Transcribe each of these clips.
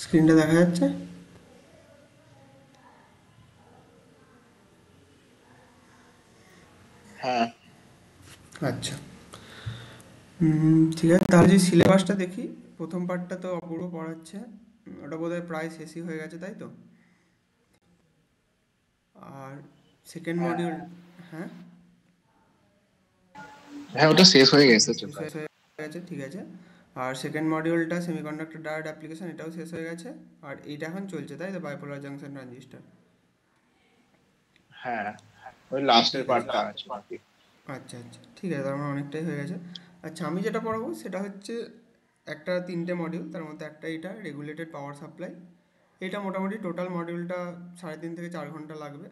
স্ক্রিনটা দেখা যাচ্ছে? হ্যাঁ। আচ্ছা। ঠিক আছে, তাহলে যে সিলেবাসটা দেখি। প্রথম পার্টটা তো অপূর্ব পড়াচ্ছে। ওটা বোধহয় প্রায় শেষই হয়ে গেছে, তাই তো? আর সেকেন্ড হ্যাঁ, মডিউল? হ্যাঁ, হ্যাঁ, ওটা শেষ হয়ে গেছে তো শেষ প্রায়। হয়ে গেছে, ঠিক আছে। আর সেকেন্ড মডিউলটা সেমিকন্ডাক্টর ডায়োড অ্যাপ্লিকেশন, এটাও শেষ হয়ে গেছে। আর এইটা এখন চলছে, তাই তো? Bipolar junction transistor. হ্যাঁ, ওই লাস্টের ঠিক আছে। পার্টটা আছে বাকি। আচ্ছা আচ্ছা, ঠিক আছে, তার মানে অনেকটাই হয়ে গেছে। আচ্ছা, আমি যেটা পড়াবো সেটা হচ্ছে একটা তিনটে মডিউল, তার মধ্যে একটা এটা রেগুলেটেড পাওয়ার সাপ্লাই। এটা মোটামুটি টোটাল মডিউলটা 3.5 থেকে 4 ঘন্টা লাগবে।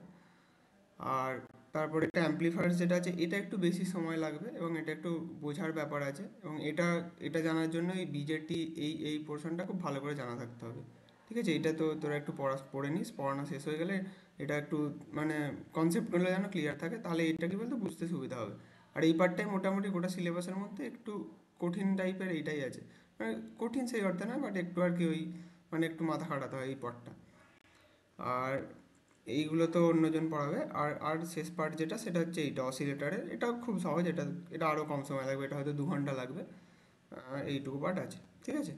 আর তারপরে একটা অ্যাম্প্লিফায়ার যেটা আছে, এটা একটু বেশি সময় লাগবে এবং এটা একটু বোঝার ব্যাপার আছে। এবং এটা এটা জানার জন্য এই বিজেটি এই পোর্শনটা খুব ভালো করে জানা থাকতে হবে। ঠিক আছে, এটা তো তোরা একটু পড়ে নিস, পড়ানো শেষ হয়ে গেলে এটা একটু মানে কনসেপ্টগুলো যেন ক্লিয়ার থাকে, তাহলে এটা কি বলতো বুঝতে সুবিধা হবে। আর এই পার্টটাই মোটামুটি গোটা সিলেবাসের মধ্যে একটু কঠিন টাইপের এইটাই আছে। মানে কঠিন সেই অর্থে নয়, বাট একটু আর কি ওই মানে একটু মাথা খাটাতে হয় এই পার্টটা। আর এইগুলো তো অন্যজন পড়াবে। আর আর শেষ পার্ট যেটা, সেটা হচ্ছে এইটা অসিলেটারের। এটা খুব সহজ, এটা এটা আরও কম সময় লাগবে, এটা হয়তো 2 ঘন্টা লাগবে। এইটুকু পার্ট আছে, ঠিক আছে।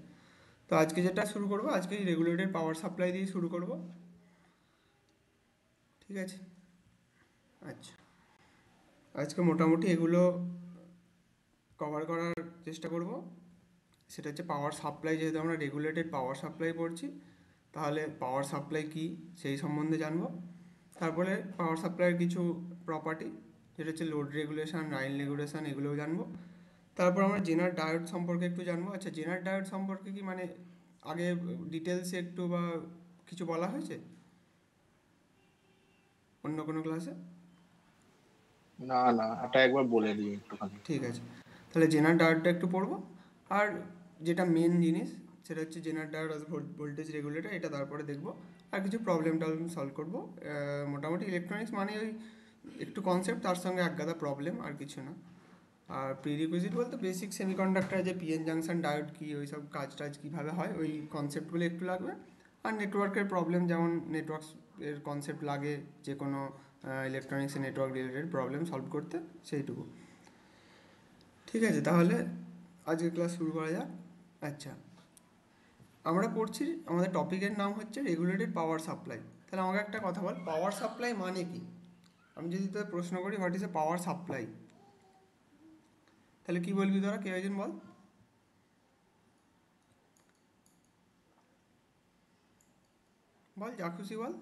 তো আজকে যেটা শুরু করবো, আজকে রেগুলেটেড পাওয়ার সাপ্লাই দিয়ে শুরু করব, ঠিক আছে। আচ্ছা, আজকে মোটামুটি এগুলো কভার করার চেষ্টা করব। সেটা হচ্ছে পাওয়ার সাপ্লাই, যেহেতু আমরা রেগুলেটেড পাওয়ার সাপ্লাই পড়ছি, তাহলে পাওয়ার সাপ্লাই কী সেই সম্বন্ধে জানবো। তারপরে পাওয়ার সাপ্লাইয়ের কিছু প্রপার্টি, যেটা হচ্ছে লোড রেগুলেশন, লাইন রেগুলেশন, এগুলোও জানবো। তারপর আমরা জেনার ডায়োড সম্পর্কে একটু জানবো। আচ্ছা, জেনার ডায়োড সম্পর্কে কি মানে আগে ডিটেলসে একটু বা কিছু বলা হয়েছে অন্য কোনো ক্লাসে? না, না, এটা একবার বলে দিই একটুখানি। ঠিক আছে, তাহলে জেনার ডায়োডটা একটু পড়বো। আর যেটা মেন জিনিস, সেটা হচ্ছে জেনার ডায়োড আর ভোল্টেজ রেগুলেটর, এটা তারপরে দেখবো। আর কিছু প্রবলেম টবলেম সলভ করবো। মোটামুটি ইলেকট্রনিক্স মানে ওই একটু কনসেপ্ট, তার সঙ্গে একগাদা প্রবলেম, আর কিছু না। আর প্রিরিকুইজিট বলতে বেসিক সেমিকন্ডাক্টর, যে পিএন জাংশন ডায়োড কি, ওই সব কাজ টাজ কীভাবে হয়, ওই কনসেপ্টগুলো একটু লাগবে। আর নেটওয়ার্কের প্রবলেম, যেমন নেটওয়ার্ক এর কনসেপ্ট লাগে যে কোনো ইলেকট্রনিক্সের নেটওয়ার্ক রিলেটেড প্রবলেম সলভ করতে, সেইটুকু। ঠিক আছে, তাহলে আজকের ক্লাস শুরু করা যাক। আচ্ছা, আমরা পড়ছি, আমাদের টপিকের নাম হচ্ছে রেগুলেটেড পাওয়ার সাপ্লাই। তাহলে আমাকে একটা কথা বল, পাওয়ার সাপ্লাই মানে কি? আমি যদি তোদের প্রশ্ন করি what is a power supply, তাহলে কি বলবি তোরা? কেউ একজন বল। বল, যা খুশি বল।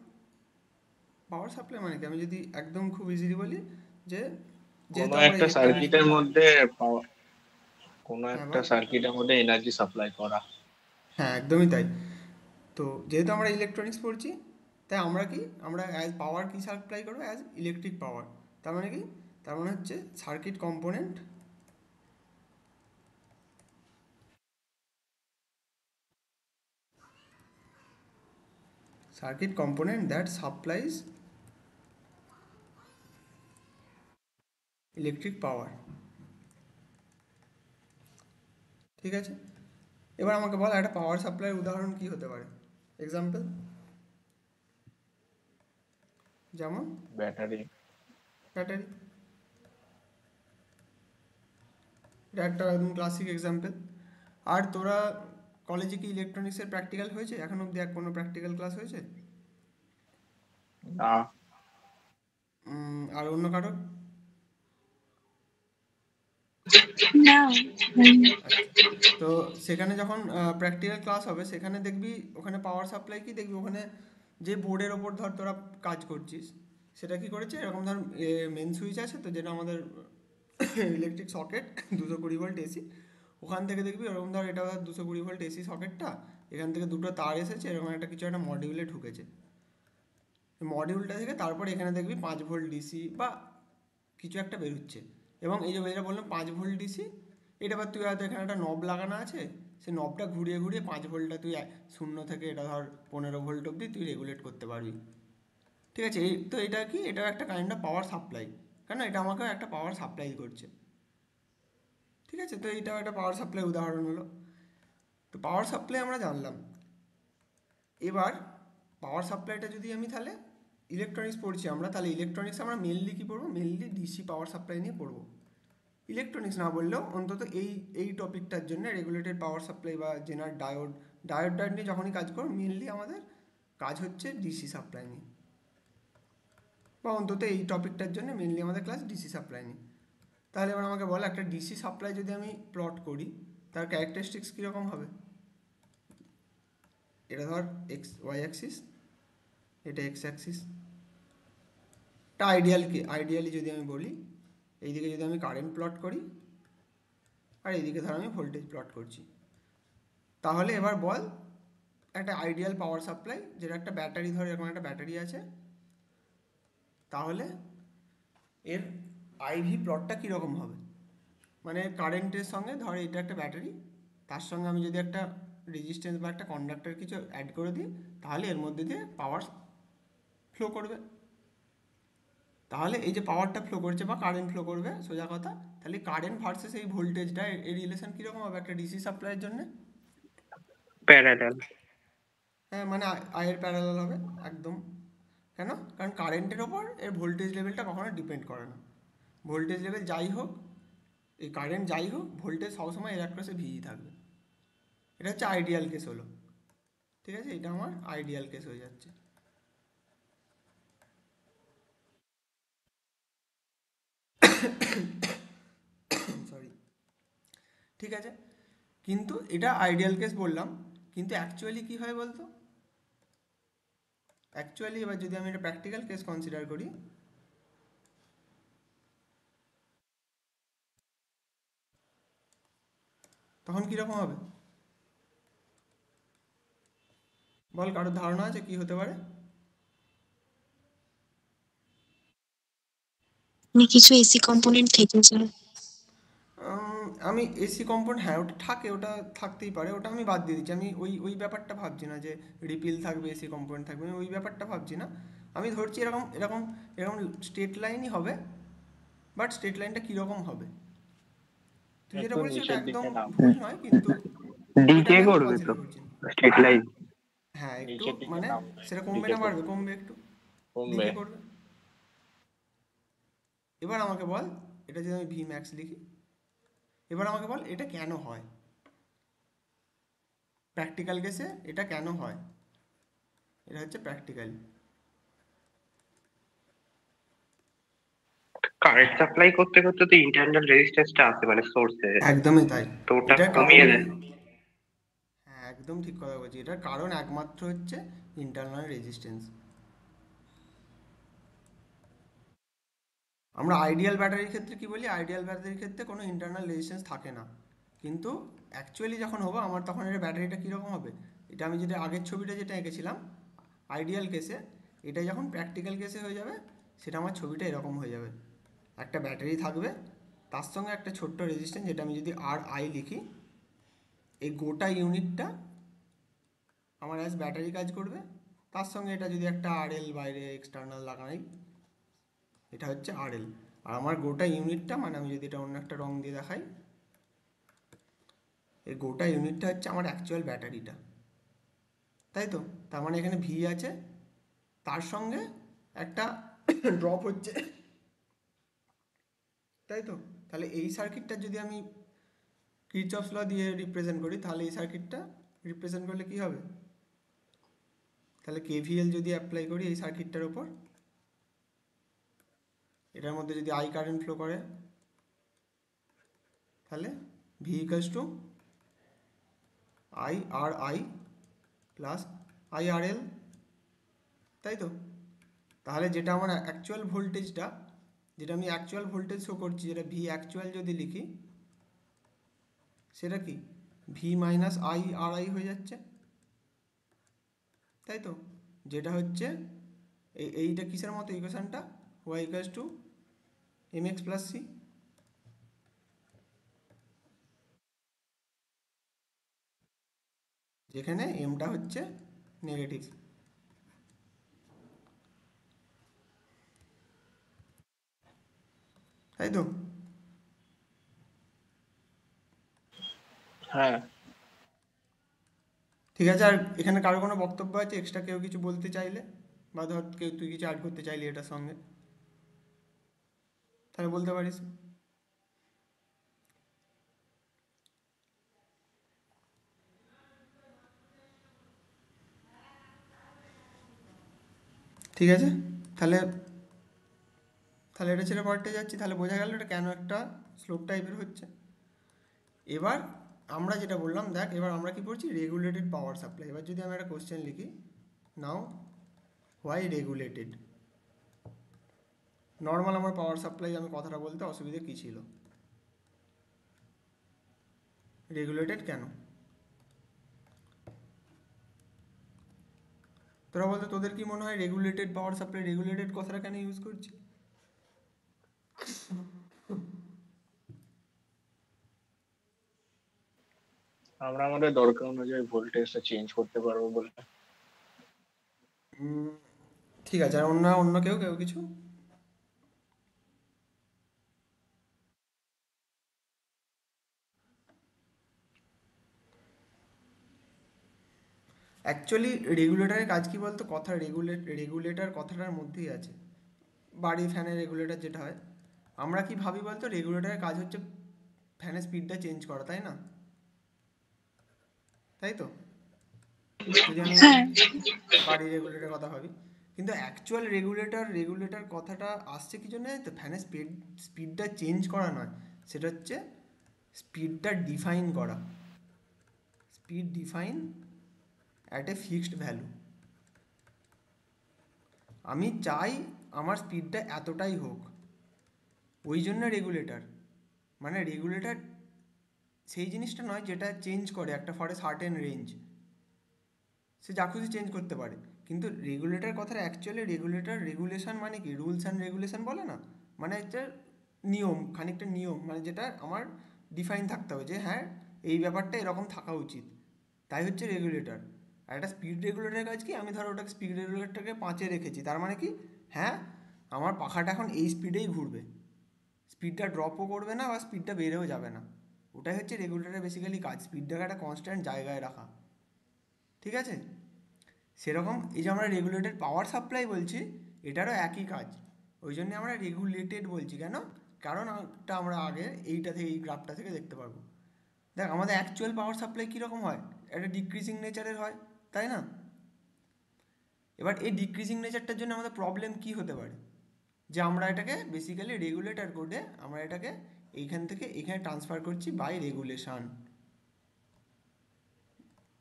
পাওয়ার সাপ্লাই মানে কি? আমি যদি একদম খুব ইজিলি বলি, যে কোনো যেহেতু আমরা একটা ইলেকট্রনিক্স সার্কিটের পড়ছি। মধ্যে কোনো হ্যাঁ একটা বল। সার্কিটের মধ্যে এনার্জি সাপ্লাই করা। হ্যাঁ, একদমই তাই। তো যেহেতু আমরা ইলেকট্রনিক্স পড়ছি, তাই আমরা কি, আমরা অ্যাজ পাওয়ার কি সাপ্লাই করবো? As electric power. তার মানে কি? তার মানে হচ্ছে circuit component, that supplies electric power. ঠিক আছে, এবার আমাকে বল একটা পাওয়ার সাপ্লাইয়ের উদাহরণ কি হতে পারে? এক্সাম্পল, যেমন ব্যাটারি। ব্যাটারি। এটা একটা একদম ক্লাসিক এক্সাম্পল। আর তোরা কলেজে কি ইলেকট্রনিক্সের প্র্যাকটিক্যাল হয়েছে এখন অব্দি? এক কোনো প্র্যাকটিক্যাল ক্লাস হয়েছে? না। আর অন্য কারো? না, হয়নি। আচ্ছা, তো সেখানে যখন প্র্যাকটিক্যাল ক্লাস হবে, সেখানে দেখবি ওখানে পাওয়ার সাপ্লাই কি দেখবি ওখানে, যে বোর্ডের ওপর ধর তোরা কাজ করছিস, সেটা কি করেছে, এরকম ধর মেন সুইচ আছে তো, যেটা আমাদের ইলেকট্রিক সকেট 220 ভোল্ট এসি। ওখান থেকে দেখবি ওরকম ধর, এটা 220 ভোল্ট এসি সকেটটা, এখান থেকে দুটো তার এসেছে, এরকম একটা কিছু একটা মডিউলে ঢুকেছে। মডিউলটা থেকে তারপর এখানে দেখবি 5 ভোল্ট ডিসি বা কিছু একটা বেরোচ্ছে। এবং এই যে যেটা বললাম 5 ভোল্ট ডিসি, এটা এবার তুই হয়তো এখানে একটা নব লাগানো আছে, সেই নবটা ঘুরিয়ে ঘুরিয়ে 5 ভোল্টটা তুই শূন্য থেকে এটা ধর 15 ভোল্ট অবধি তুই রেগুলেট করতে পারবি। ঠিক আছে, এই তো এটা কি, এটাও একটা কাইন্ড অফ পাওয়ার সাপ্লাই, কেন এটা আমাকে একটা পাওয়ার সাপ্লাই করছে। ঠিক আছে, তো এইটাও একটা পাওয়ার সাপ্লাই উদাহরণ হলো। তো পাওয়ার সাপ্লাই আমরা জানলাম। এবার পাওয়ার সাপ্লাইটা যদি আমি তাহলে ইলেকট্রনিক্স পড়ছি আমরা, তাহলে ইলেকট্রনিক্স আমরা মেনলি কী পড়বো, মেনলি ডিসি পাওয়ার সাপ্লাই নিয়ে পড়বো। ইলেকট্রনিক্স না বললেও অন্তত এই টপিকটার জন্য রেগুলেটেড পাওয়ার সাপ্লাই বা জেনার ডায়োড নিয়ে যখনই কাজ করো মেনলি আমাদের কাজ হচ্ছে ডিসি সাপ্লাই নিয়ে, বা অন্তত এই টপিকটার জন্য মেনলি আমাদের ক্লাস ডিসি সাপ্লাই নিয়ে। তাহলে এবার আমাকে বলো একটা ডিসি সাপ্লাই যদি আমি প্লট করি তার ক্যারেক্টারিস্টিক্স কীরকম হবে। এটা ধর এক্স ওয়াই অ্যাক্সিস, এটা এক্স অ্যাক্সিস। এটা আইডিয়ালি যদি আমি বলি, এইদিকে যদি আমি কারেন্ট প্লট করি আর এইদিকে ধর আমি ভোল্টেজ প্লট করছি, তাহলে এবার বল একটা আইডিয়াল পাওয়ার সাপ্লাই যেটা একটা ব্যাটারি, ধর এরকম একটা ব্যাটারি আছে, তাহলে এর আইভি প্লটটা কীরকম হবে। মানে কারেন্টের সঙ্গে ধর এটা একটা ব্যাটারি, তার সঙ্গে আমি যদি একটা রেজিস্ট্যান্স বা একটা কন্ডাক্টর কিছু অ্যাড করে দিই, তাহলে এর মধ্যে দিয়ে পাওয়ার ফ্লো করবে। তাহলে এই যে পাওয়ারটা ফ্লো করছে বা কারেন্ট ফ্লো করবে, সোজা কথা, তাহলে কারেন্ট ভার্সেস এই ভোল্টেজটা এর রিলেশন কীরকম হবে একটা ডিসি সাপ্লাইয়ের জন্য। প্যারালাল। হ্যাঁ, মানে আয়ের প্যারালাল হবে একদম। কেন? কারণ কারেন্টের ওপর এর ভোল্টেজ লেভেলটা কখনো ডিপেন্ড করে না। ভোল্টেজ লেভেল যাই হোক, এই কারেন্ট যাই হোক, ভোল্টেজ সবসময় এর অ্যাক্রসে ভিই থাকবে। এটা হচ্ছে আইডিয়াল কেস হলো, ঠিক আছে, এটা আমার আইডিয়াল কেস হয়ে যাচ্ছে। সরি, ঠিক আছে, কিন্তু এটা আইডিয়াল কেস বললাম, কিন্তু অ্যাকচুয়ালি কী হয় বলতো। অ্যাকচুয়ালি এবার যদি আমি একটা প্র্যাকটিক্যাল কেস কনসিডার করি, তখন কীরকম হবে বল, কারোর ধারণা আছে কী হতে পারে? কিছু এসি কম্পোনেন্ট থেকে স্যার। আমি এসি কম্পাউন্ড, হ্যাঁ ওটা থাকে, ওটা থাকতেই পারে, ওটা আমি বাদ দিয়ে দিচ্ছি। আমি ওই ব্যাপারটা ভাবছি না যে রিপিল থাকবে এসি কম্পাউন্ড থাকবে, আমি ওই ব্যাপারটা ভাবছি না। আমি ধরছি এরকম এরকম এরকম স্ট্রেট লাইনই হবে, বাট স্ট্রেট লাইনটা কীরকম হবে। তুই যেটা একটু বলেছিস ওটা নিচের একদম দিকে নাম, ভুল নয়, কিন্তু ডিকে ওইটাকে আমি করবে তো কনসিডার করছি না। Straight line. হ্যাঁ একটু নিচের দিকে মানে নাম, সেটা কমবে দিকে না বাড়বে, করবে, কমবে একটু, কমবে। ডিকে করবে। এবার আমাকে বল, এটা যদি আমি ভি ম্যাক্স লিখি, এবার আমাকে বল এটা কেন হয়, প্র্যাকটিক্যাল কেসে এটা কেন হয়। এটা হচ্ছে প্র্যাকটিক্যাল। কারেন্ট সাপ্লাই করতে করতে তো ইন্টারনাল রেজিস্ট্যান্সটা আসে মানে সোর্সে, একদমই তাই। তো ওটা এটার কারণ কমিয়ে কি? দেয়। হ্যাঁ একদম ঠিক কথা বলছি, এটার কারণ একমাত্র হচ্ছে ইন্টারনাল রেজিস্ট্যান্স। আমরা আইডিয়াল ব্যাটারির ক্ষেত্রে কি বলি, আইডিয়াল ব্যাটারির ক্ষেত্রে কোনো ইন্টারনাল রেজিস্ট্যান্স থাকে না, কিন্তু অ্যাকচুয়ালি যখন হবো আমার, তখন এটা ব্যাটারিটা কীরকম হবে। এটা আমি যেটা আগের ছবিটা যেটা এঁকেছিলাম আইডিয়াল কেসে, এটা যখন প্র্যাকটিক্যাল কেসে হয়ে যাবে, সেটা আমার ছবিটা এরকম হয়ে যাবে। একটা ব্যাটারি থাকবে, তার সঙ্গে একটা ছোট্ট রেজিস্ট্যান্স, যেটা আমি যদি আর আই লিখি, এই গোটা ইউনিটটা আমার অ্যাজ ব্যাটারি কাজ করবে। তার সঙ্গে এটা যদি একটা আরএল বাইরে এক্সটার্নাল লাগাই, এটা হচ্ছে আরএল। আর আমার গোটা ইউনিটটা, মানে আমি যদি এটা অন্য একটা রং দিয়ে দেখাই, এই গোটা ইউনিটটা হচ্ছে আমার অ্যাকচুয়াল ব্যাটারিটা, তাই তো। তার মানে এখানে ভি আছে, তার সঙ্গে একটা ড্রপ হচ্ছে, তাই তো। তাহলে এই সার্কিটটা যদি আমি কিরচফস ল দিয়ে রিপ্রেজেন্ট করি, তাহলে এই সার্কিটটা রিপ্রেজেন্ট করলে কি হবে, তাহলে কেভিএল যদি অ্যাপ্লাই করি এই সার্কিটটার ওপর, এটার মধ্যে যদি আই কারেন্ট ফ্লো করে, তাহলে V equals to I R I plus I R L, তাই তো। তাহলে যেটা আমার অ্যাকচুয়াল ভোল্টেজটা, যেটা আমি অ্যাকচুয়াল ভোল্টেজ শো করছি, যেটা ভি অ্যাকচুয়াল যদি লিখি, সেটা কি V minus I R I হয়ে যাচ্ছে, তাই তো। যেটা হচ্ছে এইটা কিসের মতো ইকুয়েশনটা, Y equals to M X plus C, যেখানে এমটা হচ্ছে নেগেটিভ, তাই তো। হ্যাঁ ঠিক আছে, আর এখানে কারো কোনো বক্তব্য আছে এক্সট্রা, কেউ কিছু বলতে চাইলে, বা ধর কেউ তুই কিছু অ্যাড করতে চাইলি এটার সঙ্গে, তাহলে বলতে পারিস। ঠিক আছে, তাহলে তাহলে এটা ছেড়ে পরেরটা যাচ্ছি। তাহলে বোঝা গেল এটা কেন একটা স্লোপ টাইপের হচ্ছে। এবার আমরা যেটা বললাম, দেখ এবার আমরা কি পড়ছি, রেগুলেটেড পাওয়ার সাপ্লাই। এবার যদি আমি একটা কোশ্চেন লিখি, নাও হোয়াই রেগুলেটেড, নর্মাল আমার পাওয়ার সাপ্লাই আমি কথাটা বলতে অসুবিধা কী ছিল, রেগুলেটেড কেন? তোরা বলতে তোদের কি মনে হয় রেগুলেটেড পাওয়ার সাপ্লাই, রেগুলেটেড কথাটা কেন ইউজ করছি? আমরা আমাদের দরকার অনুযায়ী ভোল্টেজটা চেঞ্জ করতে পারবো বলে। ঠিক আছে, আর অন্য অন্য কেউ কেউ কিছু? অ্যাকচুয়ালি রেগুলেটরের কাজ কি বলতো, কথা রেগুলেটর কথাটার মধ্যেই আছে। বাড়ি ফ্যানের রেগুলেটর যেটা হয়, আমরা কি ভাবি বলতো, রেগুলেটরের কাজ হচ্ছে ফ্যানের স্পিডটা চেঞ্জ করা, তাই না? তাই তো, যদি আমি হ্যাঁ। বাড়ির রেগুলেটরের কথা ভাবি, কিন্তু অ্যাকচুয়াল রেগুলেটর কথাটা আসছে কি জন্য, তো ফ্যানের স্পিডটা চেঞ্জ করা নয়, সেটা হচ্ছে স্পিডটা ডিফাইন করা, speed define at a fixed value. আমি চাই আমার স্পিডটা এতটাই হোক, ওই জন্য রেগুলেটর। মানে রেগুলেটর সেই জিনিসটা নয় যেটা চেঞ্জ করে একটা ফর এ সার্টেন রেঞ্জ, সে যা খুশি চেঞ্জ করতে পারে। কিন্তু রেগুলেটর কথাটা অ্যাকচুয়ালি রেগুলেশন মানে কি, রুলস অ্যান্ড রেগুলেশন বলে না, মানে একটা নিয়ম, খানিকটা নিয়ম, মানে যেটা আমার ডিফাইন থাকতে হবে যে হ্যাঁ এই ব্যাপারটা এরকম থাকা উচিত, তাই হচ্ছে রেগুলেটর। আর একটা স্পিড রেগুলেটরের কাজ কি, আমি ধরো ওটাকে স্পিড রেগুলেটরটাকে 5-এ রেখেছি, তার মানে কি, হ্যাঁ আমার পাখাটা এখন এই স্পিডেই ঘুরবে, স্পিডটা ড্রপও করবে না বা স্পিডটা বেড়েও যাবে না। ওটাই হচ্ছে রেগুলেটরের বেসিক্যালি কাজ, স্পিডটাকে একটা কনস্ট্যান্ট জায়গায় রাখা। ঠিক আছে, সেরকম এই যে আমরা রেগুলেটেড পাওয়ার সাপ্লাই বলছি, এটারও একই কাজ। ওই জন্য আমরা রেগুলেটেড বলছি কেন, কারণ এটা আমরা আগে এইটা থেকে, এই গ্রাফটা থেকে দেখতে পারবো। দেখ আমাদের অ্যাকচুয়াল পাওয়ার সাপ্লাই কীরকম হয়, একটা ডিক্রিজিং নেচারের হয়, তাই না? এবার এই ডিক্রিজিং নেচারটার জন্য আমাদের প্রবলেম কি হতে পারে, যে আমরা এটাকে বেসিক্যালি রেগুলেটর করে আমরা এটাকে এইখান থেকে এখানে ট্রান্সফার করছি বাই রেগুলেশন।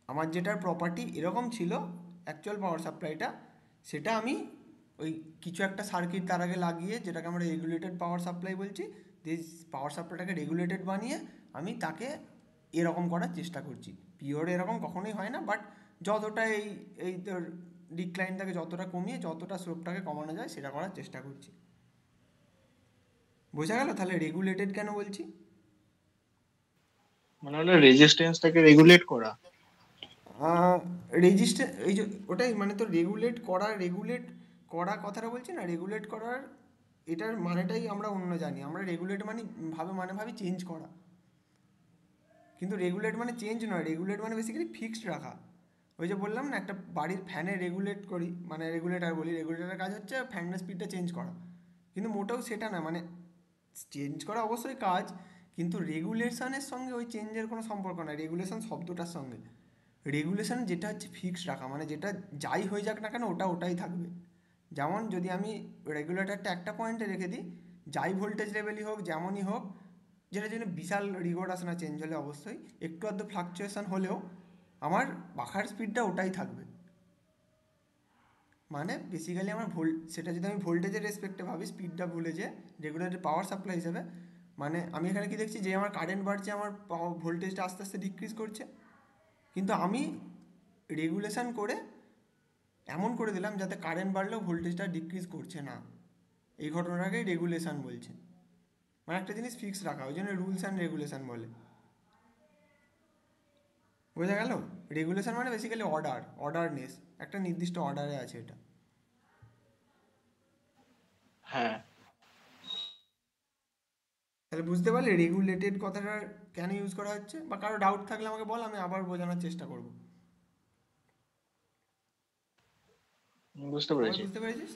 আমার যেটার প্রপার্টি এরকম ছিল অ্যাকচুয়াল পাওয়ার সাপ্লাইটা, সেটা আমি ওই কিছু একটা সার্কিট তার আগে লাগিয়ে, যেটাকে আমরা রেগুলেটেড পাওয়ার সাপ্লাই বলছি, দিস পাওয়ার সাপ্লাইটাকে রেগুলেটেড বানিয়ে আমি তাকে এরকম করার চেষ্টা করছি। পিওর এরকম কখনোই হয় না, বাট যতটা এই এই তোর ডিক্লাইনটাকে যতটা কমিয়ে যতটা স্লোপটাকে কমানো যায় সেটা করার চেষ্টা করছি। বোঝা গেল তাহলে রেগুলেটেড কেন বলছি? মানে হলো রেজিস্ট্যান্সটাকে রেগুলেট করা। রেজিস্টার এই যে ওটাই, মানে তো রেগুলেট করা কথাটা বলছি না, রেগুলেট করার এটার মানেটাই আমরা অন্য জানি। আমরা রেগুলেট মানে ভাবি চেঞ্জ করা, কিন্তু রেগুলেট মানে চেঞ্জ নয়, রেগুলেট মানে বেসিক্যালি ফিক্সড রাখা। ওই যে বললাম না, একটা বাড়ির ফ্যানে রেগুলেট করি, মানে রেগুলেটর বলি, রেগুলেটরের কাজ হচ্ছে ফ্যানের স্পিডটা চেঞ্জ করা, কিন্তু মোটেও সেটা না, মানে চেঞ্জ করা অবশ্যই কাজ, কিন্তু রেগুলেশনের সঙ্গে ওই চেঞ্জের কোনো সম্পর্ক নাই, রেগুলেশন শব্দটার সঙ্গে। রেগুলেশন যেটা হচ্ছে ফিক্সড রাখা, মানে যেটা যাই হয়ে যাক না কেন ওটা ওটাই থাকবে। যেমন যদি আমি রেগুলেটরটা একটা পয়েন্টে রেখে দিই, যাই ভোল্টেজ লেভেলই হোক যেমনই হোক, যেটার জন্য বিশাল রিগোড আসে না চেঞ্জ হলে, অবশ্যই একটু আধটু ফ্লাকচুয়েশন হলেও আমার পাখার স্পিডটা ওটাই থাকবে। মানে বেসিক্যালি আমার সেটা যদি আমি ভোল্টেজের রেসপেক্টে ভাবি, স্পিডটা ভুলে যে রেগুলেটেড পাওয়ার সাপ্লাই হিসেবে, মানে আমি এখানে কি দেখছি, যে আমার কারেন্ট বাড়ছে, আমার ভোল্টেজটা আস্তে আস্তে ডিক্রিজ করছে, কিন্তু আমি রেগুলেশন করে এমন করে দিলাম যাতে কারেন্ট বাড়লেও ভোল্টেজটা ডিক্রিজ করছে না। এই ঘটনাটাকেই রেগুলেশন বলছে, মানে একটা জিনিস ফিক্স রাখা, ওই জন্য রুলস অ্যান্ড রেগুলেশন বলে। বোঝা গেল? রেগুলেশন মানে বেসিক্যালি অর্ডারনেস, একটা নির্দিষ্ট অর্ডারে আছে এটা। হ্যাঁ। তাহলে বুঝতে পারলে রেগুলেটেড কথাটা কেন ইউজ করা হচ্ছে, বা কারো ডাউট থাকলে আমাকে বল, আমি আবার বোঝানোর চেষ্টা করব। বুঝতে আমার পেরেছি। বুঝতে পেরেছিস?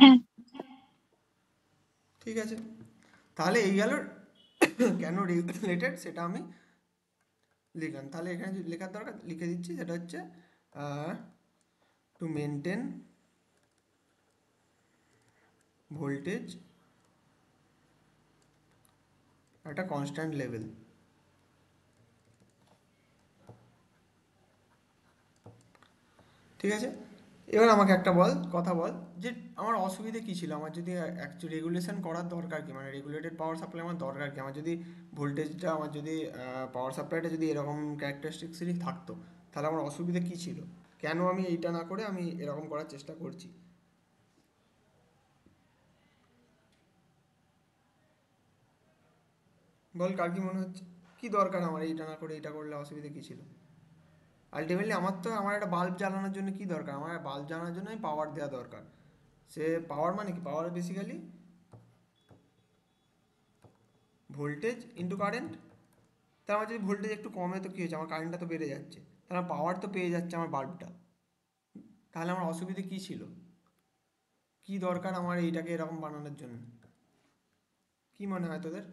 হ্যাঁ। ঠিক আছে, তাহলে এই গেল কেন রেগুলেটেড সেটা আমি লিখলাম। তাহলে এখানে যে লেখার দরকার লিখে দিচ্ছি, সেটা হচ্ছে টু মেনটেন ভোল্টেজ একটা কনস্ট্যান্ট লেভেল। ঠিক আছে, এবার আমাকে একটা কথা বল যে আমার অসুবিধে কী ছিল, আমার যদি অ্যাকচুয়ালি রেগুলেশন করার দরকার কি, মানে রেগুলেটেড পাওয়ার সাপ্লাই আমার দরকার কি, আমার যদি ভোল্টেজটা, আমার যদি পাওয়ার সাপ্লাইটা যদি এরকম ক্যারেক্টারিস্টিক্সেরই থাকতো, তাহলে আমার অসুবিধা কী ছিল, কেন আমি এইটা না করে আমি এরকম করার চেষ্টা করছি? বল, কার কি মনে হচ্ছে কি দরকার আমার এইটা না করে এইটা করলে অসুবিধা কী ছিল? আলটিমেটলি আমার একটা বাল্ব জ্বালানোর জন্য কি দরকার, আমার বাল্ব জ্বালানোর জন্য পাওয়ার দেওয়া দরকার। সে পাওয়ার মানে কি, পাওয়ার বেসিক্যালি ভোল্টেজ ইন্টু কারেন্ট। তার আমার যদি ভোল্টেজ একটু কমে তো কী হয়েছে, আমার কারেন্টটা তো বেড়ে যাচ্ছে, তাহলে পাওয়ার তো পেয়ে যাচ্ছে আমার বাল্বটা। তাহলে আমার অসুবিধে কী ছিল, কি দরকার আমার এইটাকে এরকম বানানোর জন্য? কি মনে হয় তোদের?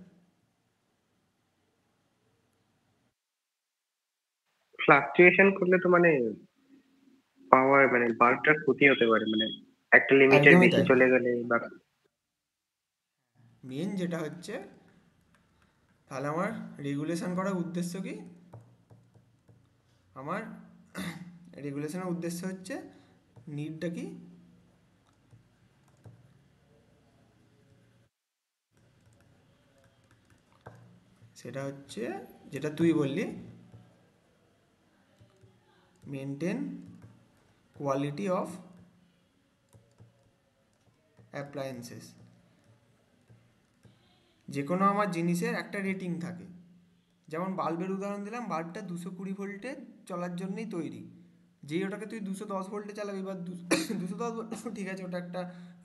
ফ্লাকচুয়েশন করলে তো মানে পাওয়ার মানে বাল্বটার ক্ষতি হতে পারে, মানে একটা লিমিটের একদমই বেশি তাই। চলে গেলে বা মেন যেটা হচ্ছে, তাহলে আমার রেগুলেশন করার উদ্দেশ্য কি, আমার রেগুলেশনের উদ্দেশ্য হচ্ছে নিডটা কি, সেটা হচ্ছে যেটা তুই বললি, মেনটেন কোয়ালিটি অফ অ্যাপ্লায়েন্সেস। যে কোনো আমার জিনিসের একটা রেটিং থাকে, যেমন বাল্বের উদাহরণ দিলাম, বাল্বটা 220 ভোল্টে চলার জন্যই তৈরি। যেই ওটাকে তুই 210 ভোল্টে চালাবি বা 210 ভোল্ট ঠিক আছে, ওটা একটা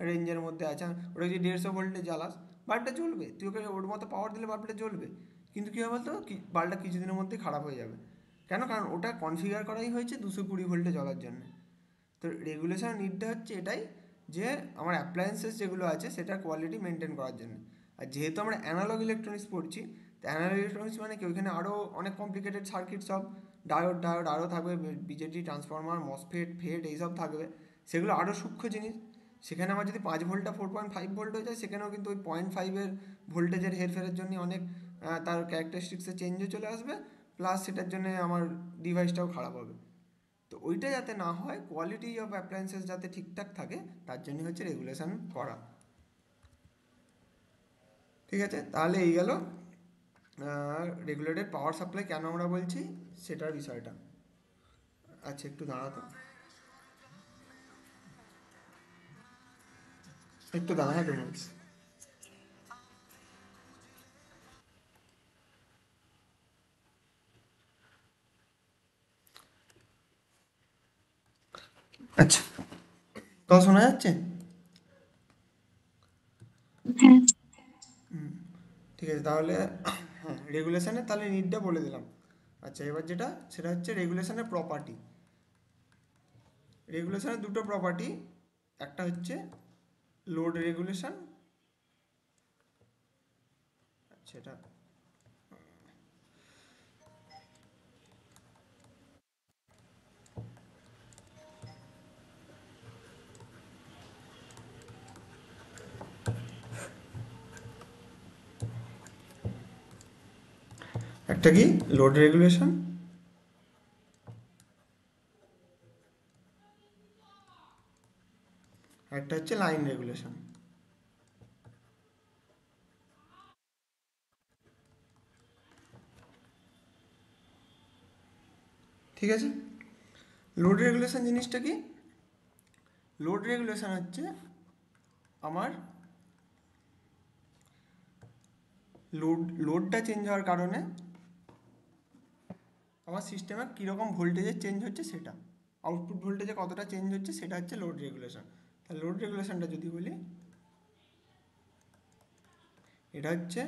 রেঞ্জের মধ্যে আছে, ওটা যদি 150 ভোল্টে জ্বালাস বাল্বটা জ্বলবে, তুই ওকে ওর মতো পাওয়ার দিলে বাল্বটা জ্বলবে। কিন্তু কী হবে বলতো, বাল্বটা কিছুদিনের মধ্যেই খারাপ হয়ে যাবে। কেন? কারণ ওটা কনফিগার করাই হয়েছে 220 ভোল্টে জ্বলার জন্য। তো রেগুলেশন নিডটা হচ্ছে এটাই, যে আমার অ্যাপ্লায়েন্সেস যেগুলো আছে সেটার কোয়ালিটি মেনটেন করার জন্য। আর যেহেতু আমরা অ্যানালগ ইলেকট্রনিক্স পড়ছি, তো অ্যানালগ ইলেকট্রনিক্স মানে কি, ওইখানে আরও অনেক কমপ্লিকেটেড সার্কিট, সব ডায়োড আরও থাকবে, বিজেটি ট্রান্সফর্মার, মসফেট, ফেট এইসব থাকবে, সেগুলো আরও সূক্ষ্ম জিনিস। সেখানে আমার যদি 5 ভোল্টটা 4.5 ভোল্ট হয়ে যায়, সেখানেও কিন্তু ওই 0.5-এর ভোল্টেজের হেরফেরের জন্য অনেক তার ক্যারেক্টারিস্টিক্সে চেঞ্জও চলে আসবে, প্লাস সেটার জন্য আমার ডিভাইসটাও খারাপ হবে। তো ওইটা যাতে না হয়, কোয়ালিটি অফ অ্যাপ্লায়েন্সেস যাতে ঠিকঠাক থাকে, তার জন্য হচ্ছে রেগুলেশন করা। ঠিক আছে, তাহলে এই গেল রেগুলেটেড পাওয়ার সাপ্লাই কেন আমরা বলছি সেটার বিষয়টা। আচ্ছা, একটু দাঁড়াতো, একটু দাঁড়া, হ্যাঁ 2 মিনিট। আচ্ছা, তো শোনা যাচ্ছে? হ্যাঁ। ঠিক আছে, তাহলে হ্যাঁ, রেগুলেশনের তাহলে নিডটা বলে দিলাম। আচ্ছা, এবার যেটা সেটা হচ্ছে রেগুলেশনের প্রপার্টি। রেগুলেশনের দুটো প্রপার্টি, একটা হচ্ছে লোড রেগুলেশন, সেটা একটা কি লোড রেগুলেশন, একটা হচ্ছে লাইন রেগুলেশন। ঠিক আছে, লোড রেগুলেশন জিনিসটা কি? লোড রেগুলেশন হচ্ছে আমার লোডটা চেঞ্জ হওয়ার কারণে আমার সিস্টেমে কীরকম ভোল্টেজের চেঞ্জ হচ্ছে, সেটা আউটপুট ভোল্টেজে কতটা চেঞ্জ হচ্ছে, সেটা হচ্ছে লোড রেগুলেশন। তাহলে লোড রেগুলেশনটা যদি বলি, এটা হচ্ছে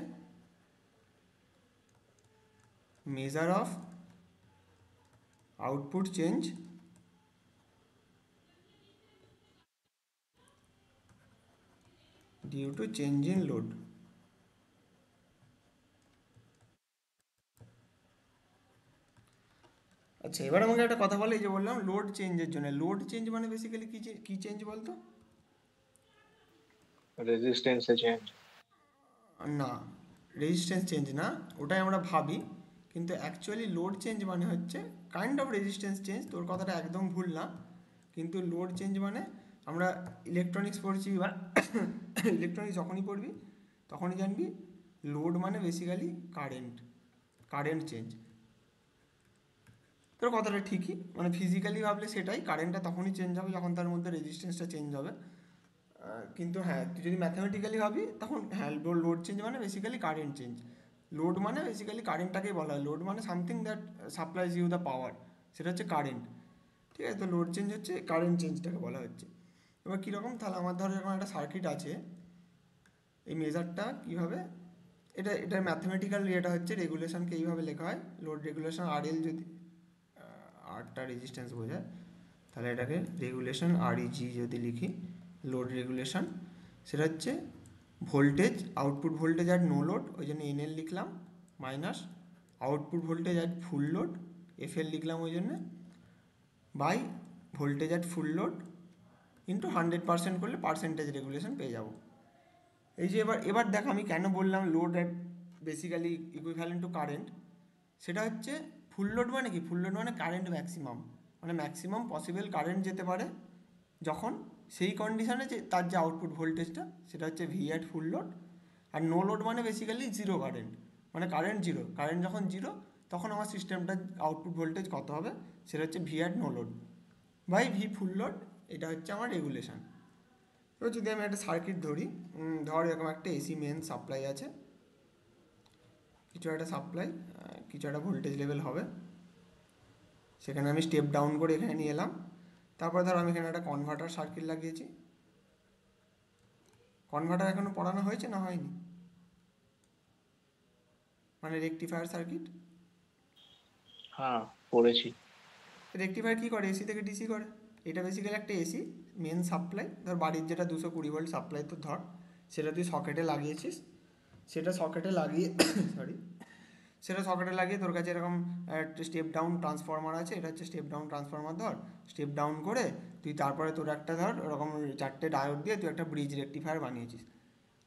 measure of output change due to change in load. আচ্ছা, এবার আমাকে একটা কথা বলে, এই যে বললাম লোড চেঞ্জের জন্য, লোড চেঞ্জ মানে বেসিক্যালি কি চেঞ্জ বলতো? রেজিস্ট্যান্সে চেঞ্জ। না, রেজিস্ট্যান্স চেঞ্জ না, ওটাই আমরা ভাবি, কিন্তু অ্যাকচুয়ালি লোড চেঞ্জ মানে হচ্ছে কাইন্ড অফ রেজিস্ট্যান্স চেঞ্জ। তোর কথাটা একদম ভুল না, কিন্তু লোড চেঞ্জ মানে আমরা ইলেকট্রনিক্স পড়ছি বা ইলেকট্রনিক্স যখনই পড়বি তখনই জানবি লোড মানে বেসিক্যালি কারেন্ট চেঞ্জ। তোর কথাটা ঠিকই, মানে ফিজিক্যালি ভাবলে সেটাই, কারেন্টটা তখনই চেঞ্জ হবে যখন তার মধ্যে রেজিস্ট্যান্সটা চেঞ্জ হবে। কিন্তু হ্যাঁ, তুই যদি ম্যাথামেটিক্যালি ভাবি তখন হ্যাঁ, লোড চেঞ্জ মানে বেসিক্যালি কারেন্ট চেঞ্জ। লোড মানে বেসিক্যালি কারেন্টটাকেই বলা হয়। লোড মানে something that supplies you the power, সেটা হচ্ছে কারেন্ট। ঠিক আছে, তো লোড চেঞ্জ হচ্ছে কারেন্ট চেঞ্জটাকে বলা হচ্ছে। এবার কীরকম, তাহলে আমার ধরো এরকম একটা সার্কিট আছে, এই মেজারটা কীভাবে, এটার ম্যাথমেটিক্যাল ইয়েটা হচ্ছে, রেগুলেশনকে এইভাবে লেখা হয়, লোড রেগুলেশন আরএল, যদি আরটা রেজিস্ট্যান্স বোঝায় তাহলে এটাকে রেগুলেশন আরইজি যদি লিখি, লোড রেগুলেশন, সেটা হচ্ছে voltage, output voltage at no load, ওই জন্য এনএল লিখলাম, minus output voltage at full load, FL লিখলাম ওই জন্য, by voltage at full load into 100% করলে পার্সেন্টেজ রেগুলেশন পেয়ে যাবো। এই যে এবার দেখ আমি কেন বললাম load at basically equivalent to current, সেটা হচ্ছে ফুল লোড মানে কি, ফুল লোড মানে কারেন্ট ম্যাক্সিমাম, মানে ম্যাক্সিমাম পসিবল কারেন্ট যেতে পারে যখন সেই কন্ডিশনে যে তার যে আউটপুট ভোল্টেজটা সেটা হচ্ছে ভি অ্যাট ফুল লোড। আর নো লোড মানে বেসিক্যালি জিরো কারেন্ট, মানে কারেন্ট জিরো, কারেন্ট যখন জিরো তখন আমার সিস্টেমটার আউটপুট ভোল্টেজ কত হবে, সেটা হচ্ছে V at no load by V full load, এটা হচ্ছে আমার রেগুলেশন। এবার যদি আমি একটা সার্কিট ধরি, ধর এরকম একটা এসি মেন সাপ্লাই আছে, কিছু একটা সাপ্লাই, কিছু একটা ভোল্টেজ লেভেল হবে, সেখানে আমি স্টেপ ডাউন করে এখানে নিয়ে এলাম। তারপর ধর আমি এখানে একটা কনভার্টার সার্কিট লাগিয়েছি। কনভার্টার এখনো পড়ানো হয়েছে না হয়নি, মানে রেকটিফায়ার সার্কিট? হ্যাঁ, পড়েছি। রেকটিফায়ার কী করে, এসি থেকে ডিসি করে। এটা বেসিক্যালি একটা এসি মেন সাপ্লাই, ধর বাড়ির যেটা 220 ভোল্ট সাপ্লাই, তো ধর সেটা তুই সকেটে লাগিয়েছিস, সেটা সকেটে লাগিয়ে সরি সেটা সকেটে লাগিয়ে তোর কাছে এরকম স্টেপ ডাউন ট্রান্সফরমার আছে, এটা হচ্ছে স্টেপ ডাউন ট্রান্সফরমার। ধর স্টেপ ডাউন করে তুই তারপরে তোর একটা ধর ওরকম 4টে ডায়োড দিয়ে তুই একটা ব্রিজ রেকটিফায়ার বানিয়েছিস,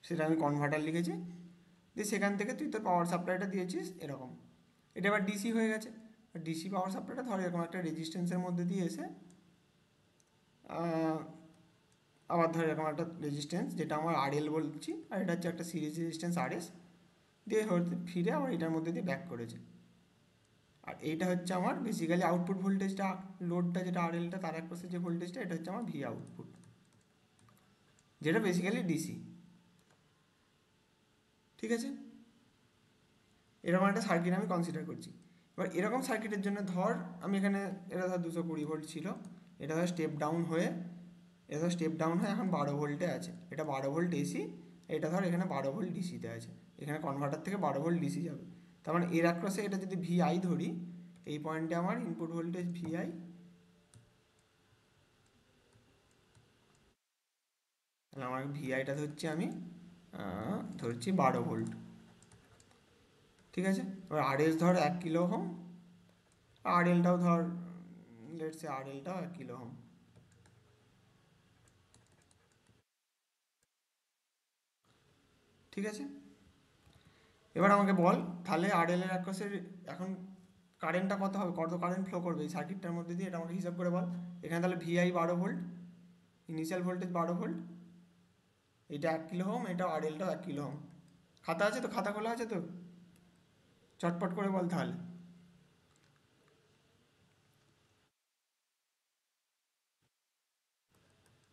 সেটা আমি কনভার্টার লিখেছি, দিয়ে সেখান থেকে তুই তোর পাওয়ার সাপ্লাইটা দিয়েছিস এরকম। এটা এবার ডিসি হয়ে গেছে, ডিসি পাওয়ার সাপ্লাইটা ধর এরকম একটা রেজিস্ট্যান্সের মধ্যে দিয়ে এসে আবার ধর এরকম একটা রেজিস্ট্যান্স, যেটা আমার আরএল বলছি, আর এটা হচ্ছে একটা সিরিজ রেজিস্ট্যান্স আরএস, দিয়ে ফিরে আবার এটার মধ্যে দিয়ে ব্যাক করেছে। আর এইটা হচ্ছে আমার বেসিক্যালি আউটপুট ভোল্টেজটা, লোডটা যেটা আরএলটা তার এক পাশে যে ভোল্টেজটা, এটা হচ্ছে আমার ভি আউটপুট, যেটা বেসিক্যালি ডিসি। ঠিক আছে, এরকম একটা সার্কিট আমি কনসিডার করছি। এবার এরকম সার্কিটের জন্য ধর আমি এখানে, এটা ধর 220 ভোল্ট ছিল, এটা ধর স্টেপ ডাউন হয়ে, এখন 12 ভোল্টে আছে, এটা 12 ভোল্ট এসি, এটা ধর এখানে 12 ভোল্ট ডিসিতে আছে, এখানে কনভার্টার থেকে 12 ভোল্ট ডিসি যাবে। তার মানে এর অ্যাক্রসে এটা যদি ভিআই ধরি, এই পয়েন্টে আমার ইনপুট ভোল্টেজ ভিআই, তাহলে আমার ভিআইটা ধরছি আমি, ধরছি 12 ভোল্ট। ঠিক আছে, এবার আরএস ধর 1 কিলো ওহম, আরএলটাও ধর, লেটস সে আরএলটাও 1 কিলো ওহম। ঠিক আছে, এবার আমাকে বল তাহলে আরএল এর অ্যাক্রসে এখন কারেন্টটা কত হবে, কত কারেন্ট ফ্লো করবে এই সার্কিটটার মধ্যে দিয়ে, এটা আমাকে হিসাব করে বল। এখানে তাহলে VI 12 volt, initial voltage 12 volt, এটা 1 কিলো ওহম, এটা আরএলটাও 1 কিলো ওহম। খাতা আছে তো, খাতা খোলা আছে তো, চটপট করে বল তাহলে।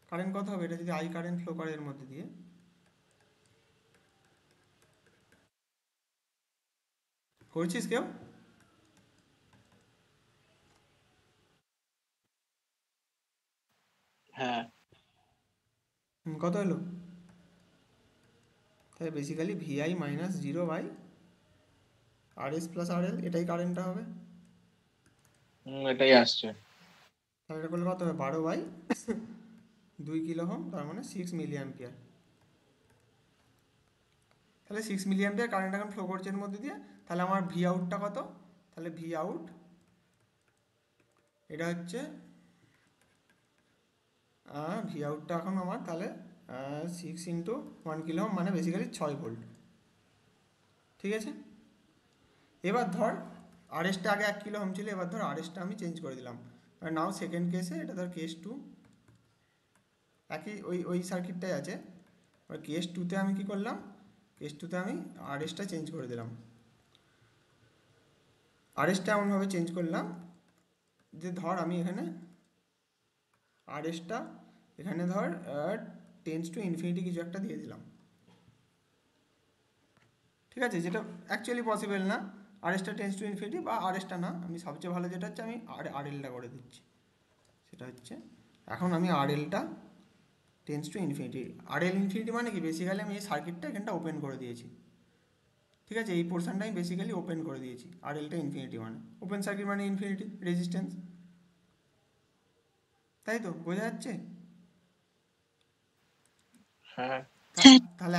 কারেন্ট কত হবে এটা যদি আই কারেন্ট ফ্লো করে এর মধ্যে দিয়ে? করছিস কেউ? হ্যাঁ, কত হলো? তাহলে basically Vi minus 0 by RS plus RL, এটাই কারেন্টটা হবে। এটাই আসছে। তাহলে এটা করলে কত হবে, 12 বাই 2 কিলো ওহম, তার মানে 6 মিলি অ্যাম্পিয়ার। তাহলে 6 মিলি অ্যাম্পিয়ার কারেন্ট এখন ফ্লো করছে এর মধ্যে দিয়ে। তাহলে আমার ভি আউটটা কত? তাহলে ভি আউট এটা হচ্ছে ভি আউটটা এখন আমার তাহলে 6 × 1 কিলো মানে বেসিক্যালি 6 ভোল্ট। ঠিক আছে, এবার ধর আরএসটা আগে 1 কিলো ওহম ছিল, এবার ধর আরএসটা আমি চেঞ্জ করে দিলাম। নাও সেকেন্ড কেসে এটা ধর কেস 2, একই ওই সার্কিটটাই আছে। এবার কেস 2তে আমি কি করলাম, কেস 2তে আমি আরএসটা চেঞ্জ করে দিলাম। আরএসটা এমনভাবে চেঞ্জ করলাম যে ধর আমি এখানে আরএসটা এখানে ধর টেন্স টু ইনফিনিটি কিছু একটা দিয়ে দিলাম। ঠিক আছে, যেটা অ্যাকচুয়ালি পসিবল না। আরএসটা টেন্স টু ইনফিনিটি বা আরএসটা না, আমি সবচেয়ে ভালো যেটা হচ্ছে আমি আরএলটা করে দিচ্ছি। সেটা হচ্ছে এখন আমি আরএলটা tends to infinity, R L infinity মানে কি বেসিক্যালি আমি এই সার্কিটটা এখানটা ওপেন করে দিয়েছি। ঠিক আছে, এই পোর্শনটা আমি বেসিক্যালি ওপেন করে দিয়েছি। আরএলটা ইনফিনিটি মানে ওপেন সার্কিট মানে ইনফিনিটি রেজিস্ট্যান্স, তাই তো বোঝা যাচ্ছে? হ্যাঁ হ্যাঁ। তাহলে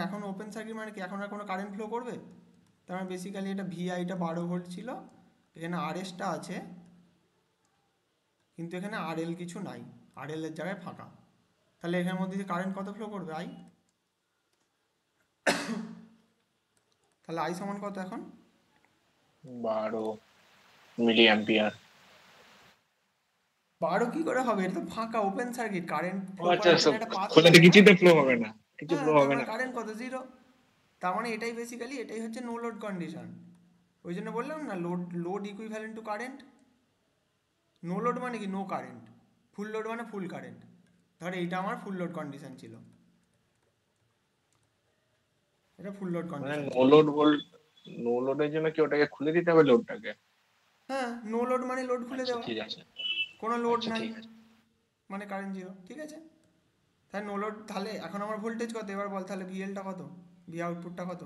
এখন ওপেন সার্কিট মানে কি, এখন আর কোনো কারেন্ট ফ্লো করবে? তার মানে বেসিক্যালি এটা ভিআইটা 12 ভোল্ট ছিল, এখানে আরএসটা আছে কিন্তু এখানে আরএল কিছু নাই, আরএল এর জায়গায় ফাঁকা। তাহলে এখানের মধ্যে দিয়ে কারেন্ট কত ফ্লো করবে? আই। তাহলে আই সমান কত এখন? 12 মিলি অ্যাম্পিয়ার। 12 কি করে হবে? এটা তো ফাঁকা ওপেন সার্কিট, কারেন্ট ফ্লো আচ্ছা, করার জন্য একটা পাথ খোলাতে লাগে না। কিছুতে ফ্লো হবে না, কিছু হ্যাঁ, ফ্লো তার হবে মানে না। কারেন্ট কত? 0। তার মানে এটাই বেসিক্যালি এটাই হচ্ছে নো লোড কন্ডিশন। ওই জন্য বললাম না load equivalent to current. No load মানে কি নো কারেন্ট, ফুল লোড মানে ফুল কারেন্ট। ধর এইটা আমার ফুল লোড কন্ডিশন ছিল, এটা ফুল লোড মানে কন্ডিশন নো ছিল। লোড নো লোডের জন্য কি ওটাকে খুলে দিতে হবে লোডটাকে? হ্যাঁ, নো লোড মানে লোড খুলে আচ্ছা দেওয়া, ঠিক আছে, কোনো লোড আচ্ছা নাই ঠিক আছে। মানে কারেন্ট 0। ঠিক আছে, তাহলে নো লোড, তাহলে এখন আমার ভোল্টেজ কত? এবার বল তাহলে ভিএলটা কত, ভি আউটপুটটা কত?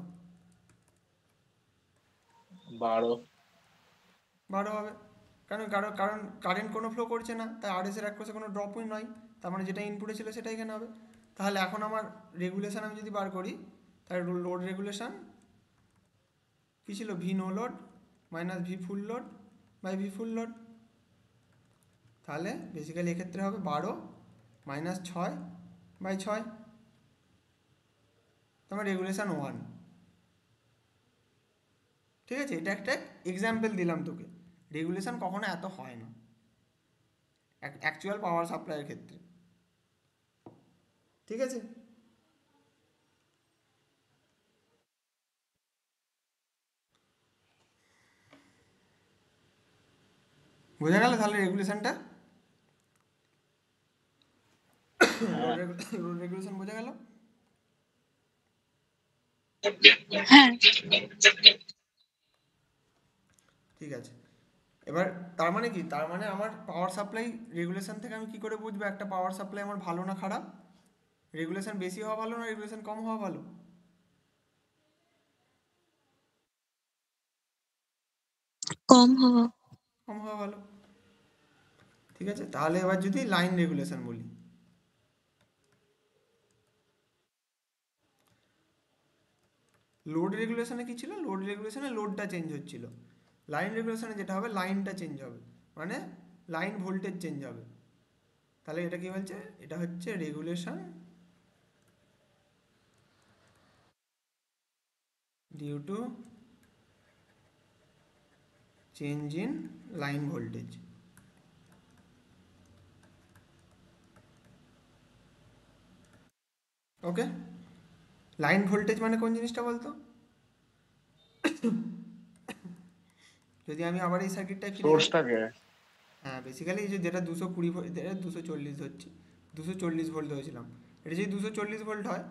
12। 12 হবে। কারণ কারণ কারণ কারেন্ট কোনো ফ্লো করছে না, তাই আরএস এর এক পাশে কোনো ড্রপই নয়। তার মানে যেটা ইনপুটে ছিল সেটাই এখানে হবে। তাহলে এখন আমার রেগুলেশন আমি যদি বার করি, তাহলে লোড রেগুলেশন কী ছিল? V no load minus V full load by V full load. তাহলে বেসিক্যালি এক্ষেত্রে হবে 12 মাইনাস 6/6। তোমার রেগুলেশন 1। ঠিক আছে, এটা একটা এক্সাম্পল দিলাম তোকে। রেগুলেশন কখনো এত হয় না অ্যাকচুয়াল পাওয়ার সাপ্লাইয়ের ক্ষেত্রে। ঠিক আছে, বোঝা গেল তাহলে রেগুলেশনটা? হ্যাঁ লোড রেগুলেশন বোঝা গেল? হ্যাঁ। ঠিক আছে, এবার তার মানে কি, তার মানে আমার পাওয়ার সাপ্লাই রেগুলেশন থেকে আমি কি করে বুঝবো একটা পাওয়ার সাপ্লাই আমার ভালো না খারাপ? রেগুলেশন বেশি হওয়া ভালো না রেগুলেশন কম হওয়া ভালো? কম হওয়া। কম হওয়া ভালো। ঠিক আছে, তাহলে এবার যদি লাইন রেগুলেশন বলি, লোড রেগুলেশনে কি ছিল? লোড রেগুলেশনে লোডটা চেঞ্জ হচ্ছিল। লাইন রেগুলেশনে যেটা হবে লাইনটা চেঞ্জ হবে, মানে লাইন ভোল্টেজ চেঞ্জ হবে। তাহলে এটা কি বলছে? এটা হচ্ছে regulation due to change in line voltage. Okay, line voltage মানে কোন জিনিসটা বলতো? যদি আমি আবার এই সার্কিটটায় ফিরে যাই, সোর্সটাকে। হ্যাঁ বেসিক্যালি যেটা 220 ভোল্ট, 240 ধরছি, 240 ভোল্ট ধরেছিলাম। এটা যদি 240 ভোল্ট হয়,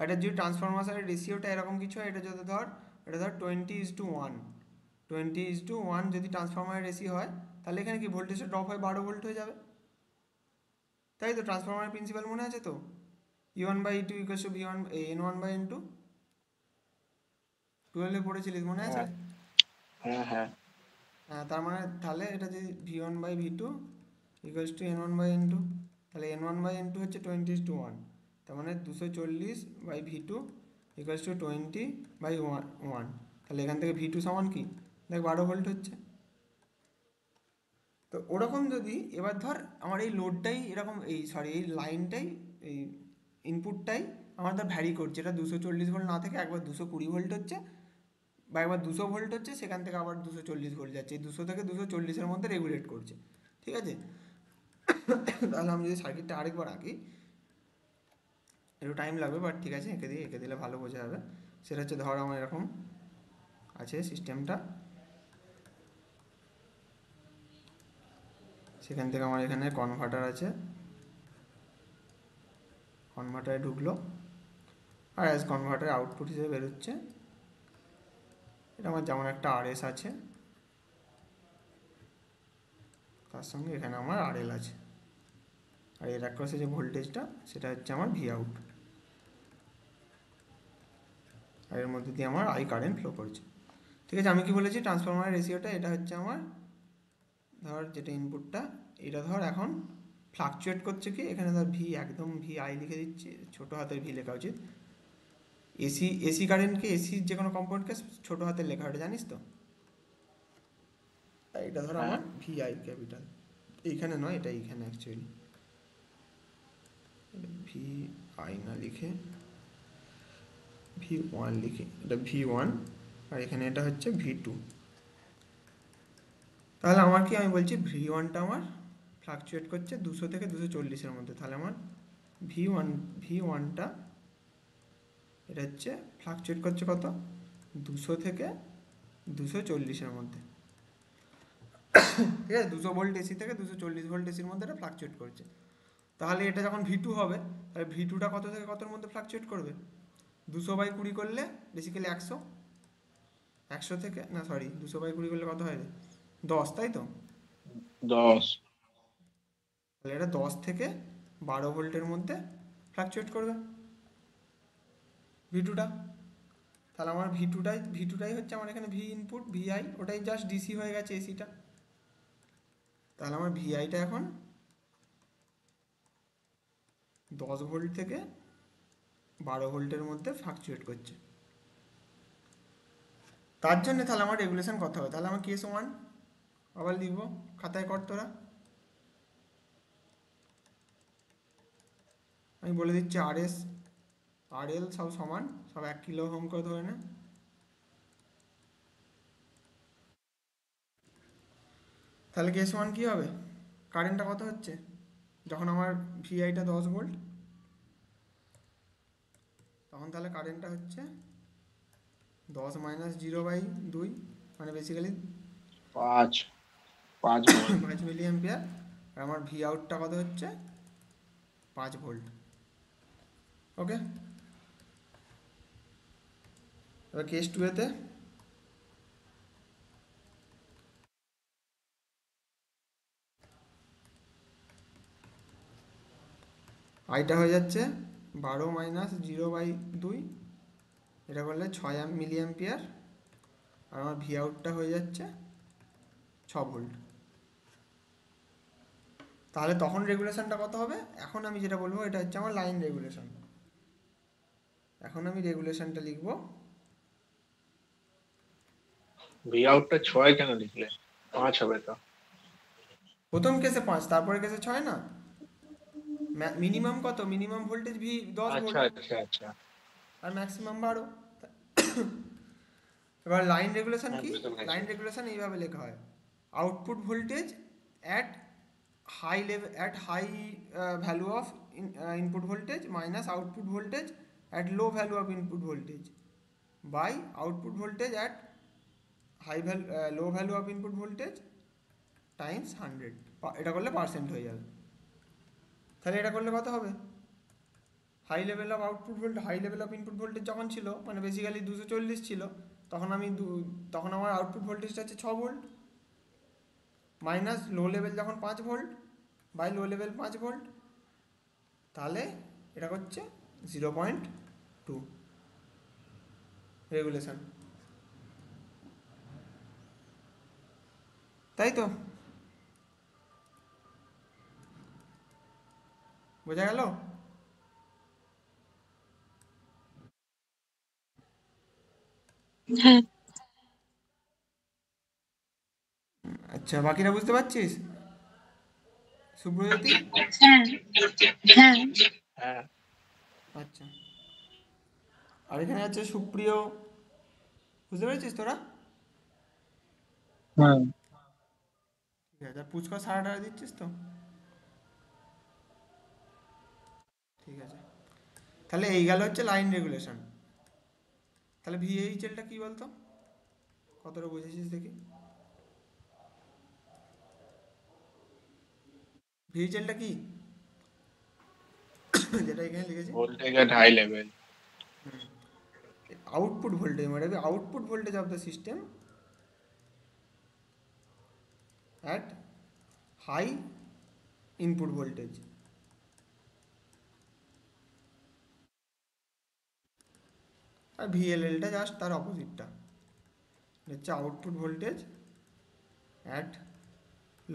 এটা যদি ট্রান্সফরমারের রেশিওটা এরকম কিছু হয়, এটা যদি ধর এটা ধর 20:1, 20:1 যদি ট্রান্সফরমারের রেশিও হয়, তাহলে এখানে কি ভোল্টেজটা ড্রপ হয় 12 ভোল্ট হয়ে যাবে। তাই তো ট্রান্সফরমারের প্রিন্সিপাল মনে আছে তো? E1/E2 equal to V1 N1/N2, 12 পড়েছিলিস মনে আছে? হ্যাঁ হ্যাঁ হ্যাঁ। হ্যাঁ, তার মানে তাহলে এটা যদি V1/V2 ইকুয়ালস টু N1/N2, তাহলে N1/N2 হচ্ছে 20:1, তার মানে 240/V2 ইকুয়ালস টু 20/1। তাহলে এখান থেকে ভি টু সমান কি, দেখ 12 ভোল্ট হচ্ছে। তো ওরকম যদি এবার ধর আমার এই লোডটাই এরকম, এই লাইনটাই, এই ইনপুটটাই আমার ধর ভ্যারি করছে, এটা 240 ভোল্ট না থেকে একবার 220 ভোল্ট হচ্ছে, বা একবার 200 ভোল্ট হচ্ছে, সেখান থেকে আবার 240 ভোল্ট যাচ্ছে, এই 200 থেকে 240-এর মধ্যে রেগুলেট করছে, ঠিক আছে। তাহলে আমি যদি সার্কিটটা আরেকবার আঁকি, একটু টাইম লাগবে, বাট ঠিক আছে, এঁকে দিলে ভালো বোঝা যাবে। সেটা হচ্ছে ধর আমার এরকম আছে সিস্টেমটা, সেখান থেকে আমার এখানে কনভার্টার আছে, কনভার্টারে ঢুকলো, আর অ্যাজ কনভার্টার আউটপুট হিসেবে বেরোচ্ছে। এটা আমার যেমন একটা আরএস আছে, তার সঙ্গে এখানে আমার আরএল আছে, আর এর অ্যাক্রসে যে ভোল্টেজটা সেটা হচ্ছে আমার ভি আউট, আর এর মধ্যে দিয়ে আমার আই কারেন্ট ফ্লো করছে, ঠিক আছে। আমি কি বলেছি, ট্রান্সফরমারের রেশিওটা এটা হচ্ছে আমার, ধর যেটা ইনপুটটা, এটা ধর এখন ফ্লাকচুয়েট করছে, কি এখানে ধর ভি, একদম ভি আই লিখে দিচ্ছি, ছোটো হাতের ভি লেখা উচিত। এসি কারেন্টকে, এসির যে কোনো কম্পোনেন্টকে ছোটো হাতের লেখা, ওটা জানিস তো। এটা ধর হ্যাঁ আমার ভি আই ক্যাপিটাল, এইখানে নয়, এটা এইখানে অ্যাকচুয়ালি ভি আই না লিখে V1 লিখি, এটা V1, আর এখানে এটা হচ্ছে V2। তাহলে আমার কি, আমি বলছি V1টা আমার ফ্লাকচুয়েট করছে 200 থেকে 240-এর মধ্যে, তাহলে আমার V1টা এটা হচ্ছে ফ্লাকচুয়েট করছে কত, 200 থেকে 240-এর মধ্যে, ঠিক আছে। 200 ভোল্ট এসি থেকে 240 ভোল্ট এসির মধ্যে এটা ফ্লাকচুয়েট করছে। তাহলে এটা যখন V2 হবে, তাহলে V2টা কত থেকে কতর মধ্যে ফ্লাকচুয়েট করবে, 200/20 করলে বেসিক্যালি 100 থেকে, না সরি, 200/20 করলে কত হয় রে, 10, তাই তো। 10। তাহলে এটা 10 থেকে 12 ভোল্টের মধ্যে ফ্লাকচুয়েট করবে V2টা। তাহলে আমার ভি টুটাই হচ্ছে আমার এখানে ভি ইনপুট, ভিআই, ওটাই জাস্ট ডিসি হয়ে গেছে এসিটা। তাহলে আমার ভিআইটা এখন 10 ভোল্ট থেকে 12 ভোল্টের মধ্যে ফ্লাকচুয়েট করছে। তার জন্য তাহলে আমার রেগুলেশন কত হবে, তাহলে আমার কেস 1 আবার লিখবো, খাতায় কর তোরা। আমি বলে দিচ্ছি RS RL সব সমান, সব 1 কিলো ওহম করে ধরে নে। তাহলে কেস 1 কী হবে, কারেন্টটা কত হচ্ছে, যখন আমার ভিআইটা 10 ভোল্ট, তখন তাহলে কারেন্টটা হচ্ছে 10 - 0/2, মানে বেসিক্যালি 5 ভোল্ট। 5 milli ampere. আর আমার ভি আউটটা কত হচ্ছে, 5 ভোল্ট। ওকে, এবার কেস 2-এতে আইটা হয়ে যাচ্ছে 12 - 0/2, এটা করলে 6 মিলি অ্যাম্পিয়ার, আর আমার ভি আউটটা হয়ে যাচ্ছে 6 ভোল্ট। তাহলে তখন রেগুলেশনটা কত হবে, এখন আমি যেটা বলবো এটা হচ্ছে আমার লাইন রেগুলেশন। এখন আমি রেগুলেশনটা লিখবো, ভি আউটটা 6 কেন লিখলে, 5 হবে তো। প্রথম কেসে 5, তারপরে কেসে 6 না। মিনিমাম কত, মিনিমাম ভোল্টেজ 10 আচ্ছা ভোল্ট, আচ্ছা আচ্ছা, আর ম্যাক্সিমাম 12। এবার লাইন রেগুলেশন হ্যাঁ কি, বুঝতে পেরেছি। লাইন রেগুলেশন এইভাবে লেখা হয়, output voltage at high level, at high value of input voltage minus output voltage at low value of input voltage by output voltage at low value of input voltage times 100। এটা করলে percent হয়ে যাবে। তাহলে এটা করলে কত হবে, high level of output voltage, high level of input voltage যখন ছিল, মানে বেসিক্যালি 240 ছিল, তখন তখন আমার আউটপুট ভোল্টেজটা হচ্ছে 6 ভোল্ট, মাইনাস লো লেভেল যখন 5 volt by low level 5 volt, তাহলে এটা হচ্ছে 0.2 রেগুলেশন, তাই তো, বোঝা গেল। হ্যাঁ আচ্ছা, বাকিটা বুঝতে পারছিস? সুব্রজ্যোতি? হ্যাঁ হ্যাঁ হ্যাঁ। আচ্ছা, আর এখানে আছে সুপ্রিয়, বুঝতে পেরেছিস তোরা? হুম। ঠিক আছে, আর পুচকা সারাটা দিচ্ছিস তো? ঠিক আছে, তাহলে এই গেল হচ্ছে লাইন রেগুলেশন। তাহলে ভিএইচএলটা কি বলতো, কতটা বুঝেছিস দেখি? ভিএইচএলটা কি, যেটা এখানে লিখেছি? Voltage at high level. Output voltage, মানে output voltage of the system at high input voltage. আর ভিএলএলটা জাস্ট তার অপোজিটটা, হচ্ছে output voltage at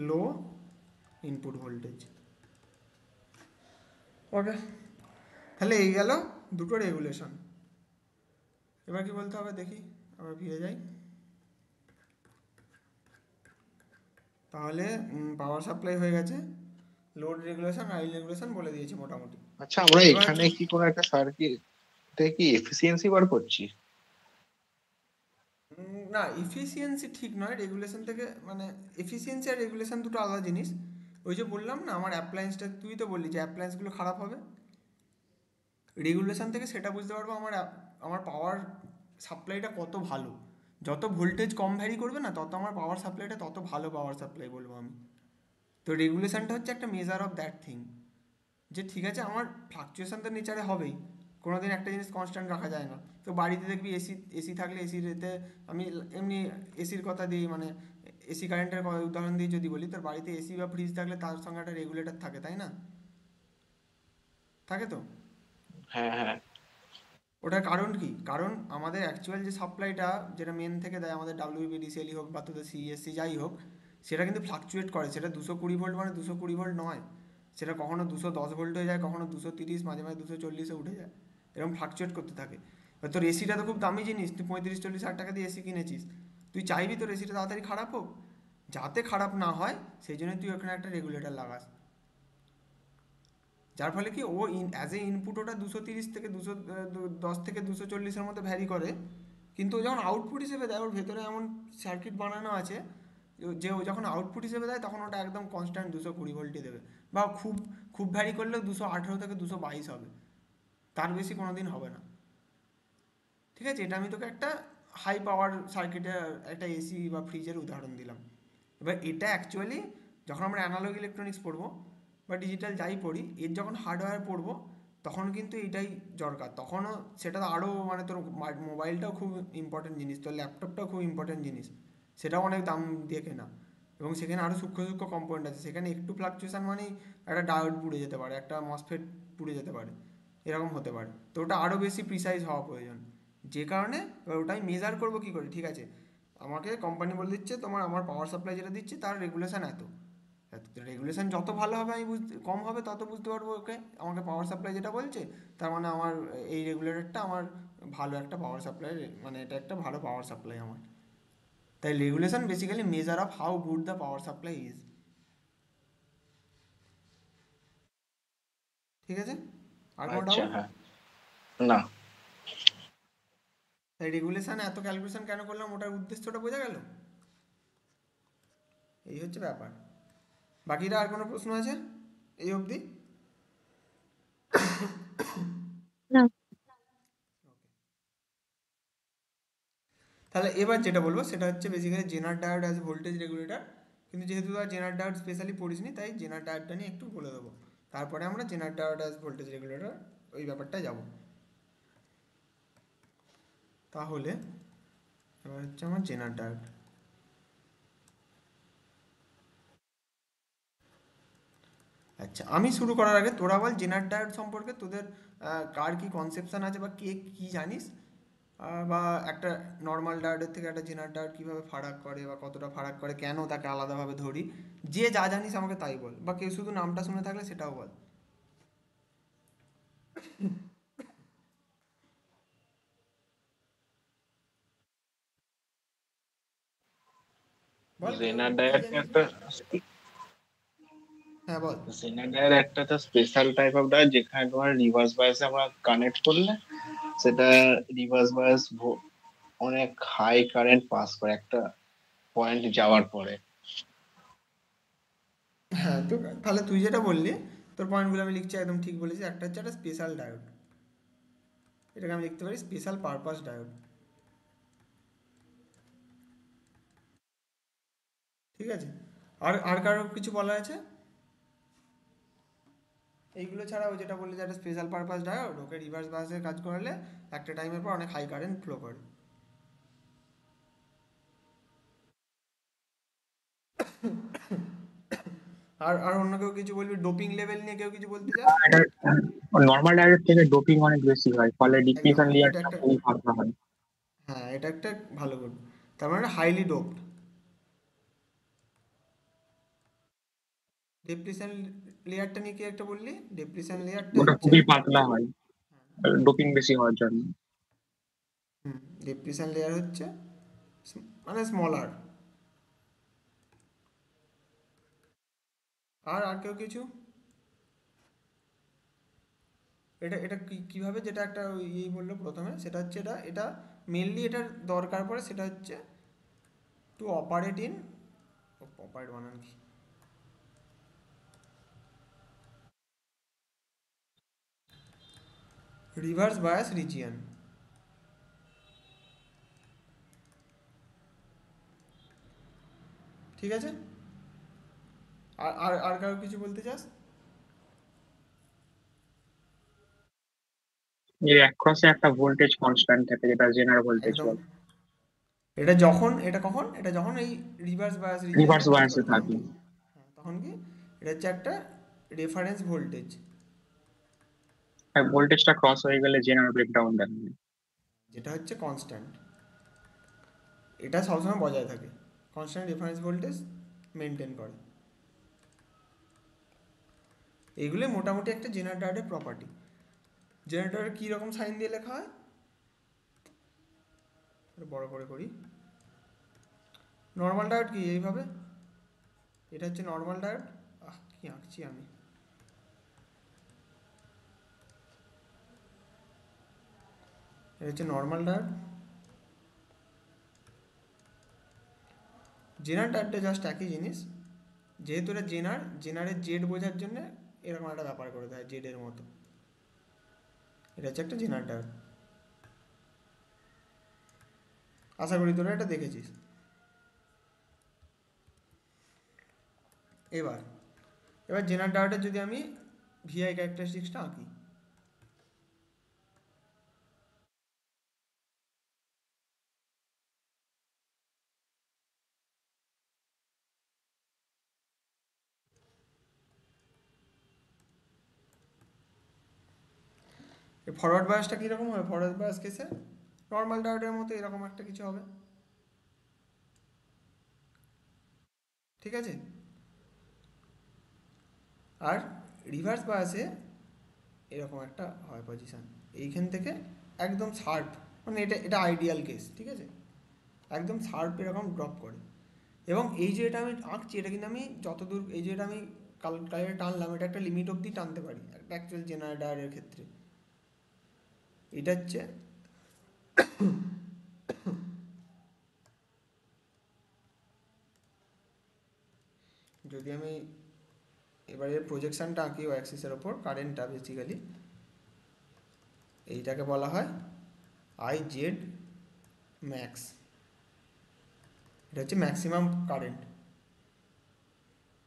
low input voltage. Okay, তাহলে এই গেল দুটো রেগুলেশন। এবার কি বলতে হবে দেখি, আবার ফিরে যাই। তাহলে পাওয়ার সাপ্লাই হয়ে গেছে, লোড রেগুলেশন আইল রেগুলেশন বলে দিয়েছি মোটামুটি। আচ্ছা, আমরা এবার এখানে হচ্ছে কি কোনো একটা সার্কিটে কি এফিসিয়েন্সি বার করছি? না, এফিসিয়েন্সি ঠিক নয়, রেগুলেশন থেকে মানে এফিসিয়েন্সি আর রেগুলেশন দুটো আলাদা জিনিস। ওই যে বললাম না আমার অ্যাপ্লায়েন্সটা, তুই তো বললি যে অ্যাপ্লায়েন্সগুলো খারাপ হবে, রেগুলেশন থেকে সেটা বুঝতে পারবো আমার আমার পাওয়ার সাপ্লাইটা কত ভালো। যত ভোল্টেজ কম ভ্যারি করবে না, তত আমার পাওয়ার সাপ্লাইটা তত ভালো পাওয়ার সাপ্লাই বলবো আমি। তো রেগুলেশনটা হচ্ছে একটা মেজার অফ দ্যাট থিং, যে ঠিক আছে আমার ফ্লাকচুয়েশন তো নেচারে হবেই, কোনো দিন একটা জিনিস কনস্ট্যান্ট রাখা যায় না। তো বাড়িতে দেখবি এসি, এসি থাকলে এসির এতে, আমি এমনি এসির কথা দিই, মানে এসি কারেন্টের উদাহরণ দিয়ে যদি বলি, তোর বাড়িতে এসি বা ফ্রিজ থাকলে তার সঙ্গে একটা রেগুলেটর থাকে, তাই না? থাকে তো। হ্যাঁ, হ্যাঁ। ওটার কারণ কি, কারণ আমাদের অ্যাকচুয়াল যে সাপ্লাইটা যেটা মেন থেকে দেয় আমাদের ডাব্লিউবিডিসিএলই হোক বা তোদের সিএসসি যাই হোক, সেটা কিন্তু ফ্লাকচুয়েট করে। সেটা 220 ভোল্ট মানে 220 ভোল্ট নয়, সেটা কখনো 210 ভোল্ট হয়ে যায়, কখনো 230, মাঝে মাঝে 240-এ উঠে যায়, এরকম ফ্লাকচুয়েট করতে থাকে। এবার তোর এসিটা তো খুব দামি জিনিস, তুই 35-40 হাজার টাকা দিয়ে এসি কিনেছিস, তুই চাইবি তোর এসিটা তাড়াতাড়ি খারাপ হোক, যাতে খারাপ না হয় সেই জন্য তুই ওখানে একটা রেগুলেটর লাগাস, যার ফলে কি ও অ্যাজ এ ইনপুট ওটা 230 থেকে 210 থেকে 240-এর মধ্যে ভ্যারি করে, কিন্তু ও যখন আউটপুট হিসেবে দেয় ওর ভেতরে এমন সার্কিট বানানো আছে যে ও যখন আউটপুট হিসেবে দেয় তখন ওটা একদম কনস্ট্যান্ট 220 ভোল্টই দেবে, বা খুব খুব ভ্যারি করলেও 218 থেকে 222 হবে, তার বেশি কোনো দিন হবে না। ঠিক আছে, এটা আমি তোকে একটা হাই পাওয়ার সার্কিটের একটা এসি বা ফ্রিজের উদাহরণ দিলাম। এবার এটা অ্যাকচুয়ালি যখন আমরা অ্যানালগ ইলেকট্রনিক্স পড়বো বা ডিজিটাল যাই পড়ি, এর যখন হার্ডওয়্যার পড়বো তখন কিন্তু এটাই দরকার, তখনও সেটা আরও মানে তোর মোবাইলটাও খুব ইম্পর্টেন্ট জিনিস, তোর ল্যাপটপটাও খুব ইম্পর্টেন্ট জিনিস, সেটাও অনেক দাম দিয়ে কেনা, এবং সেখানে আরও সূক্ষ্ম সূক্ষ্ম কম্পোনেন্ট আছে, সেখানে একটু ফ্লাকচুয়েশন মানেই একটা ডায়োড পুড়ে যেতে পারে, একটা মসফেট পুড়ে যেতে পারে, এরকম হতে পারে। তো ওটা আরও বেশি প্রিসাইজ হওয়া প্রয়োজন, যে কারণে এবার ওটাই মেজার করবো কী করে, ঠিক আছে আমাকে কোম্পানি বলে দিচ্ছে তোমার আমার পাওয়ার সাপ্লাই যেটা দিচ্ছে তার রেগুলেশন এত, রেগুলেশন যত ভালো হবে আমি বুঝতে কম হবে তত বুঝতে পারবো ওকে আমাকে পাওয়ার সাপ্লাই যেটা বলছে তার মানে আমার এই রেগুলেটরটা আমার ভালো একটা পাওয়ার সাপ্লাই, মানে এটা একটা ভালো পাওয়ার সাপ্লাই আমার। তাই regulation basically measure of how good the power supply is. ঠিক আছে, আর কোনো আচ্ছা, ডাউট? হ্যাঁ। না। তাই রেগুলেশন এত ক্যালকুলেশন কেন করলাম, ওটার উদ্দেশ্যটা বোঝা গেল? এই হচ্ছে ব্যাপার। বাকিরা আর কোনো প্রশ্ন আছে এই অবধি? না তাহলে এবার যেটা বলবো সেটা হচ্ছে বেসিক্যালি জেনার ডায়োড অ্যাজ ভোল্টেজ রেগুলেটর, কিন্তু যেহেতু আর জেনার ডায়োড স্পেশালি পড়িসনি তাই জেনার ডায়োডটা নিয়ে একটু বলে দেবো, তারপরে আমরা জেনার ডায়োড অ্যাজ ভোল্টেজ রেগুলেটর ওই ব্যাপারটায় যাব। তাহলে এবার হচ্ছে আমার জেনার ডায়োড। আচ্ছা, আমি শুরু করার আগে তোরা বল জেনার ডায়োড সম্পর্কে তোদের কার কি কনসেপশন আছে বা কে কি জানিস, বা একটা নর্মাল ডায়োডের থেকে একটা জেনার ডায়োড কীভাবে ফারাক করে বা কতটা ফারাক করে, কেন তাকে আলাদাভাবে ধরি, যে যা জানিস আমাকে তাই বল, বা কেউ শুধু নামটা শুনে থাকলে সেটাও বল। বল জেনার কি ডায়ার জানিস? একটা হ্যাঁ বল। জেনার ডায়ার একটা তো স্পেশাল টাইপ অফ ডায়ার, যেখানে তোমার রিভার্স বায়াসে আমরা কানেক্ট করলে সেটা রিভার্স বায়াস অনেক হাই কারেন্ট পাস করে একটা পয়েন্ট যাওয়ার পরে। হ্যাঁ, তো তাহলে তুই যেটা বললি, তোর পয়েন্টগুলো আমি লিখছি, একদম ঠিক বলেছি। একটা হচ্ছে একটা স্পেশাল ডায়োড, এটাকে আমি লিখতে পারি স্পেশাল পারপাস ডায়োড। ঠিক আছে, আর আর কারো কিছু বলা আছে? এইগুলো ছাড়াও যেটা বললি যে একটা স্পেশাল পারপাস ডায়োড, ওকে রিভার্স বাসে কাজ করালে একটা টাইমের পর অনেক হাই কারেন্ট ফ্লো করে। আর আর অন্য কেউ কিছু বলবি? ডোপিং লেভেল নিয়ে কেউ কিছু বলতে চাস? এটা নর্মাল ডায়েট থেকে ডোপিং অনেক বেশি হয়, ফলে একদম, ডিপ্লিশন এটা লেয়ারটা একটা, খুবই পাতলা হয়। হ্যাঁ এটা একটা ভালো গুণ। তার মানে হাইলি ডোপড। ডেপ্লিশন লেয়ারটা নিয়ে কি একটা বললি? ডেপ্লিশন লেয়ারটা ওটা হচ্ছে, খুবই পাতলা হয় ডোপিং বেশি হওয়ার জন্য। হুম, ডেপ্লিশন লেয়ার হচ্ছে মানে স্মলার। আর আর কেউ কিছু? এটা এটা কিভাবে, যেটা একটা ইয়ে বললো প্রথমে, সেটা হচ্ছে এটা এটা মেনলি এটার দরকার পড়ে, সেটা হচ্ছে টু অপারেট ইন, অপারেট বানান কি, রিভার্স বায়াস রিজিয়ন। ঠিক আছে, আর আর আর কারো কিছু বলতে চাস? এর অ্যাক্রসে একটা ভোল্টেজ কনস্ট্যান্ট থাকে, যেটা জেনারেল ভোল্টেজ একদম, বলে। এটা যখন, এটা কখন, এটা যখন এই রিভার্স বায়াস রিজিয়নে রিভার্স কাজ বায়াসে করে তখন থাকে। কি, হ্যাঁ তখন কি, এটা হচ্ছে একটা রেফারেন্স ভোল্টেজ, আর ভোল্টেজটা ক্রস হয়ে গেলে জেনারেল ব্রেকডাউন দেয়। যেটা হচ্ছে কনস্ট্যান্ট। এটা সবসময় বজায় থাকে, কনস্ট্যান্ট রেফারেন্স ভোল্টেজ মেনটেন করে। এগুলো মোটামুটি একটা জেনারেটরের প্রপার্টি। জেনারেটরে কী রকম সাইন দিয়ে লেখা হয়, একটু বড় করে করি। নর্মাল ডায়োড কি এইভাবে, এটা হচ্ছে নর্মাল ডায়োড। কি আঁকছি আমি, এটা হচ্ছে নর্মাল ডায়োড। জেনার ডায়োডটা জাস্ট একই জিনিস, যেহেতু এটা জেনার, জেনারের জেড বোঝার জন্য এরকম একটা ব্যাপার করে দেয় জেডের মতো। এটা হচ্ছে একটা জেনার ডায়োড, আশা করি তোরা এটা দেখেছিস। এবার এবার জেনার ডায়োডের যদি আমি ভিআই ক্যারেক্টারিস্টিক্সটা আঁকি, ফরওয়ার্ড বায়াসটা কীরকম হবে? ফরওয়ার্ড বায়াস কেসে নর্মাল ডায়োডের মতো এরকম একটা কিছু হবে। ঠিক আছে, আর রিভার্স বায়াসে এরকম একটা হয় পজিশান, এইখান থেকে একদম শার্প, মানে এটা এটা আইডিয়াল কেস। ঠিক আছে, একদম শার্প এরকম ড্রপ করে। এবং এই যে এটা আমি আঁকছি, এটা কিন্তু আমি যতদূর, এই যে এটা আমি কালারে টানলাম, এটা একটা লিমিট অবধি টানতে পারি একটা অ্যাকচুয়াল জেনারেটরের ক্ষেত্রে। এটা হচ্ছে, যদি আমি এবারে প্রজেকশানটা আঁকি ও অ্যাক্সিসের ওপর, কারেন্টটা বেসিক্যালি এইটাকে বলা হয় আই জেড ম্যাক্স। এটা হচ্ছে ম্যাক্সিমাম কারেন্ট।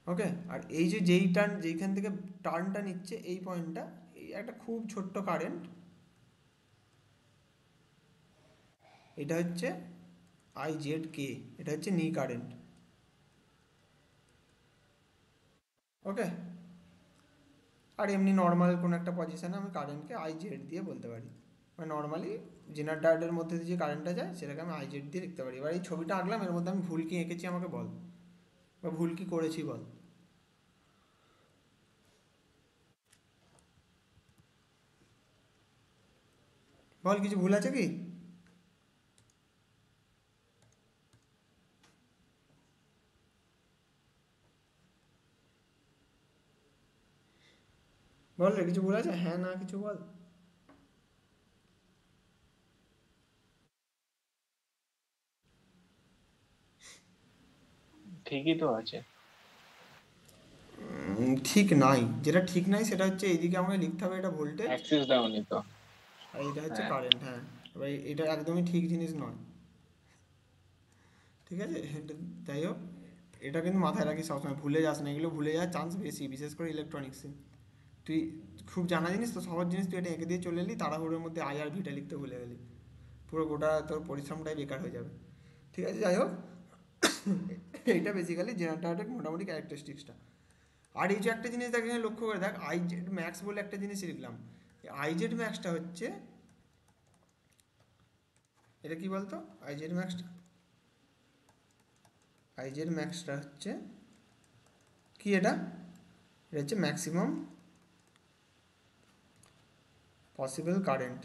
ওকে, আর এই যে যেই টার্ন, যেইখান থেকে টার্নটা নিচ্ছে এই পয়েন্টটা, এই একটা খুব ছোট্ট কারেন্ট, এটা হচ্ছে আই জেড কে, এটা হচ্ছে নি কারেন্ট। ওকে, আর এমনি নর্মাল কোনো একটা পজিশানে আমি কারেন্টকে আই জেড দিয়ে বলতে পারি, মানে নর্মালি জেনার ডায়োডের মধ্যে দিয়ে যে কারেন্টটা যায় সেটাকে আমি আই জেড দিয়ে লিখতে পারি। এবার এই ছবিটা আঁকলাম, এর মধ্যে আমি ভুল কি এঁকেছি আমাকে বল, বা ভুল কি করেছি বল। বল কিছু ভুল আছে কি? বল রে, কিছু বলা আছে? হ্যাঁ না কিছু বল। ঠিকই তো আছে। ঠিক নাই, যেটা ঠিক নাই সেটা হচ্ছে এইদিকে আমাকে লিখতে হবে এটা ভোল্টেজ, অ্যাক্সিস দাওনি তো। আর এটা হচ্ছে হ্যাঁ, কারেন্ট। হ্যাঁ, এবার এটা একদমই ঠিক জিনিস নয়, ঠিক আছে? যাই হোক, এটা কিন্তু মাথায় রাখিস সবসময়, ভুলে যাস না, এগুলো ভুলে যাওয়ার চান্স বেশি, বিশেষ করে ইলেকট্রনিক্সে। তুই খুব জানা জিনিস তো, সহজ জিনিস, তুই এটা এঁকে দিয়ে চলে এলি, তাড়াহুড়োর মধ্যে আই আর ভিটা লিখতে ভুলে গেলি, পুরো গোটা তোর পরিশ্রমটাই বেকার হয়ে যাবে। ঠিক আছে, যাই হোক, এইটা বেসিক্যালি জেনারেটরের মোটামুটি ক্যারেক্টারিস্টিক্সটা। আর এই যে একটা জিনিস দেখ, এখানে লক্ষ্য করে দেখ, আই জেড ম্যাক্স বলে একটা জিনিস লিখলাম। আই জেড ম্যাক্সটা হচ্ছে, এটা কি বলতো? আই জেড ম্যাক্সটা, আই জেড ম্যাক্সটা হচ্ছে কি? এটা এটা হচ্ছে ম্যাক্সিমাম পসিবল কারেন্ট,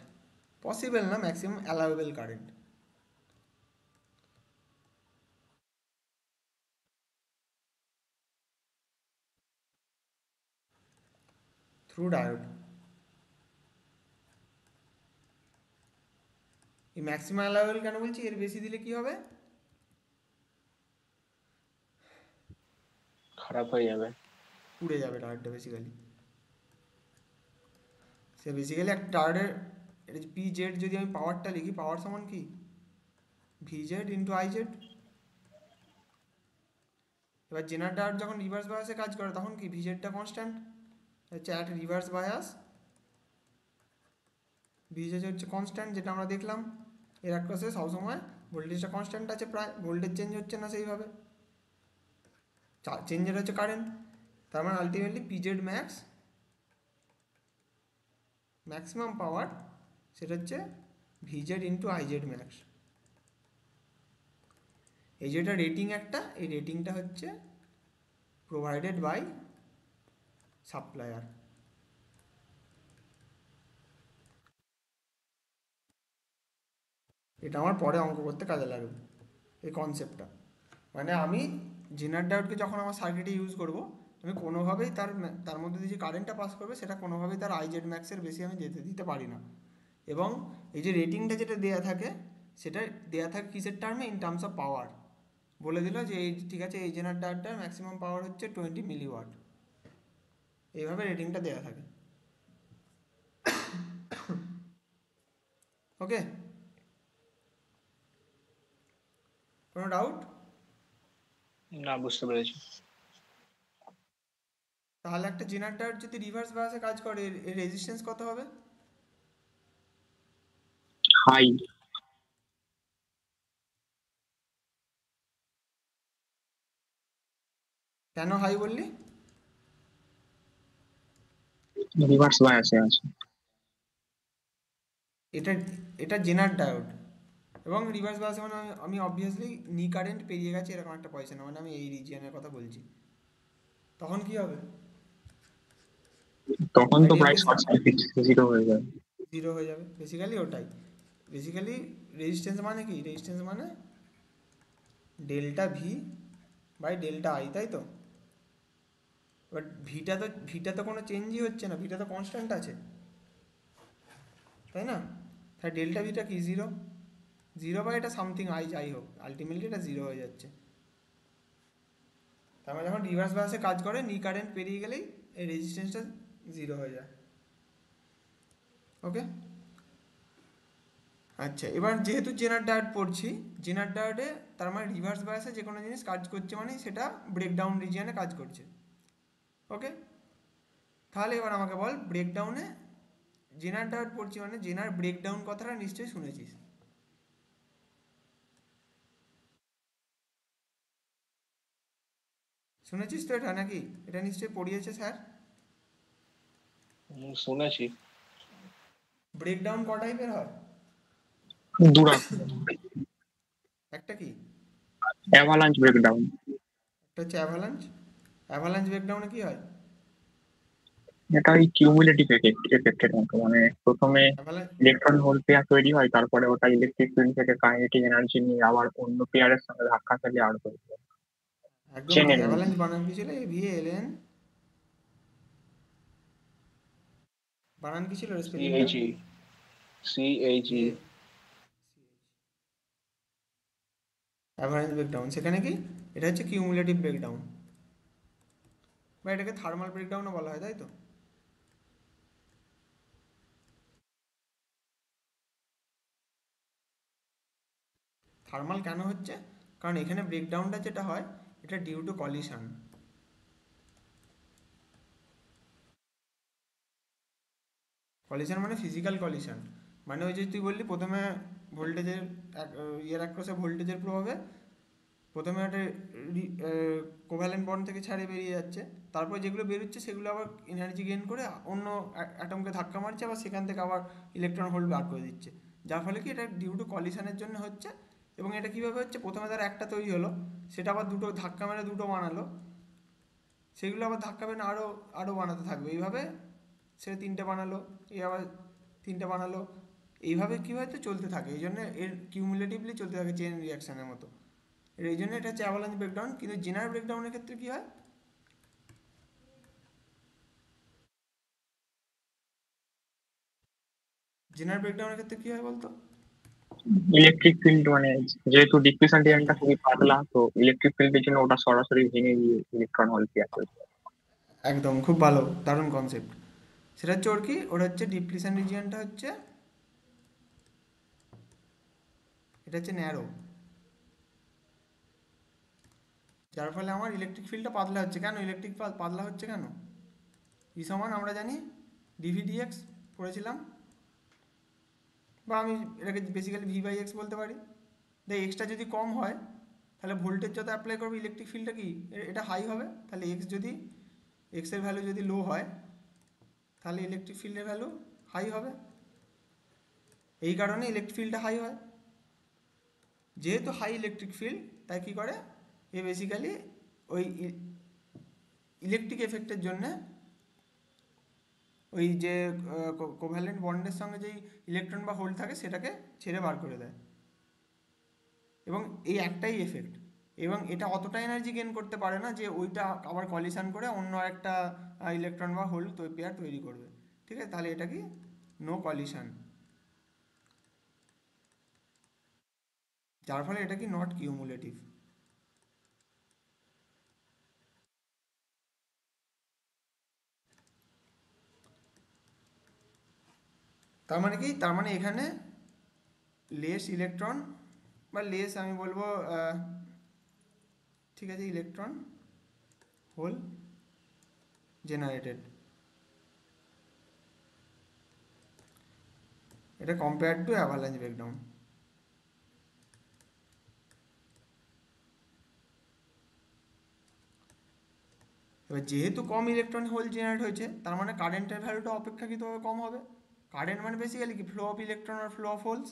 পসিবল না, maximum allowable current through diode. এই ম্যাক্সিমাম অ্যালাউবেল কেন বলছি? এর বেশি দিলে কি হবে? খারাপ হয়ে যাবে। পুড়ে যাবে টায়ারটা বেসিক্যালি। সে বেসিক্যালি একটা টায়ারের, এটা পি জেড, যদি আমি পাওয়ারটা লিখি, পাওয়ার সমান কি? V Z into I Z. এবার জেনারেটর যখন রিভার্স বায়াসে কাজ করে তখন কি? ভি জেডটা কনস্ট্যান্ট হচ্ছে, at reverse bias V Z হচ্ছে কনস্ট্যান্ট, যেটা আমরা দেখলাম এর অ্যাক্রসে সবসময় ভোল্টেজটা কনস্ট্যান্ট আছে, প্রায় ভোল্টেজ চেঞ্জ হচ্ছে না সেইভাবে, চেঞ্জের হচ্ছে কারেন্ট। তার মানে ultimately P Z max, maximum power, সেটা হচ্ছে V Z into I Z max. এই যেটা রেটিং একটা, এই রেটিংটা হচ্ছে প্রোভাইডেড বাই সাপ্লায়ার। এটা আমার পরে অঙ্ক করতে কাজে লাগবে, এই কনসেপ্টটা। মানে আমি জেনার ডায়োডকে যখন আমার সার্কিটে ইউজ করব, আমি কোনোভাবেই তার মধ্যে দিয়ে যে কারেন্টটা পাস করবে সেটা কোনোভাবেই তার আই জেড ম্যাক্সের বেশি আমি যেতে দিতে পারি না। এবং এই যে রেটিংটা যেটা দেয়া থাকে, সেটা দেয়া থাকে কিসের টার্মে? In terms of power. বলে দিল যে এই, ঠিক আছে, এই জেনার ডায়োডটার ম্যাক্সিমাম পাওয়ার হচ্ছে 20 মিলিওয়াট, এইভাবে রেটিংটা দেয়া থাকে। ওকে, কোনো ডাউট? না, বুঝতে পেরেছি। তাহলে একটা জেনার ডায়োড যদি রিভার্স বায়াসে কাজ করে, এর রেজিস্ট্যান্স কত হবে? হাই। কেন হাই বললি? রিভার্স বায়াসে আছে। এটা এটা জেনার ডায়োড, এবং রিভার্স বায়াসে মানে আমি অবভিয়াসলি নি কারেন্ট পেরিয়ে গেছে এরকম একটা পয়সা না, মানে আমি এই রিজিয়নের কথা বলছি, তখন কি হবে? তখন তো আইডিয়া প্রায় পেয়েছি, শর্ট সার্কিট জিরো হয়ে যায়। জিরো হয়ে যাবে বেসিক্যালি, ওটাই বেসিক্যালি। রেজিস্ট্যান্স মানে কি? রেজিস্ট্যান্স মানে delta V by delta I, তাই তো? বাট ভিটা তো কোনো চেঞ্জই হচ্ছে না, ভিটা তো কনস্ট্যান্ট আছে, তাই না? তাই ডেল্টা ভিটা কি? জিরো। জিরো বা এটা সামথিং আই, যাই হোক, আলটিমেটলি এটা জিরো হয়ে যাচ্ছে। তার মানে যখন রিভার্স বায়াসে কাজ করে, নি কারেন্ট পেরিয়ে গেলেই এই রেজিস্ট্যান্সটা জিরো হয়ে যায়। ওকে, আচ্ছা, এবার যেহেতু জেনার ডায়োড পড়ছি, জেনার ডায়োডে তার মানে রিভার্স বায়াসে যে কোনো জিনিস কাজ করছে মানে সেটা ব্রেকডাউন রিজিয়নে কাজ করছে। ওকে, তাহলে এবার আমাকে বল, ব্রেকডাউনে জেনার ডায়োড পড়ছি মানে জেনার ব্রেকডাউন কথাটা নিশ্চয়ই শুনেছিস। শুনেছিস তো এটা, নাকি? এটা নিশ্চয়ই পড়িয়েছে স্যার। শুনেছি। ব্রেকডাউন ক টাইপের হয়? দুরকম। একটা কি? Avalanche breakdown. একটা হচ্ছে অ্যাভালাঞ্চ। অ্যাভালাঞ্চ ব্রেকডাউনে কি হয়? এটা ওই কিউমুলেটিভ এফেক্টের মতো, মানে প্রথমে অ্যাভালাঞ্চ, ইলেকট্রন হোল পেয়ার তৈরি হয়, তারপরে ওটা ইলেকট্রিক ফিল্ড থেকে কাইনেটিক এনার্জি নিয়ে আবার অন্য পেয়ারের সঙ্গে ধাক্কা খেলে আরো তৈরি হয়। একদম ঠিক। চেনের মতো। অ্যাভালাঞ্চ বানান কি ছিল? AVALN, বানান কি ছিল স্পেলিংটা? সিএইচই সিএইচই এ অ্যাভারেজ ব্রেকডাউন, সেখানে কি এটা হচ্ছে কিউমুলেটিভ ব্রেকডাউন, বা এটাকে থার্মাল ব্রেকডাউনও বলা হয়, তাই তো? থার্মাল কেন হচ্ছে? কারণ এখানে ব্রেকডাউনটা যেটা হয় এটা ডিউ টু কলিশন। কলিশন মানে ফিজিক্যাল কলিশন, মানে ওই যে তুই বললি প্রথমে ভোল্টেজের ইয়ের অ্যাক্রসে ভোল্টেজের প্রভাবে প্রথমে একটা কোভ্যালেন্ট বন্ড থেকে ছাড়িয়ে বেরিয়ে যাচ্ছে, তারপর যেগুলো বেরোচ্ছে সেগুলো আবার এনার্জি গেইন করে অন্য অ্যাটমকে ধাক্কা মারছে, আবার সেখান থেকে আবার ইলেকট্রন হোল বার করে দিচ্ছে, যার ফলে কি এটা ডিউ টু কলিশনের জন্য হচ্ছে। এবং এটা কীভাবে হচ্ছে, প্রথমে তার একটা তৈরি হলো, সেটা আবার দুটো ধাক্কা মেরে দুটো বানালো, সেগুলো আবার ধাক্কা মেরে আরও আরও বানাতে থাকবে, এইভাবে সে তিনটে বানালো, এ আবার তিনটে বানালো, এইভাবে কী হয়তো চলতে থাকে, এই জন্য এর কিউমুলেটিভলি চলতে থাকে চেন রিয়াকশানের মতো। এই জন্য এটা হচ্ছে অ্যাভালাঞ্চ ব্রেকডাউন। কিন্তু জেনারেল ব্রেকডাউনের ক্ষেত্রে কী হয়? জেনারেল ব্রেকডাউনের ক্ষেত্রে কী হয় বলতো? ইলেকট্রিক ফিল্ড মানে যেহেতু ডিফিউশন রিজিয়নটা খুবই পাতলা, তো ইলেকট্রিক ফিল্ডের জন্য ওটা সরাসরি ভেঙে গিয়ে ইলেকট্রন হোল ক্রিয়েট করে। একদম, খুব ভালো, দারুণ কনসেপ্ট। সেটা হচ্ছে ওর কি, ওটা হচ্ছে ডিপ্লিশন রিজিয়নটা হচ্ছে, এটা হচ্ছে ন্যারো, যার ফলে আমার ইলেকট্রিক ফিল্ডটা পাতলা হচ্ছে। কেন ইলেকট্রিক পাতলা হচ্ছে কেন? ই সমান আমরা জানি ডিভিডিএক্স পড়েছিলাম, বা আমি এটাকে বেসিক্যালি ভি বাই এক্স বলতে পারি। দেখ এক্সটা যদি কম হয় তাহলে ভোল্টেজ যত অ্যাপ্লাই করবে ইলেকট্রিক ফিল্ডটা কি এটা হাই হবে, তাহলে এক্স যদি এক্সের ভ্যালু যদি লো হয় তাহলে ইলেকট্রিক ফিল্ডের ভ্যালু হাই হবে। এই কারণে ইলেকট্রিক ফিল্ডটা হাই হয়। যেহেতু হাই ইলেকট্রিক ফিল্ড, তাই কী করে এ বেসিক্যালি ওই ইলেকট্রিক এফেক্টের জন্য ওই যে কোভ্যালেন্ট বন্ডের সঙ্গে যেই ইলেকট্রন বা হোল থাকে সেটাকে ছেড়ে বার করে দেয়, এবং এই একটাই এফেক্ট। এবং এটা অতটা এনার্জি গেন করতে পারে না যে ওইটা আবার কলিশন করে অন্য একটা ইলেকট্রন বা হোল পেয়ার তৈরি করবে। ঠিক আছে, তাহলে এটা কি নো কলিশন, যার ফলে এটা কি নট কিউমুলেটিভ। তার মানে কি, তার মানে এখানে লেস ইলেকট্রন, বা লেস আমি বলবো ঠিক আছে ইলেকট্রন হোল জেনারেটেড, এটা কম্পেয়ার টু অ্যাভালাঞ্চ ব্রেকডাউন। এবার যেহেতু কম ইলেকট্রন হোল জেনারেট হয়েছে, তার মানে কারেন্টের ভ্যালুটা অপেক্ষাকৃতভাবে কম হবে। কারেন্ট মানে বেসিক্যালি কি, ফ্লো অফ ইলেকট্রন আর ফ্লো অফ হোলস।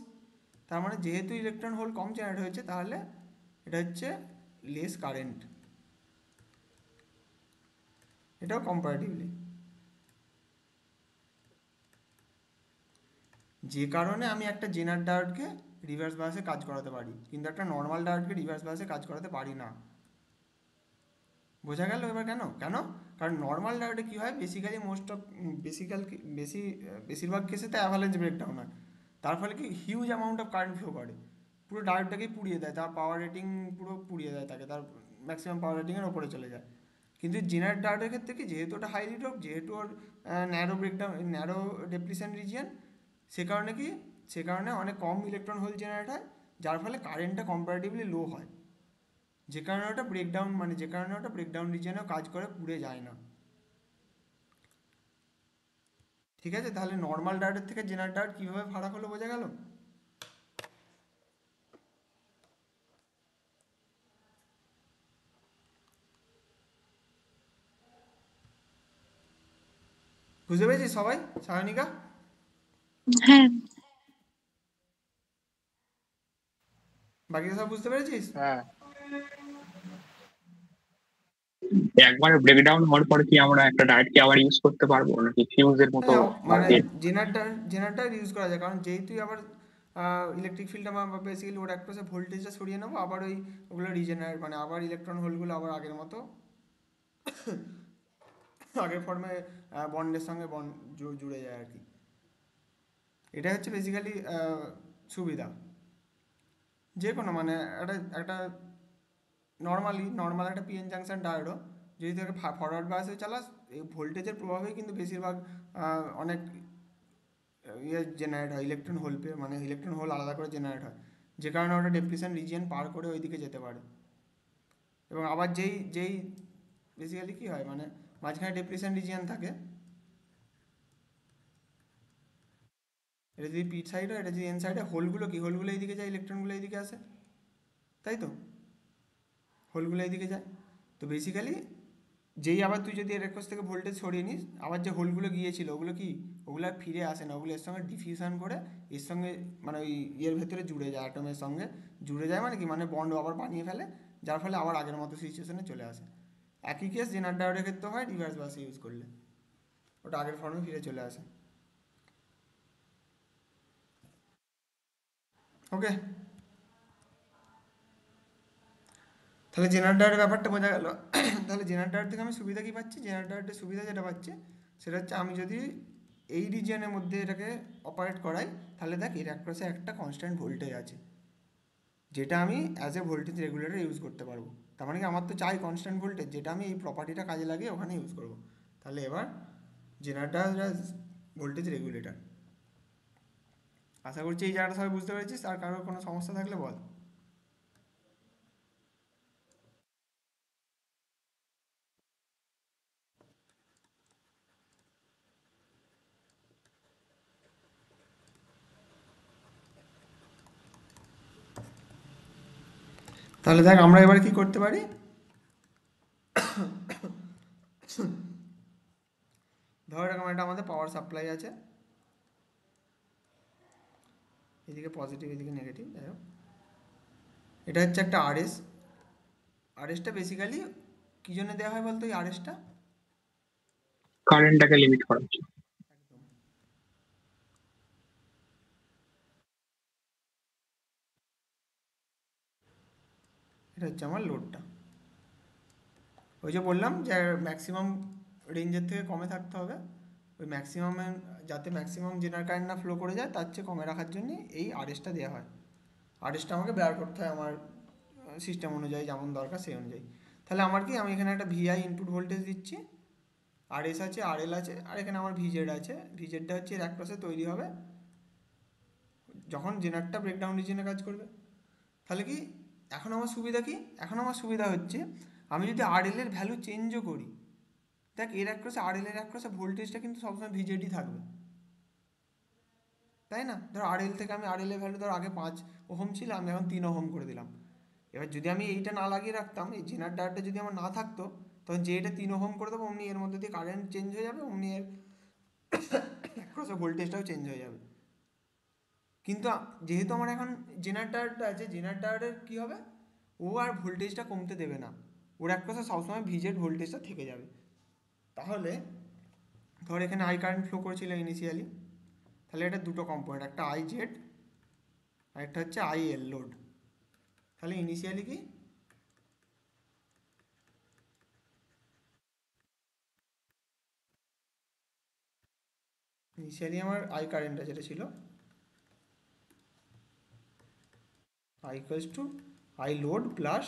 তার মানে যেহেতু ইলেকট্রন হোল কম জেনারেট হয়েছে, তাহলে এটা হচ্ছে লেস কারেন্ট, এটাও কম্পারেটিভলি। যে কারণে আমি একটা জেনার ডায়োডকে রিভার্স বায়াসে কাজ করাতে পারি, কিন্তু একটা নর্মাল ডায়োডকে রিভার্স বায়াসে কাজ করাতে পারি না। বোঝা গেল এবার কেন কেন? কারণ নর্মাল ডায়োডে কী হয়, বেসিক্যালি মোস্ট অফ বেশিরভাগ কেসেতে অ্যাভালাঞ্চ ব্রেকডাউন হয়, তার ফলে কি huge amount of current flow করে, পুরো ডায়োডটাকেই পুড়িয়ে দেয়, তার পাওয়ার রেটিং পুরো পুড়িয়ে দেয় তাকে, তার ম্যাক্সিমাম পাওয়ার রেটিংয়ের ওপরে চলে যায়। কিন্তু জেনারেট ডায়োডের ক্ষেত্রে কি, যেহেতু ওটা হাইলি ড্রপ, যেহেতু ওর ন্যারো ব্রেকডাউন ন্যারো ডেপ্লিশন রিজিয়ন, সে কারণে কি, সে কারণে অনেক কম ইলেকট্রন হোল জেনারেট হয়, যার ফলে কারেন্টটা কম্পারেটিভলি লো হয়, যে কারণে ওটা ব্রেকডাউন মানে যে কারণে ওটা ব্রেকডাউন রিজিয়নেও কাজ করে, পুড়ে যায় না। ঠিক আছে, তাহলে নর্মাল ডায়োডের থেকে জেনারেল ডায়োড কীভাবে ফারাক হলো বোঝা গেল? বুঝতে পেরেছিস সবাই, সায়নিকা? হ্যাঁ বাকিটা সব বুঝতে পেরেছিস? হ্যাঁ। একবার ব্রেকডাউন হওয়ার পরে কি আমরা একটা ডায়েট কি আবার ইউজ করতে পারবো, নাকি ফিউজের মতো হ্যাঁ, মানে আমাদের? জেনারেটর ইউজ করা যায়, কারণ যেহেতু আবার ইলেকট্রিক ফিল্ড আমরা বেসিক্যালি ওর একটা ভোল্টেজটা সরিয়ে নেবো, আবার ওই ওগুলো রিজেনারেট মানে আবার ইলেকট্রন হোলগুলো আবার আগের মতো আগের ফর্মে বন্ডের সঙ্গে বন্ড জুড়ে যায় আর কি। এটা হচ্ছে বেসিক্যালি সুবিধা। যে কোনো মানে একটা নর্মাল একটা পিএন জাংশন ডায়োডও যদি তাকে ফরওয়ার্ড বায়াসে চালাস, এই ভোল্টেজের প্রভাবেই কিন্তু বেশিরভাগ অনেক জেনারেট হয়, ইলেকট্রন হোল মানে ইলেকট্রন হোল আলাদা করে জেনারেট হয়, যে কারণে ওটা ডেপ্লিশন রিজিয়ন পার করে ওইদিকে যেতে পারে। এবং আবার যেই বেসিক্যালি কী হয় মানে মাঝখানে ডেপ্লিশন রিজিয়ন থাকে, এটা যদি পি সাইড হয়, এটা যদি এন সাইডে, হোলগুলো এইদিকে যায়, ইলেকট্রনগুলো এইদিকে আসে, তাই তো হোলগুলো এইদিকে যায়। তো বেসিক্যালি যেই আবার তুই যদি এর একশ থেকে ভোল্টেজ সরিয়ে নিস, আবার যে হোলগুলো গিয়েছিল ওগুলো আর ফিরে আসে না, ওগুলো এর সঙ্গে ডিফিউশন করে এর সঙ্গে মানে ওই ইয়ের ভেতরে জুড়ে যায়, অ্যাটমের সঙ্গে জুড়ে যায়, মানে কি মানে বন্ড আবার বানিয়ে ফেলে, যার ফলে আবার আগের মতো সিচুয়েশনে চলে আসে। একই কেস জেনার ডায়োডের ক্ষেত্রে হয় রিভার্স বাসে ইউজ করলে, ওটা আগের ফর্মে ফিরে চলে আসে। ওকে, তাহলে জেনারেটরের ব্যাপারটা বোঝা গেল। তাহলে জেনারেটর থেকে আমি সুবিধা কী পাচ্ছি? জেনারেটরের সুবিধা যেটা পাচ্ছি সেটা হচ্ছে আমি যদি এই রিজিয়নের মধ্যে এটাকে অপারেট করাই, তাহলে দেখ এর একপাশে একটা কনস্ট্যান্ট ভোল্টেজ আছে, যেটা আমি as a voltage regulator use করতে পারবো। তার মানে কি আমার তো চাই কনস্ট্যান্ট ভোল্টেজ, যেটা আমি এই প্রপার্টিটা কাজে লাগিয়ে ওখানে ইউজ করবো। তাহলে এবার জেনারেটর ভোল্টেজ রেগুলেটর। আশা করছি এই জায়গাটা সবাই বুঝতে পেরেছিস। আর কারোর কোনো সমস্যা থাকলে বল। তাহলে দেখ আমরা এবার কি করতে পারি, ধর এরকম একটা আমাদের পাওয়ার সাপ্লাই আছে, এদিকে পজিটিভ এদিকে নেগেটিভ, যাই হোক এটা হচ্ছে একটা আরএস। আরএসটা বেসিক্যালি কী জন্য দেওয়া হয় বলতো? এই আরএসটা কারেন্টটাকে লিমিট করা হচ্ছে। একদম, এটা হচ্ছে আমার লোডটা। ওই যে বললাম যে ম্যাক্সিমাম রেঞ্জের থেকে কমে থাকতে হবে, ওই ম্যাক্সিমামে যাতে ম্যাক্সিমাম জেনারেল কারেন্ট না ফ্লো করে যায় তার চেয়ে কমে রাখার জন্য এই আরএসটা দেওয়া হয়। আরএসটা আমাকে বের করতে হয় আমার সিস্টেম অনুযায়ী, যেমন দরকার সেই অনুযায়ী। তাহলে আমার কি, আমি এখানে একটা ভিআই ইনপুট ভোল্টেজ দিচ্ছি, আরএস আছে, আরএল আছে, আর এখানে আমার ভিজেড আছে। ভিজেডটা হচ্ছে এর এক পাশে তৈরি হবে যখন জেনারেটরটা ব্রেকডাউন রিজনে কাজ করবে। তাহলে কি এখন আমার সুবিধা কি? এখন আমার সুবিধা হচ্ছে আমি যদি আরএল এর ভ্যালু চেঞ্জও করি, দেখ এর এক পাশে আরএল এর এক পাশে ভোল্টেজটা কিন্তু সবসময় ভিজেডই থাকবে, তাই না? ধর আরএল থেকে আমি আরএল এর ভ্যালু ধর আগে 5 ওহম ছিল, আমি এখন 3 ওহম করে দিলাম। এবার যদি আমি এইটা না লাগিয়ে রাখতাম, এই জেনার ডায়োডটা যদি আমার না থাকতো, তখন যে এটা 3 ওহম করে দেবো অমনি এর মধ্যে দিয়ে কারেন্ট চেঞ্জ হয়ে যাবে, অমনি এর ক্রসে ভোল্টেজটাও চেঞ্জ হয়ে যাবে। কিন্তু যেহেতু আমার এখন জেনারেটরটা আছে, জেনারেটরের কী হবে, ও আর ভোল্টেজটা কমতে দেবে না, ওর এক পাশে সবসময় ভিজেড ভোল্টেজটা থেকে যাবে। তাহলে ধর এখানে আই কারেন্ট ফ্লো করেছিল ইনিশিয়ালি, তাহলে এটা দুটো কম্পোনেন্ট, একটা আই জেড আর একটা হচ্ছে আই এল লোড। তাহলে ইনিশিয়ালি কি, ইনিশিয়ালি আমার আই কারেন্টটা যেটা ছিল I equals to I load plus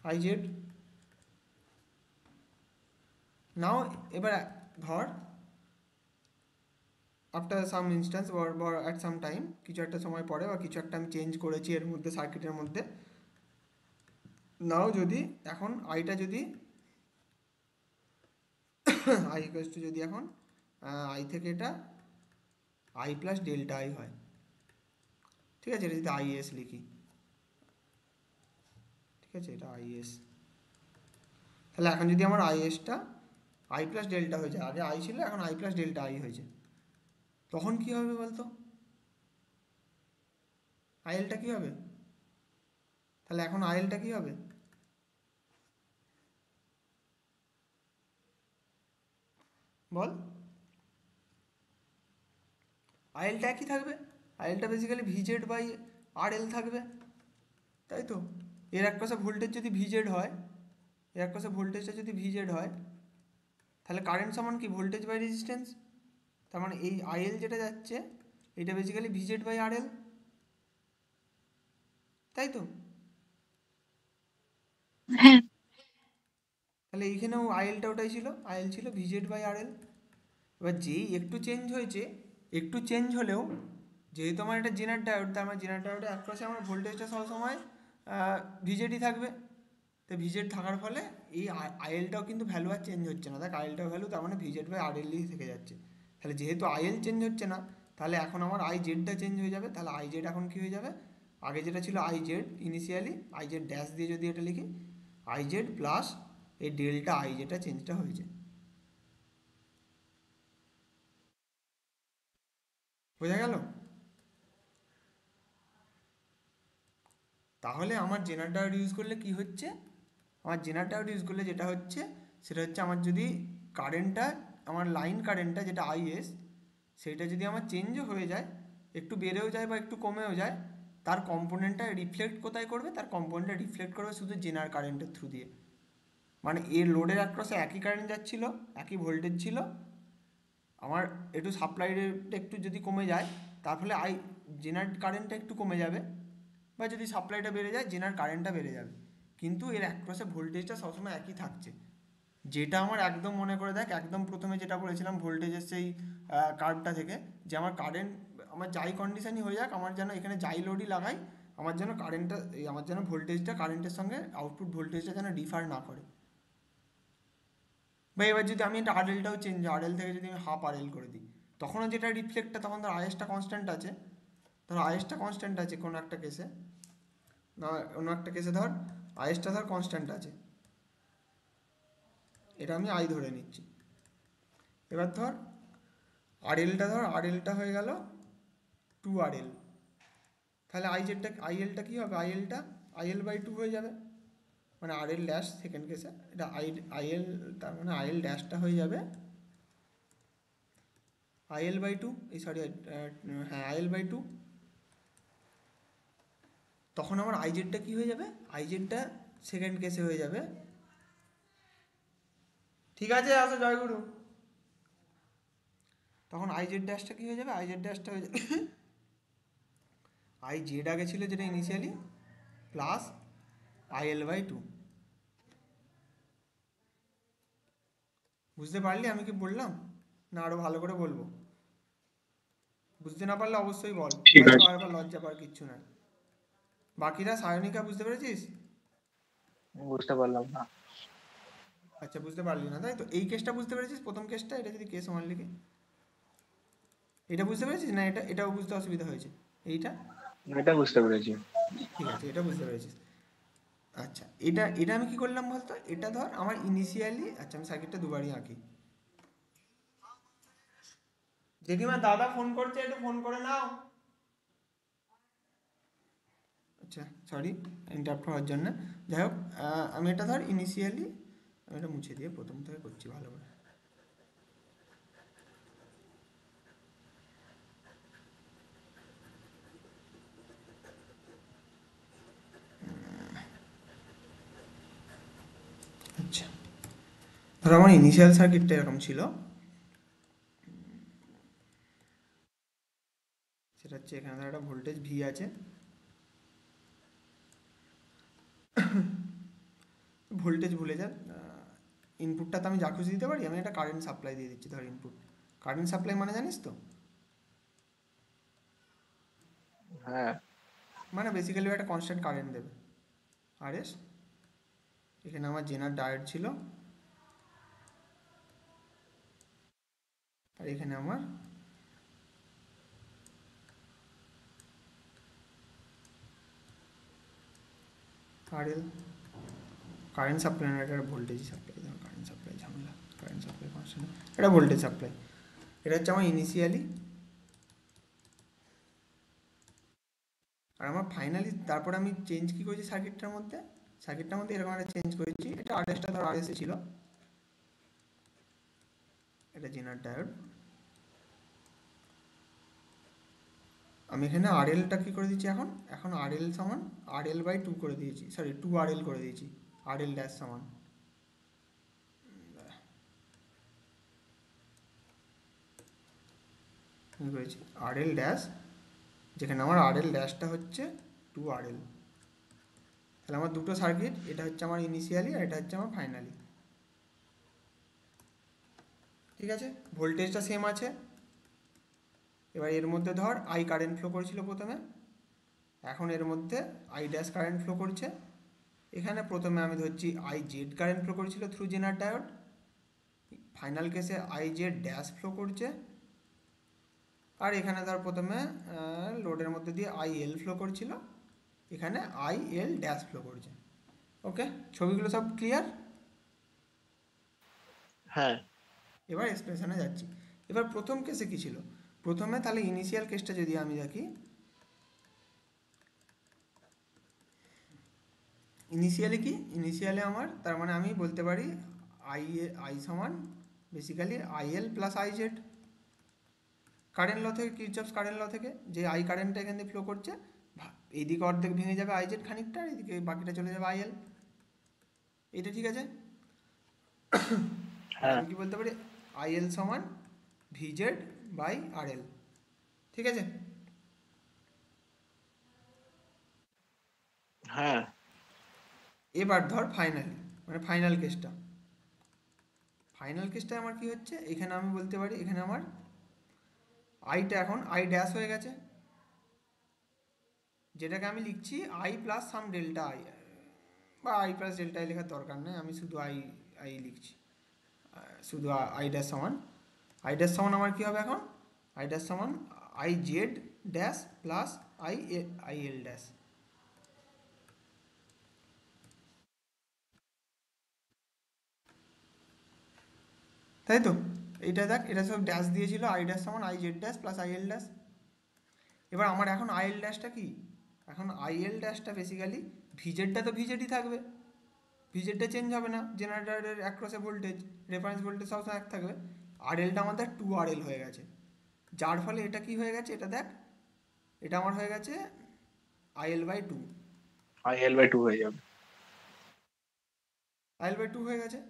I Z. Now এবার ধর আফটার সাম ইনস্ট্যান্স বা অ্যাট সাম টাইম, কিছু একটা সময় পরে বা কিছু একটা আমি চেঞ্জ করেছি এর মধ্যে সার্কিটের মধ্যে, নাও যদি এখন আইটা যদি আই ইকুয়ালস টু যদি এখন আই থেকে এটা আই প্লাস ডেল্টা আই হয়, ঠিক আছে? এটা যদি আইএস লিখি, ঠিক আছে, এটা আইএস। তাহলে এখন যদি আমার আইএসটা আই প্লাস ডেল্টা হয়ে যায়, আগে আই ছিল এখন আই প্লাস ডেল্টা আই হয়েছে, তখন কি হবে বলতো? আইএলটা কি হবে? তাহলে এখন আইএলটা কি হবে? বল। আইএলটা একই থাকবে, আইএলটা বেসিক্যালি ভিজেড বাই আরএল থাকবে, তাই তো? এর এক পাশে ভোল্টেজ যদি ভিজেড হয়, এর এক পাশে ভোল্টেজটা যদি ভিজেড হয়, তাহলে কারেন্ট সমান কি ভোল্টেজ বাই রেজিস্ট্যান্স, তার মানে এই আইএল যেটা যাচ্ছে এটা বেসিক্যালি ভিজেড বাই আরএল, তাই তো? হ্যাঁ তাহলে এইখানেও আইএলটা ওটাই ছিল, আইএল ছিল ভিজেড বাই আরএল। এবার যেই একটু চেঞ্জ হয়েছে, একটু চেঞ্জ হলেও যেহেতু আমার এটা জেনার ডায়োড, তার মানে জেনার ডায়োডের অ্যাক্রসে আমার ভোল্টেজটা সবসময় ভিজেডই থাকবে। তো ভিজেড থাকার ফলে এই আইএলটাও কিন্তু ভ্যালু আর চেঞ্জ হচ্ছে না, দেখ আইএলটাও ভ্যালু, তার মানে ভিজেড বাই আরএলই থেকে যাচ্ছে। তাহলে যেহেতু আইএল চেঞ্জ হচ্ছে না, তাহলে এখন আমার আই জেডটা চেঞ্জ হয়ে যাবে। তাহলে আই জেড এখন কী হয়ে যাবে, আগে যেটা ছিল I Z initially, I Z dash দিয়ে যদি এটা লিখি, আই জেড প্লাস এই ডেল্টা আই যেটা চেঞ্জটা হয়েছে, বোঝা গেল? তাহলে আমার জেনার ডায়োড ইউজ করলে কি হচ্ছে, আমার জেনার ডায়োড ইউজ করলে যেটা হচ্ছে সেটা হচ্ছে আমার যদি কারেন্টটা, আমার লাইন কারেন্টটা যেটা আইএস, সেটা যদি আমার চেঞ্জও হয়ে যায়, একটু বেড়েও যায় বা একটু কমেও যায়, তার কম্পোনেন্টটা রিফ্লেক্ট কোথায় করবে, তার কম্পোনেন্টটা রিফ্লেক্ট করবে শুধু জেনার কারেন্টের থ্রু দিয়ে। মানে এর লোডের অ্যাক্রসে একই কারেন্ট যাচ্ছিল, একই ভোল্টেজ ছিল, আমার একটু সাপ্লাই রেটটা একটু যদি কমে যায়, তার ফলে জেনার কারেন্টটা একটু কমে যাবে, বা যদি সাপ্লাইটা বেড়ে যায় জেনার কারেন্টটা বেড়ে যাবে, কিন্তু এর অ্যাক্রসে ভোল্টেজটা সবসময় একই থাকছে। যেটা আমার একদম মনে করে দেখ, একদম প্রথমে যেটা বলেছিলাম ভোল্টেজের সেই কার্ভটা থেকে, যে আমার কারেন্ট, আমার যাই কন্ডিশনই হয়ে যাক, আমার যেন এখানে যাই লোডই লাগাই, আমার যেন কারেন্টটা, আমার যেন ভোল্টেজটা কারেন্টের সঙ্গে আউটপুট ভোল্টেজটা যেন ডিফার না করে। বা এবার যদি আমি এটা আরএলটাও চেঞ্জ, আরএল থেকে যদি আমি হাফ আরএল করে দিই, তখনও যেটা রিফ্লেক্টটা, তখন ধর আইএসটা কনস্ট্যান্ট আছে, ধর আইএসটা কনস্ট্যান্ট আছে কোনো একটা কেসে, না অন্য একটা কেসে ধর আইএসটা ধর কনস্ট্যান্ট আছে, এটা আমি আই ধরে নিচ্ছি। এবার ধর আরএলটা হয়ে গেল 2 RL, তাহলে আইএলটা কী হবে, আইএল বাই 2 হয়ে যাবে, মানে আরএল ড্যাশ সেকেন্ড কেসে এটা আইএল, তার মানে আইএল ড্যাশটা হয়ে যাবে আইএল বাই 2, হ্যাঁ আইএল বাই 2। তখন আমার আইজেডটা কী হয়ে যাবে, আইজেডটা সেকেন্ড কেসে হয়ে যাবে, ঠিক আছে আসো জয়গুরু। তখন আইজেড ড্যাশটা কী হয়ে যাবে, আইজেড ড্যাশটা হয়ে যাবে আই জেড আগে ছিল যেটা ইনিশিয়ালি, প্লাস আইএল বাই 2। বুঝতে পারলি আমি কি বললাম, না আরও ভালো করে বলবো? বুঝতে না পারলে অবশ্যই বল, ঠিক আছে। বারবার লজ্জা পাওয়ার কিচ্ছু নাই। বাকিরা সায়নিকা বুঝতে পেরেছিস? বুঝতে পারলাম না। আচ্ছা বুঝতে পারলি না তাই তো, এই কেসটা বুঝতে পেরেছিস, প্রথম কেসটা, এটা যদি কেস ওয়ান লিখি, এটা বুঝতে পেরেছিস না, এটাও বুঝতে অসুবিধা হয়েছে, এইটা? এটা বুঝতে পেরেছি। ঠিক আছে, এটা বুঝতে পেরেছিস। আচ্ছা এটা আমি কি করলাম বলতো, এটা ধর আমার ইনিশিয়ালি, আচ্ছা আমি সার্কিটটা দুবারই আঁকি। জেঠিমা দাদা ফোন করছে, একটু ফোন করে নাও। আচ্ছা সরি ইন্টারাপ্ট হওয়ার জন্য। যাই হোক, আমি এটা ধর ইনিশিয়ালি, আমি এটা মুছে দিয়ে প্রথম থেকে করছি ভালো করে। আচ্ছা ধর আমার ইনিশিয়াল সার্কিটটা এরকম ছিল, সেটা হচ্ছে এখানে ধর একটা ভোল্টেজ ভি আছে, ভোল্টেজ ভুলে যান, ইনপুটটা তো আমি যা খুশি দিতে পারি, আমি একটা কারেন্ট সাপ্লাই দিয়ে দিচ্ছি ধর ইনপুট। কারেন্ট সাপ্লাই মানে জানিস তো, হ্যাঁ। মানে বেসিক্যালি একটা কনস্ট্যান্ট কারেন্ট দেবে আরএস। এখানে আমার জেনার ডায়োড ছিল, আর এখানে আমার আরএল। কারেন্ট সাপ্লাই না, এটা ভোল্টেজ সাপ্লাই, কারেন্ট সাপ্লাই ঝামেলা, কারেন্ট সাপ্লাই কনস্ট্যান্ট, এটা ভোল্টেজ সাপ্লাই। এটা হচ্ছে আমার ইনিশিয়ালি, আর আমার ফাইনালি তারপরে আমি চেঞ্জ কী করেছি সার্কিটটার মধ্যে, এরকম একটা চেঞ্জ করেছি, এটা আরএসটা ধর আরএসে ছিল, এটা জেনার ডায়োড। আমি এখানে আরএলটা কী করে দিচ্ছি, এখন আরএল সমান আরএল বাই 2 করে দিয়েছি, সরি 2 RL করে দিয়েছি, আরএল ড্যাশ সমান আমি করেছি RL ড্যাশ, যেখানে আমার RL ড্যাশটা হচ্ছে 2RL। তাহলে আমার দুটো সার্কিট, এটা হচ্ছে আমার ইনিশিয়ালি আর এটা হচ্ছে আমার ফাইনালি। ঠিক আছে, ভোল্টেজটা সেম আছে। এবার এর মধ্যে ধর I কারেন্ট ফ্লো করেছিল প্রথমে, এখন এর মধ্যে I ড্যাশ কারেন্ট ফ্লো করছে। এখানে প্রথমে আমি ধরছি IZ কারেন্ট ফ্লো করেছিল থ্রু জেনার ডায়োড, ফাইনাল কেসে IZ ড্যাশ ফ্লো করছে। আর এখানে ধর প্রথমে লোডের মধ্যে দিয়ে IL ফ্লো করছিল, এখানে IL ড্যাশ ফ্লো করছে। ওকে, ছবিগুলো সব ক্লিয়ার? হ্যাঁ এবার এক্সপ্রেশনে যাচ্ছি। এবার প্রথম কেসে কি ছিল, প্রথমে তাহলে ইনিশিয়াল কেসটা যদি আমি দেখি, ইনিশিয়ালি কি, ইনিশিয়ালে আমার তার মানে আমি বলতে পারি I সমান basically IL plus IZ। Current law থেকে, কিরচপস কারেন্ট ল থেকে, যে I কারেন্টটা এখান থেকে ফ্লো করছে, এইদিকে অর্ধেক ভেঙে যাবে IZ খানিকটা, আর এইদিকে বাকিটা চলে যাবে IL। এটা ঠিক আছে? আর হ্যাঁ আমি কি বলতে পারি, IL সমান VZ বাই RL। ঠিক আছে? হ্যাঁ এবার ধর ফাইনালি, মানে ফাইনাল কেসটা, ফাইনাল কেসটা আমার কি হচ্ছে, এখানে আমি বলতে পারি এখানে আমার আইটা এখন I ড্যাশ হয়ে গেছে, যেটাকে আমি লিখছি I plus some delta I, বা I প্লাস ডেল্টা I লেখার দরকার নেই, আমি শুধু I লিখছি। শুধু I ড্যাশ সমান, I ড্যাশ সমান আমার কি হবে এখন, I ড্যাশ সমান IZ dash plus IL dash. তাই তো, এইটা দেখ, এটা সব ড্যাশ দিয়েছিল, I ড্যাশ সমান IZ dash plus IL dash. এবার আমার এখন IL ড্যাশটা কি, এখন IL ড্যাশটা বেসিক্যালি ভিজেডটা তো ভিজেডই থাকবে, ভিজেডটা চেঞ্জ হবে না, জেনারেটরের অ্যাক্রসে ভোল্টেজ, রেফারেন্স ভোল্টেজ সবসময় এক থাকবে। RLটা আমাদের 2RL হয়ে গেছে, যার ফলে এটা কি হয়ে গেছে, এটা দেখ, এটা আমার হয়ে গেছে IL/2, IL/2 হয়ে যাবে। IL/2 হয়ে গেছে।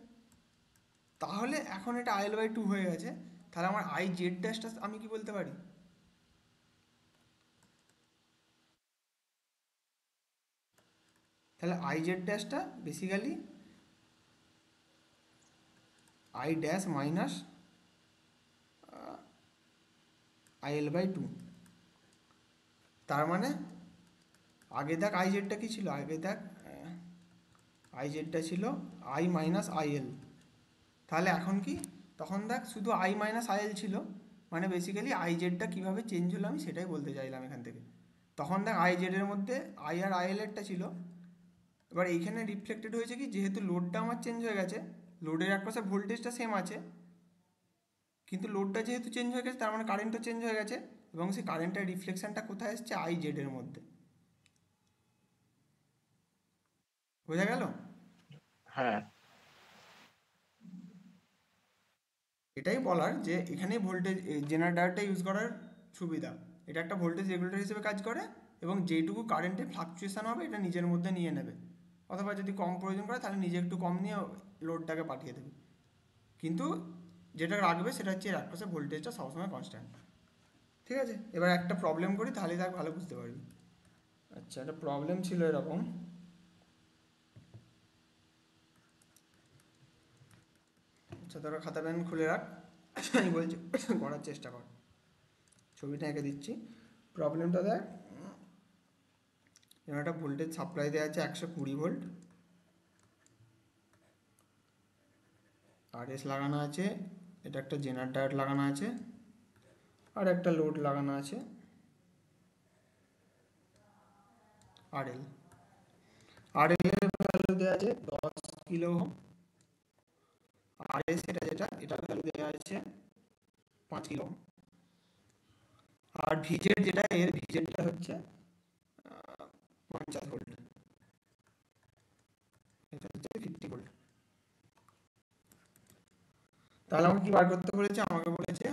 তাহলে এখন এটা IL/2 হয়ে গেছে, তাহলে আমার IZ ড্যাশটা আমি কি বলতে পারি, তাহলে IZ ড্যাশটা basically I dash minus IL/2। তার মানে আগে দেখ IZটা কি ছিল, আগে দেখ IZটা ছিল I মাইনাস IL, তাহলে এখন কি, তখন দেখ শুধু I মাইনাস IL ছিল, মানে বেসিক্যালি IZটা কীভাবে চেঞ্জ হলো আমি সেটাই বলতে চাইলাম এখান থেকে। তখন দেখ IZ এর মধ্যে I আর IL এরটা ছিল, এবার এইখানে রিফ্লেক্টেড হয়েছে কি, যেহেতু লোডটা আমার চেঞ্জ হয়ে গেছে, লোডের একপাশে ভোল্টেজটা সেম আছে, কিন্তু লোডটা যেহেতু চেঞ্জ হয়ে গেছে তার মানে কারেন্টও চেঞ্জ হয়ে গেছে, এবং সেই কারেন্টের রিফ্লেকশনটা কোথায় এসছে, IZ এর মধ্যে। বোঝা গেল? হ্যাঁ এটাই বলার যে এখানে ভোল্টেজ জেনারেটরটা ইউজ করার সুবিধা, এটা একটা ভোল্টেজ রেগুলেটর হিসেবে কাজ করে, এবং যেইটুকু কারেন্টে ফ্লাকচুয়েশন হবে এটা নিজের মধ্যে নিয়ে নেবে, অথবা যদি কম প্রয়োজন করে তাহলে নিজে একটু কম নিয়ে লোডটাকে পাঠিয়ে দেবে, কিন্তু যেটা রাখবে সেটা হচ্ছে এর আশপাশে ভোল্টেজটা সবসময় কনস্ট্যান্ট। ঠিক আছে, এবার একটা প্রবলেম করি তাহলেই তাকে ভালো বুঝতে পারবি। আচ্ছা, একটা প্রবলেম ছিল এরকম, আচ্ছা ধরো খাতা পেন খুলে রাখ, আমি বলছি করার চেষ্টা কর, ছবিটা এঁকে দিচ্ছি। প্রবলেমটা দেখ, এবার একটা ভোল্টেজ সাপ্লাই দেওয়া আছে 120 ভোল্ট, RS লাগানো আছে, এটা একটা জেনারেটর লাগানো আছে, আর একটা লোড লাগানো আছে RL। RL এর ভ্যালু দেওয়া আছে 10 কিলো ওহম, RS এটার ভ্যালু দেওয়া আছে 5 কিলো ওহম, আর ভিজেড যেটা, এর ভিজেডটা হচ্ছে 50 ভোল্ট, এটা হচ্ছে 50 ভোল্ট। তাহলে আমাকে কি বার করতে বলেছে, আমাকে বলেছে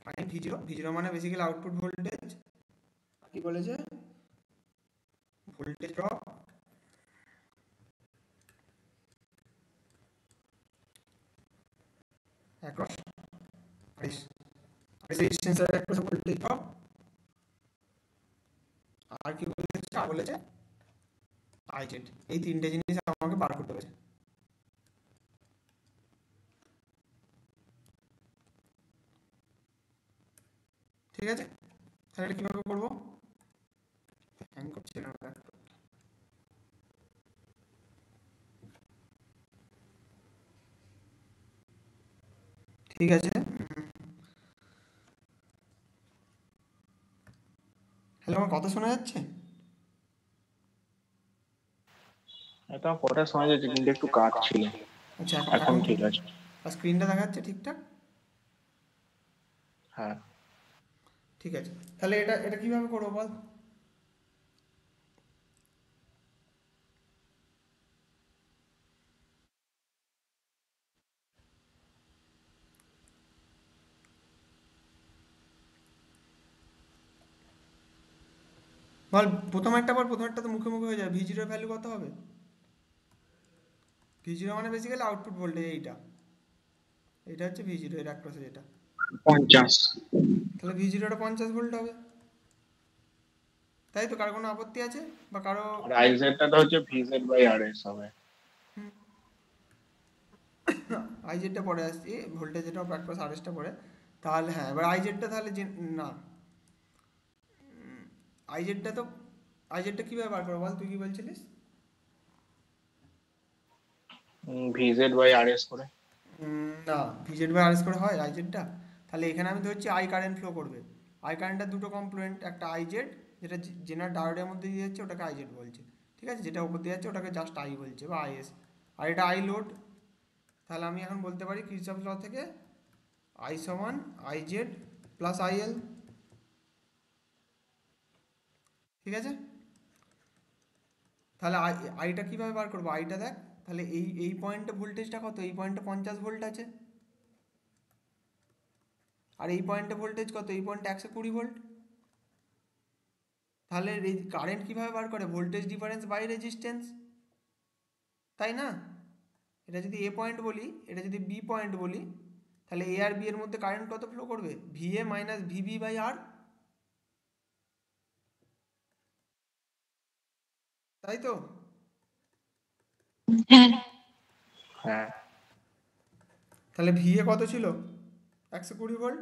ফাইন্ড V0 মানে বেসিক্যালি আউটপুট ভোল্টেজ, কি বলেছে, ভোল্টেজ ড্রপ রেজিস্ট্যান্সের অ্যাক্রস ভোল্টেজ ড্রপ, আর কি বলেছে, আর বলেছে আইজেড। এই তিনটে জিনিস আমাকে বার করতে হবে। ঠিক আছে, তাহলে এটা কিভাবে করবো? হ্যাং করছে না ওটা। ঠিক আছে, হ্যালো, আমার কথা শোনা যাচ্ছে? এটা পরে শোনা যাচ্ছে কিন্তু একটু কাট ছিল। আচ্ছা, এখন এখন ঠিক আছে। আর স্ক্রিনটা দেখাচ্ছে ঠিকঠাক? হ্যাঁ, ঠিক আছে, তাহলে এটা এটা কিভাবে করবো বল? বল, প্রথম একটা তো মুখে মুখে হয়ে যাবে। V0 ভ্যালু কত হবে? V0 মানে বেসিক্যালি আউটপুট ভোল্টেজ, এইটা হচ্ছে V0 এর অ্যাক্রসে যেটা। 50। তাহলে V0টা 50 ভোল্ট হবে, তাই তো? কারো কোনো আপত্তি আছে বা কারো? আর আইজেডটা তো হচ্ছে ভিজেড বাই আরএস হবে। আইজেডটা পরে আসছি, ভোল্টেজ ড্রপ অ্যাক্রস আরএসটা পরে। তাহলে হ্যাঁ, এবার আইজেডটা তাহলে না, আইজেডটা তো, আইজেডটা কীভাবে বার করবো বল, তুই কি বলছিলিস? ভিজেড বাই আরএস করে। না, ভিজেড বাই আরএস করে হয় আইজেডটা? তাহলে এখানে আমি ধরছি আই কারেন্ট ফ্লো করবে। আই কারেন্টটা দুটো কম্পোনেন্ট, একটা আইজেড যেটা জেনার ডায়োডের মধ্যে দিয়ে যাচ্ছে ওটাকে আইজেড বলছে, ঠিক আছে? যেটা উপর দিয়ে যাচ্ছে ওটাকে জাস্ট আই বলছে বা আইএস। আর এটা আই লোড। তাহলে আমি এখন বলতে পারি কিরচফ ল থেকে আই সমান আইজেড প্লাস আইএল, ঠিক আছে? তাহলে আইটা কীভাবে বার করবো? আইটা দেখ, তাহলে এই পয়েন্টে ভোল্টেজটা কত? এই পয়েন্টে 50 ভোল্ট আছে, আর এই পয়েন্টে ভোল্টেজ কত? এই পয়েন্টে 120 ভোল্ট। তাহলে কারেন্ট কীভাবে বার করে? ভোল্টেজ ডিফারেন্স বাই রেজিস্ট্যান্স, তাই না? এটা যদি এ পয়েন্ট বলি, এটা যদি বি পয়েন্ট বলি, তাহলে এ আর বি এর মধ্যে কারেন্ট কত ফ্লো করবে? ভিএ মাইনাস ভিবি বাই আর, তাই তো? হ্যাঁ, হ্যাঁ, তাহলে ভিএ কত ছিল? 120 ভোল্ট,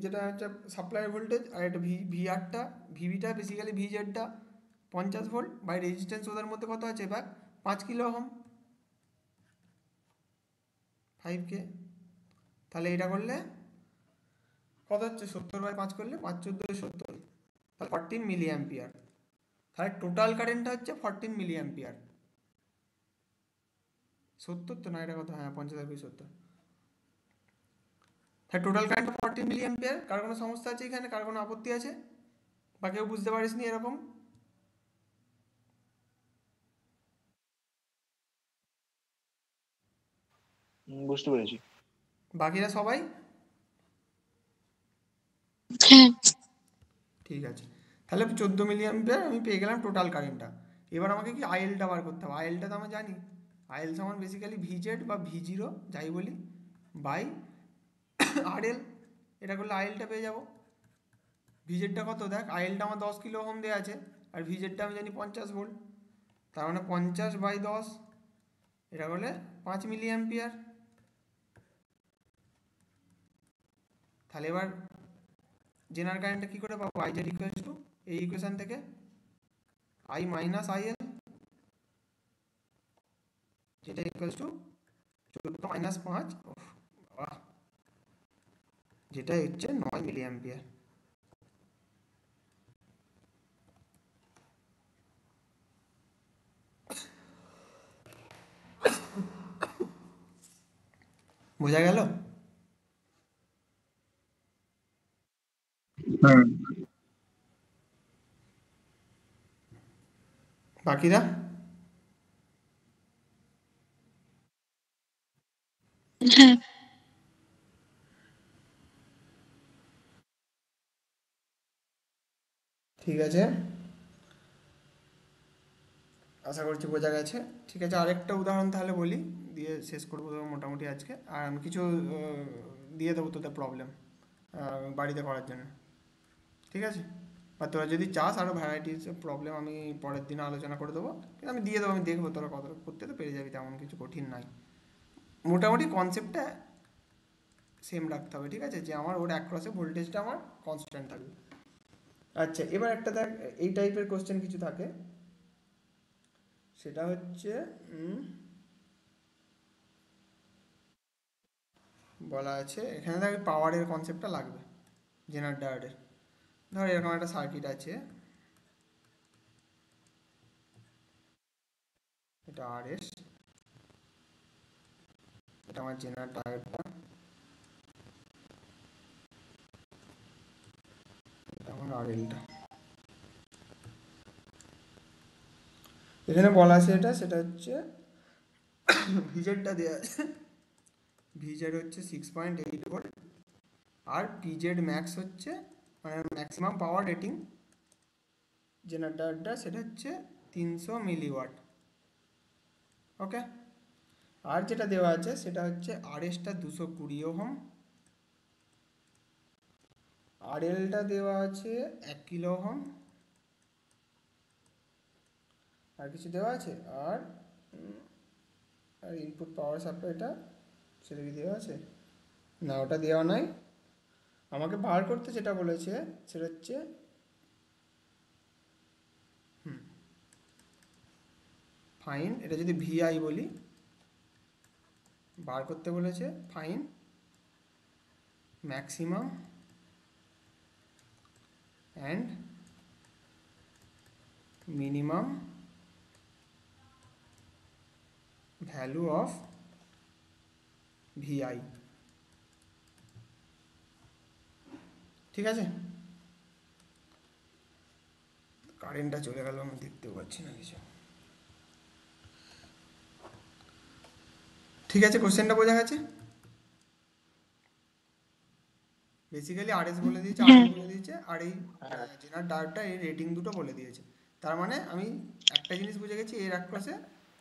যেটা হচ্ছে সাপ্লাই ভোল্টেজ। আর এটা ভিআরটা, ভিবিটা বেসিক্যালি ভিজেডটা 50 ভোল্ট বাই রেজিস্ট্যান্স ওদের মধ্যে কত আছে এবার? 5 কিলো ওহম, 5K। তাহলে এটা করলে কত হচ্ছে? 70 বাই 5 করলে 5 14 70, তাহলে 14 মিলি অ্যাম্পিয়ার। তাহলে টোটাল কারেন্টটা হচ্ছে 14 মিলি অ্যাম্পিয়ার। 70 তো না, এটা কত? হ্যাঁ, 50 আর 70। তাহলে টোটাল কারেন্ট 14 মিলি অ্যাম্পিয়ার। কার কোনো সমস্যা আছে এখানে? কার কোনো আপত্তি আছে বা কেউ বুঝতে পারিস নি এরকম? বুঝতে পেরেছি। বাকিরা সবাই হ্যাঁ, ঠিক আছে। তাহলে 14 মিলি অ্যাম্পিয়ার আমি পেয়ে গেলাম টোটাল কারেন্টটা। এবার আমাকে কি আইএলটা বার করতে হবে। আইএলটা তো আমরা জানি, আইএল সমান বেসিক্যালি ভিজেড বা V0 যাই বলি বাই আরএল। এটা করলে আইএলটা পেয়ে যাব। ভিজেডটা কত দেখ, আইএলটা আমার 10 কিলো ওহম দেওয়া আছে, আর ভিজেডটা আমি জানি 50 ভোল্ট। তার মানে 50 বাই 10, এটা করলে 5 মিলি অ্যাম্পিয়ার। তাহলে এবার জেনারেল কারেন্টটা কী করে পাবো? আইজেড ইকুয়ালস টু এই ইকুয়েশন থেকে আই মাইনাস আইএল, যেটা ইকুয়ালস টু 14 মাইনাস 5, যেটা হচ্ছে 9 মিলি অ্যাম্পিয়ার। বোঝা গেল? হুম। বাকিরা? হ্যাঁ, ঠিক আছে, আশা করছি বোঝা গেছে। ঠিক আছে, আরেকটা উদাহরণ তাহলে বলি, দিয়ে শেষ করবো মোটামুটি আজকে। আর আমি কিছু দিয়ে দেবো তোদের প্রবলেম। বাড়িতে করার জন্য, ঠিক আছে? বা তোরা যদি চাস আরও ভ্যারাইটিস প্রবলেম আমি পরের দিন আলোচনা করে দেবো, কিন্তু আমি দিয়ে দেবো, আমি দেখবো তোরা কতটা করতে তো পেরে যাবি, তেমন কিছু কঠিন নাই। মোটামুটি কনসেপ্টটা সেম রাখতে হবে, ঠিক আছে? যে আমার ওর অ্যাক্রসে ভোল্টেজটা আমার কনস্ট্যান্ট থাকবে। আচ্ছা, এবার একটা দেখ, এই টাইপের কোশ্চেন কিছু থাকে, সেটা হচ্ছে বলা আছে এখানে দেখ পাওয়ারের কনসেপ্টটা লাগবে জেনার ডায়োডের। ধর এরকম একটা সার্কিট আছে, এটা RS, এটা আমার জেনার ডায়োডটা, এটা আমার RLটা। এখানে বলা আছে সেটা হচ্ছে ভিজেডটা দেওয়া আছে, ভিজেড হচ্ছে 6.8 ভোল্ট, আর পিজেড ম্যাক্স হচ্ছে মানে ম্যাক্সিমাম পাওয়ার রেটিং জেনারেটরটা, সেটা হচ্ছে 300 মিলিওয়াট। ওকে, আর যেটা দেওয়া আছে সেটা হচ্ছে RSটা 220 ওহম, RLটা দেওয়া আছে 1 কিলো ওহম, আর কিছু দেওয়া আছে, আর ইনপুট পাওয়ার সাপ্লাইটা সেটা কি দেওয়া আছে? না, ওটা দেওয়া নাই। আমাকে বার করতে যেটা বলেছে সেটা হচ্ছে ফাইন, এটা যদি VI বলি, বার করতে বলেছে fine maximum and minimum value of VI, ঠিক আছে? কারেন্টটা চলে গেল, আমি দেখতেও পাচ্ছি না কিছু। ঠিক আছে, কোশ্চেনটা বোঝা গেছে? বেসিক্যালি RS বলে দিয়েছে, RL বলে দিয়েছে, আর এই জেনার ডায়োডটা এই রেটিং দুটো বলে দিয়েছে। তার মানে আমি একটা জিনিস বুঝে গেছি, এর অ্যাক্রসে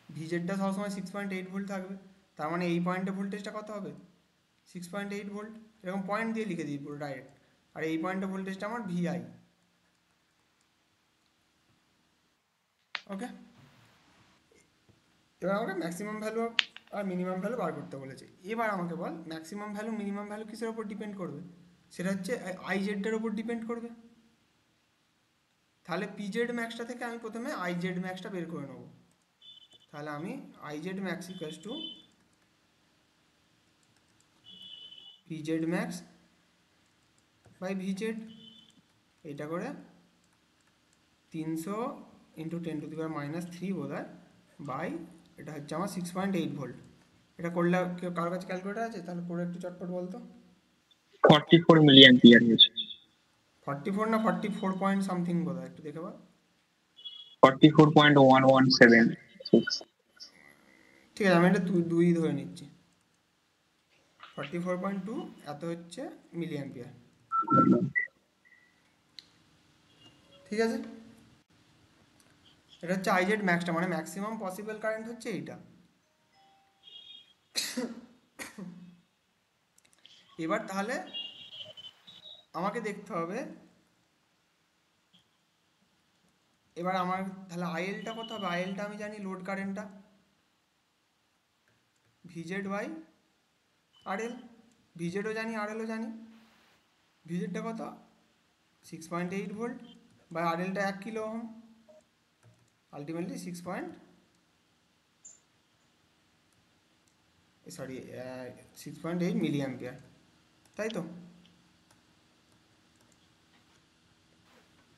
ভিজেডটা সবসময় 6.8 ভোল্ট থাকবে। তার মানে এই পয়েন্টে ভোল্টেজটা কত হবে? 6.8 ভোল্ট। এরকম পয়েন্ট দিয়ে লিখে দিই পুরো ডাইরেক্ট। আর এই পয়েন্টে ভোল্টেজটা আমার VI। ওকে, এবার আমাকে ম্যাক্সিমাম ভ্যালু আর মিনিমাম ভ্যালু বার করতে বলেছে। এবার আমাকে বল ম্যাক্সিমাম ভ্যালু মিনিমাম ভ্যালু কিসের ওপর ডিপেন্ড করবে? সেটা হচ্ছে IZ-এর ওপর ডিপেন্ড করবে। তাহলে পিজেড ম্যাক্সটা থেকে আমি প্রথমে IZ ম্যাক্সটা বের করে নেব। তাহলে আমি IZ max equals to PZ max by VZ, এটা করে 300 ইন্টু 10⁻³ বোধ হয় বাই, এটা হচ্ছে আমার 6.8 ভোল্ট। এটা করলে কেউ কার কাছে ক্যালকুলেটার আছে? তাহলে করে একটু চটপট বলতো। 44 মিলি অ্যাম্পিয়ার হয়েছে। 44 না 44 পয়েন্ট সামথিং বোধ হয়, একটু দেখে বল। 44.1176। ঠিক আছে, আমি এটা দুই ধরে নিচ্ছি। 44.2 এত হচ্ছে মিলি অ্যাম্পিয়ার, ঠিক আছে? এটা হচ্ছে IZ ম্যাক্সটা, মানে ম্যাক্সিমাম পসিবল কারেন্ট হচ্ছে এইটা। এবার তাহলে আমাকে দেখতে হবে, এবার আমার তাহলে IL-টা কত হবে? IL-টা আমি জানি লোড কারেন্টটা VZ বাই RL, VZ-ও জানি RL-ও জানি। VZ-টা কত? 6.8 ভোল্ট বাই RL-টা 1 kilo ohm, ultimately 6.8 milli ampere, তাই তো?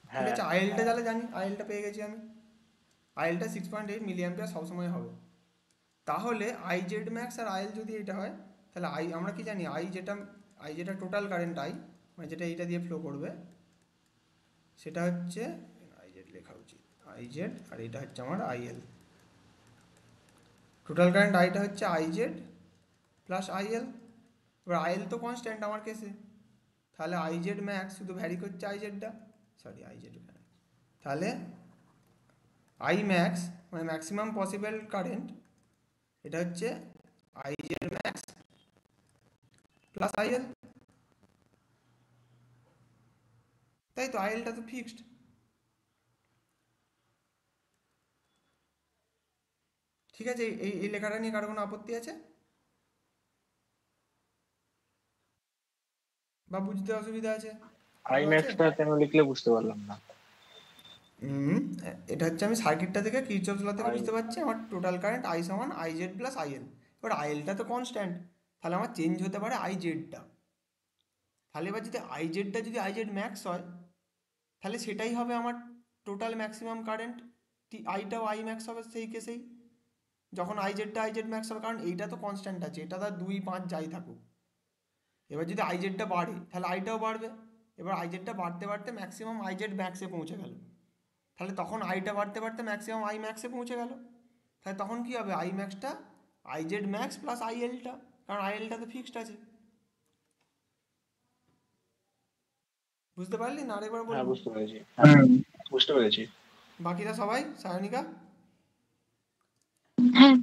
ঠিক আছে, IL-টা তাহলে জানি, IL-টা পেয়ে গেছি আমি। IL-টা 6.8 মিলি অ্যাম্পিয়ার সবসময় হবে। তাহলে IZ ম্যাক্স আর IL যদি এটা হয়, তাহলে আমরা কি জানি? যেটা টোটাল কারেন্ট মানে যেটা এইটা দিয়ে ফ্লো করবে, সেটা হচ্ছে IZ লেখা উচিত, IZ, আর এটা হচ্ছে আমার IL। টোটাল কারেন্ট টা হচ্ছে IZ প্লাস IL। এবার IL তো কনস্ট্যান্ট আমার কেসে, তাহলে IZ ম্যাক্স শুধু ভ্যারি করছে IZ-টা, সরি IZ, তাহলে I ম্যাক্স মানে ম্যাক্সিমাম পসিবল কারেন্ট, এটা হচ্ছে IZ ম্যাক্স প্লাস IL। তাই তো, আইএলটা তো ফিক্সড। ঠিক আছে, এই এই লেখাটা নিয়ে কারো কোনো আপত্তি আছে বা বুঝতে অসুবিধা আছে আই কারো আছে? ম্যাক্সটা কেন লিখলে বুঝতে পারলাম না। হুম, এটা হচ্ছে আমি সার্কিটটা থেকে কিরচফস ল থেকে আই বুঝতে পারছি আমার টোটাল কারেন্ট আই সমান আই জেড প্লাস আইএল। এবার আইএলটা তো কনস্ট্যান্ট, তাহলে আমার চেঞ্জ হতে পারে আই জেডটা। তাহলে এবার যদি আই জেডটা যদি আই জেড ম্যাক্স হয়, তাহলে সেটাই হবে আমার টোটাল ম্যাক্সিমাম কারেন্ট। আইটাও আই ম্যাক্স হবে সেই কেসেই, যখন আই জেডটা আই জেড ম্যাক্স হবে, কারণ এইটা তো কনস্ট্যান্ট আছে, এটা তার 2 5 যাই থাকুক। এবার যদি আই জেডটা বাড়ে তাহলে আইটাও বাড়বে। এবার আই জেডটা বাড়তে বাড়তে ম্যাক্সিমাম আই জেড ম্যাক্সে পৌঁছে গেল, তাহলে তখন আইটা বাড়তে বাড়তে ম্যাক্সিমাম আই ম্যাক্সে পৌঁছে গেল। তাহলে তখন কি হবে, আই ম্যাক্সটা আই জেড ম্যাক্স প্লাস আইএলটা, কারণ আইএলটা তো ফিক্সড আছে। বুঝতে পারলি না, আরেকবার হ্যাঁ বলবো? বুঝতে পেরেছি, হ্যাঁ বুঝতে পেরেছি। বাকিরা সবাই, সায়নিকা? হ্যাঁ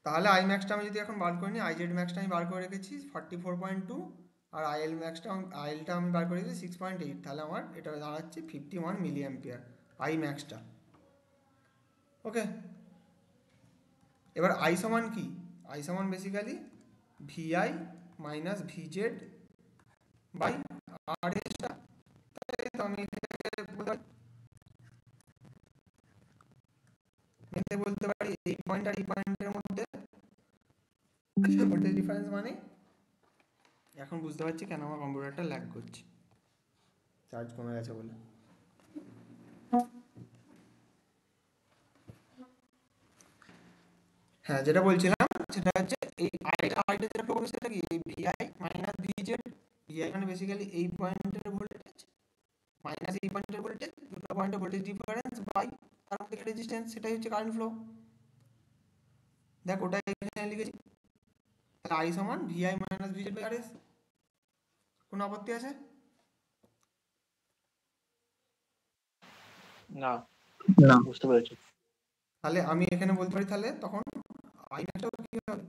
তাহলে আই ম্যাক্সটা আমি যদি এখন বার করে নিই, আই জেড ম্যাক্সটা আমি বার করে রেখেছি 44.2, আর আইএল ম্যাক্সটা আইএলটা আমি বার করে রেখেছি 6.8, তাহলে আমার এটা দাঁড়াচ্ছে 51 মিলি অ্যাম্পিয়ার আই ম্যাক্সটা। ওকে, এবার আই সমান কি? আই সমান basically Vi minus ভিজেড by R এসটা। তো আমি বলতে পারি এই পয়েন্ট আর এই পয়েন্টের মধ্যে ভোল্টেজ ডিফারেন্স মানে, এখন বুঝতে পারছি কেন আমার কম্পিউটারটা ল্যাগ করছে, চার্জ কমে গেছে বলে। হ্যাঁ, যেটা বলছিলাম সেটা হচ্ছে এই আইটা যেটা প্রবলেম সেটা কি, এই ভিআই মাইনাস ভিজেড। ভিআই মানে বেসিক্যালি এই পয়েন্টের ভোল্টেজ মাইনাস এই পয়েন্টের ভোল্টেজ, দুটো পয়েন্টের ভোল্টেজ ডিফারেন্স বাই তার মধ্যে রেজিস্ট্যান্স, সেটাই হচ্ছে কারেন্ট ফ্লো। দেখ ওটা এখানে লিখেছি, তাহলে আই সমান ভিআই মাইনাস ভিজেড বাই আরএস। কোনো আপত্তি আছে? না, না। বুঝতে পেরেছি। তাহলে আমি এখানে বলতে পারি, তাহলে তখন আই ম্যাক্সটাও কি হবে,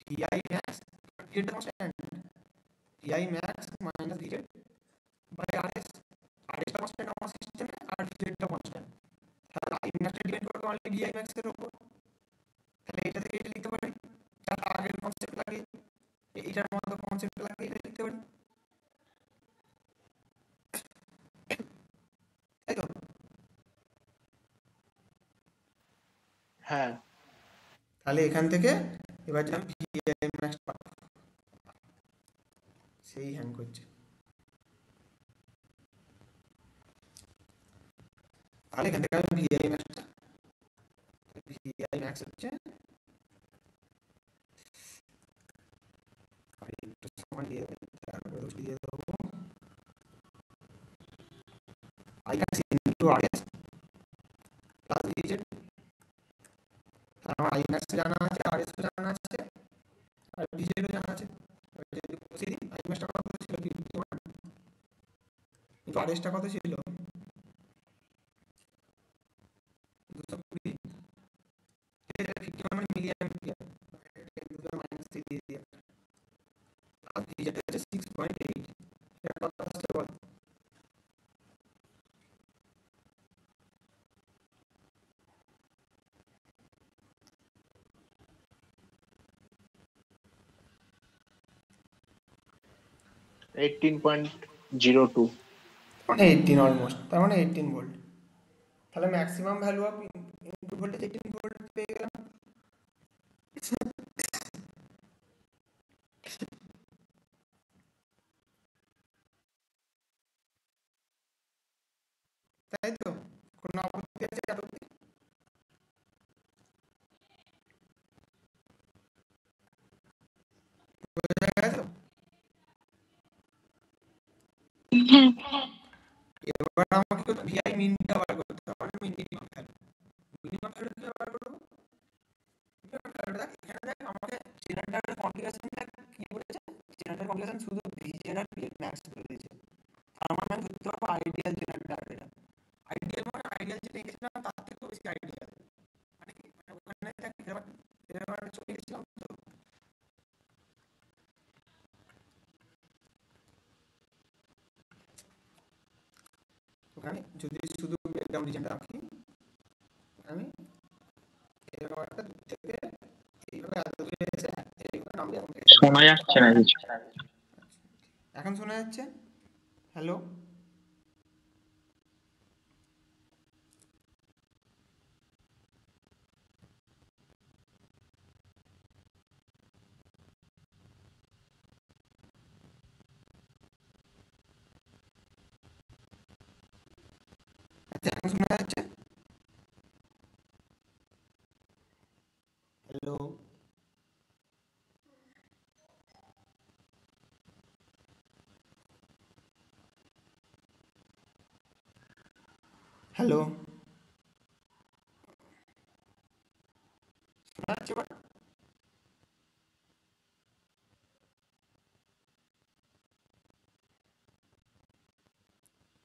V I max V Z constant, V I max minus ভিজেড by R S. আরএসটা কনস্ট্যান্ট আমার সিস্টেমে আর ভিজেডটা কনস্ট্যান্ট, তাহলে আই ম্যাক্সটা ডিপেন্ড করবে অনলি ভিআই ম্যাক্স এর উপর। তাহলে এটা থেকে এটা লিখতে পারি, তার আগের কনসেপ্ট লাগে, এইটার মতো কনসেপ্ট লাগে, এটা লিখতে পারি, তাই তো? হ্যাঁ তাহলে এখান থেকে এবার যে আমি ভিআই ম্যাক্স পাবো, সেই হ্যাং করছে। তাহলে এখান থেকে আমি ভিআই ম্যাক্স হচ্ছে, আর একটু সময় দিয়ে তারপরে দিয়ে দেবো I max into RS plus ভিজেড। আমার আই ম্যাক্স জানা আছে, আরএস জানা আছে, আর ভিজেডও জানা আছে। যদি বসিয়ে দিই, আই ম্যাক্সটা কত ছিল, 51 কিন্তু আরএসটা কত ছিল, 220। ঠিক আছে, 51 মানে মিলি অ্যাম্পিয়ার, মাইনাস দিয়ে দিয়ে, আর ভিজেড হচ্ছে 6.8। এটা কত আসছে বল? Eighteen point zero two. মানে 18 অলমোস্ট, তার মানে 18 ভোল্ট। তাহলে maximum value of input voltage 18 volt পেয়ে গেলাম। তাই তো, কোনো আপত্তি আছে এত অব্দি? বোঝা গেছে? হ্যাঁ এবার আমাকে ভিআই মিনটা বার করতে হবে, মানে মিনিমাম ভ্যালু। মিনিমাম ভ্যালু কি বার করবো? মিনিমাম ভ্যালু দেখ, এখানে দেখ আমাকে জেনারেটরের কনফিগারেশনটা কি বলেছে, জেনারেটর কনফিগারেশন শুধু ভিজেন আর ম্যাক্স করে দিয়েছে। তার মানে আমি ধরতে পারবো আইডিয়াল জেনারেটর এটা। আইডিয়াল মানে আইডিয়াল যেটা গেছিলাম তার থেকেও বেশি আইডিয়াল। মানে কি, মানে ওখানে দেখ এবার চলে গেছিলাম তো, আমি যদি শুধু ব্রেকডাউন রিজনটা রাখি, আমি এরকম একটা দূর থেকে এইভাবে এত দূরে এসে এইভাবে নামলে আমাকে শোনা যাচ্ছে না কিছু। এখন শোনা যাচ্ছে? হ্যালো? আচ্ছা, এখন শোনা যাচ্ছে? হ্যালো? হ্যালো? শোনা যাচ্ছে এবার?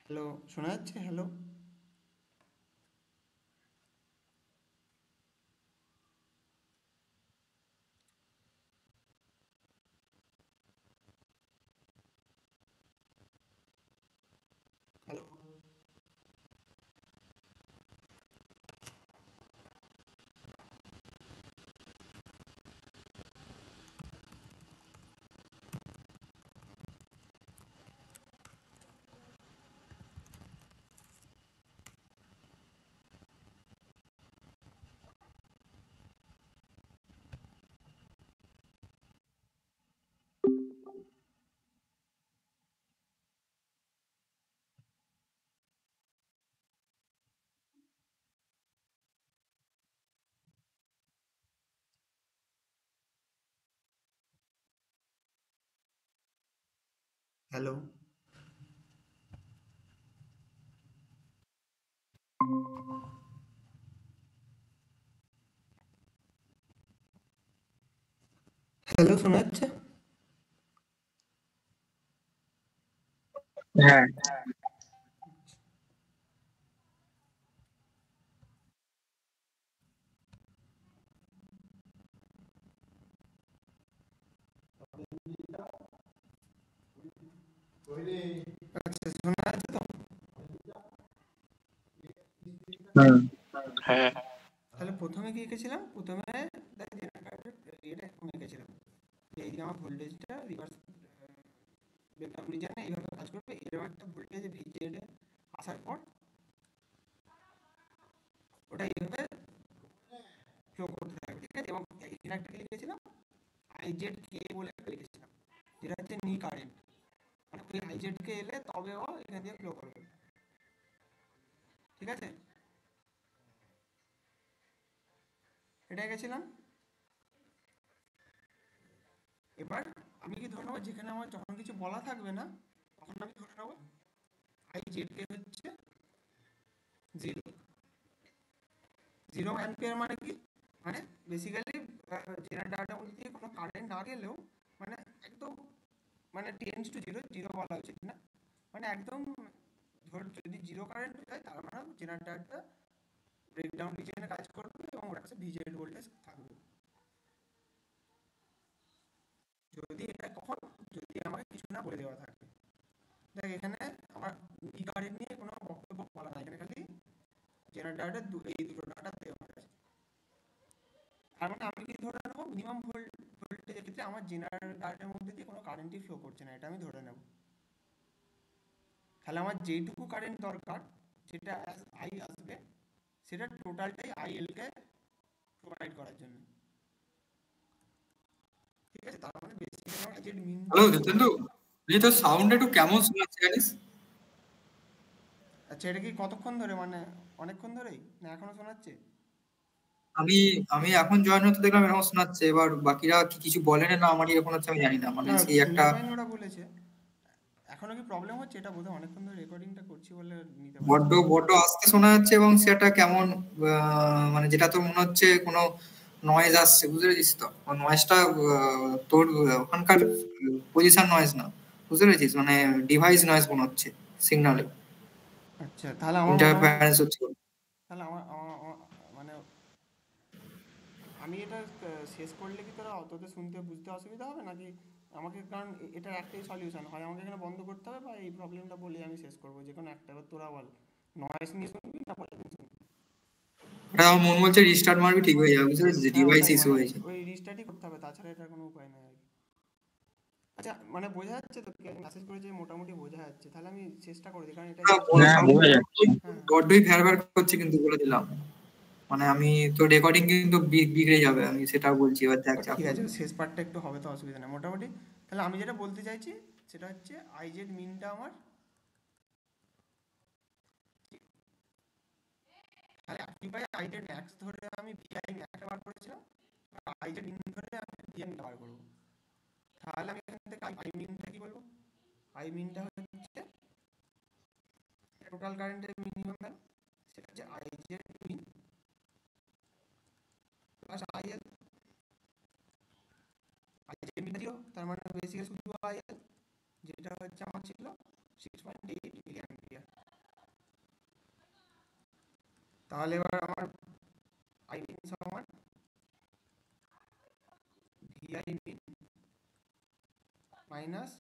হ্যালো? শোনা যাচ্ছে? হ্যালো? হ্যালো? হ্যালো? হ্যালো? শোনা যাচ্ছে? হ্যাঁ, আচ্ছা, শোনা যাচ্ছে তো? হুম, হ্যাঁ, তাহলে প্রথমে কি এঁকেছিলাম? প্রথমে দেখ জেনারেটরের ইয়েটা এরকম এঁকেছিলাম যে এই যে আমার ভোল্টেজটা রিভার্স ব্রেকডাউন রিজনে এইভাবে কাজ করবে, এরকম একটা ভোল্টেজ ভিজেড আসার পর ওটা এইভাবে ফ্লো করতে থাকবে, ঠিক আছে? এবং এখানে একটা লিখেছিলাম আইজেড কে বলে একটা লিখেছিলাম, যেটা হচ্ছে নি কারেন্ট, মানে ওই আইজেড কে এলে তবে ও এখান দিয়ে ফ্লো করবে, ঠিক আছে? এটা এঁকেছিলাম। এবার আমি কি ধরে নেবো, যেখানে আমার যখন কিছু বলা থাকবে না তখন আমি ধরে নেবো আইজেড কে হচ্ছে 0। 0 অ্যাম্পিয়ার মানে কি? মানে বেসিক্যালি জেনারেটরের মধ্যে দিয়ে কোনো কারেন্ট না গেলেও, মানে একদম মানে টেন্স টু জিরো, জিরো বলা উচিত না, মানে একদম ধর যদি জিরো কারেন্ট যায় তার মানে জেনারেটরটা ব্রেকডাউন রিজনে কাজ করবে এবং ওর কাছে ভিজুয়াল ভোল্টেজ থাকবে। যদি এটা কখন, যদি আমাকে কিছু না বলে দেওয়া থাকে। দেখ এখানে আমার ই কারেন্ট নিয়ে কোনো বক্তব্য বলা নাই, এখানে খালি জেনারেটরের এই দুটো ডাটা দেওয়া আছে। তার মানে আমি কি ধরে নেবো, মিনিমাম ভোল্টেজের ক্ষেত্রে আমার জেনারেটরের মধ্যে দিয়ে কোনো কারেন্টই ফ্লো করছে না, এটা আমি ধরে নেব। তাহলে আমার যেটুকু কারেন্ট দরকার, যেটা আই আসবে, সেটা টোটালটাই আইএল কে প্রোভাইড করার জন্য, ঠিক আছে? তার মানে বেসিক্যালি আমার যে মিন হ্যালো জিতেন্দু, এই তোর সাউন্ড একটু কেমন শোনাচ্ছে জানিস? আচ্ছা, এটা কি কতক্ষণ ধরে, মানে অনেকক্ষণ ধরেই না এখনো শোনাচ্ছে? আমি আমি এখন জয়েন হতে দেখলাম এরকম শোনাচ্ছে, এবার বাকিরা কি কিছু বলে না আমারই এরকম হচ্ছে আমি জানি না, মানে না, সেই শুনতে একটা পাইনি ওরা বলেছে। এখনো কি প্রবলেম হচ্ছে? এটা বোধহয় অনেকক্ষণ ধরে রেকর্ডিংটা করছি বলে নিতে পারছি বড্ড না। বড্ড আস্তে শোনা যাচ্ছে এবং সেটা কেমন মানে যেটা তো মনে হচ্ছে কোনো নয়েজ আসছে, বুঝতে পেরেছিস তো? নয়েজটা তোর ওখানকার পজিশন নয়েজ না, বুঝতে পেরেছিস? মানে ডিভাইস নয়েজ মনে হচ্ছে, সিগন্যালে আচ্ছা, তাহলে আমার মনে হয়, ইন্টারফারেন্স হচ্ছে। তাহলে মানে আমি এটা শেষ করলে কি তোরা তোদের শুনতে বুঝতে অসুবিধা হবে নাকি? আমাকে, কারণ এটার একটাই সলিউশন, হয় আমাকে এখানে বন্ধ করতে হবে বা এই প্রবলেমটা বলে আমি শেষ করবো, যে কোনো একটা। এবার তোরা বল নয়েস নিয়ে শুনবি না পরে নিয়ে শুনবি? এটা আমার মন বলছে রিস্টার্ট মারবি ঠিক হয়ে যাবে, বুঝতে পেরেছিস? হ্যাঁ ডিভাইস ওটাই, ইস্যু মানে হয়েছে। ওই রিস্টার্টই করতে হবে, তাছাড়া এটার কোনো উপায় নেই আর কি। আচ্ছা মানে বোঝা যাচ্ছে তো, মেসেজ করেছে মোটামুটি বোঝা যাচ্ছে, তাহলে আমি চেষ্টা করে দিই, কারণ এটা হ্যাঁ, হ্যাঁ বোঝা যাচ্ছে। হ্যাঁ বড্ডই ফেরবার করছে কিন্তু, বলে দিলাম। মানে আমি তো রেকর্ডিং কিন্তু বিগড়ে যাবে, আমি সেটাও বলছি, এবার দেখ যা ঠিক আছে, করবি। শেষ পার্টটা একটু হবে তো, অসুবিধা নেই মোটামুটি। তাহলে আমি যেটা বলতে চাইছি সেটা হচ্ছে আইজেড মিনটা আমার, তাহলে অ্যাক্টিভাই আইজেড ম্যাক্স ধরে আমি ভিআই ম্যাক্সটা বার করেছিলাম, আইজেড মিন ধরে আমি ভিআই মিনটা বার করবো। তাহলে আমি এখান থেকে আই মিনটা কি বলবো? আই মিনটা হচ্ছে টোটাল কারেন্টের মিনিমাম ভ্যালু, সেটা হচ্ছে I Z min plus I L. I Z min zero, তার মানে বেসিক্যালি শুধু আইএল, যেটা হচ্ছে আমার ছিল 6.8 মিলি অ্যাম্পিয়ার। তাহলে এবার আমার আই মিন সমান ভিআই মিন মাইনাস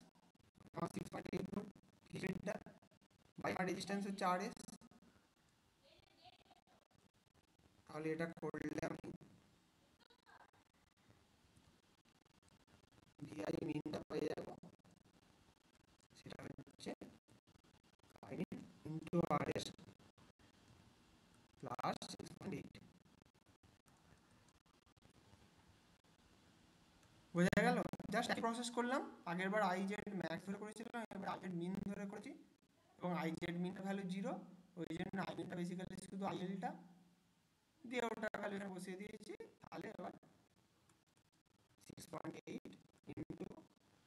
আমার 6.8 ভোল্ট হিটেডটা বাই আমার রেজিস্ট্যান্স হচ্ছে আরএস। তাহলে এটা করলে আমি ভিআই মিনটা পেয়ে যাবো, সেটা হচ্ছে I min into RS plus 6.8। বোঝা গেল? জাস্ট একই প্রসেস করলাম, আগের বার আইজেড ম্যাক্স ধরে করেছিলাম, এবার আইজেড মিন ধরে করেছি, এবং আইজেড মিনটা ভ্যালু জিরো, ওই জন্য আই মিনটা বেসিক্যালি শুধু আইএলটা দিয়ে ওটা ভ্যালু এখানে বসিয়ে দিয়েছি। তাহলে এবার 6.8 ইন্টু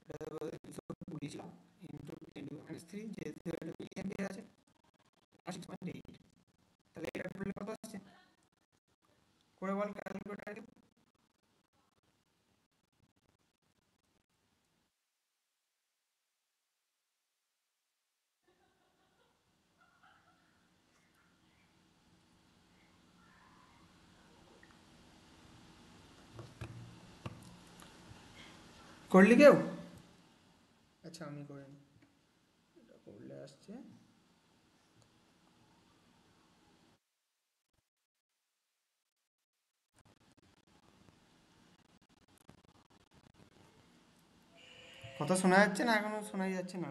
220 ছিল ইন্টু 10⁻³ যেহেতু এটা মিলি অ্যাম্পিয়ার আছে, আর 6.8, তাহলে এটা করলে কত আসছে করে বল ক্যালকুলেটর। করলি কেউ? আচ্ছা আমি করে নিই, এটা করলে আসছে। কথা শোনা যাচ্ছে না এখনো? শোনাই যাচ্ছে না?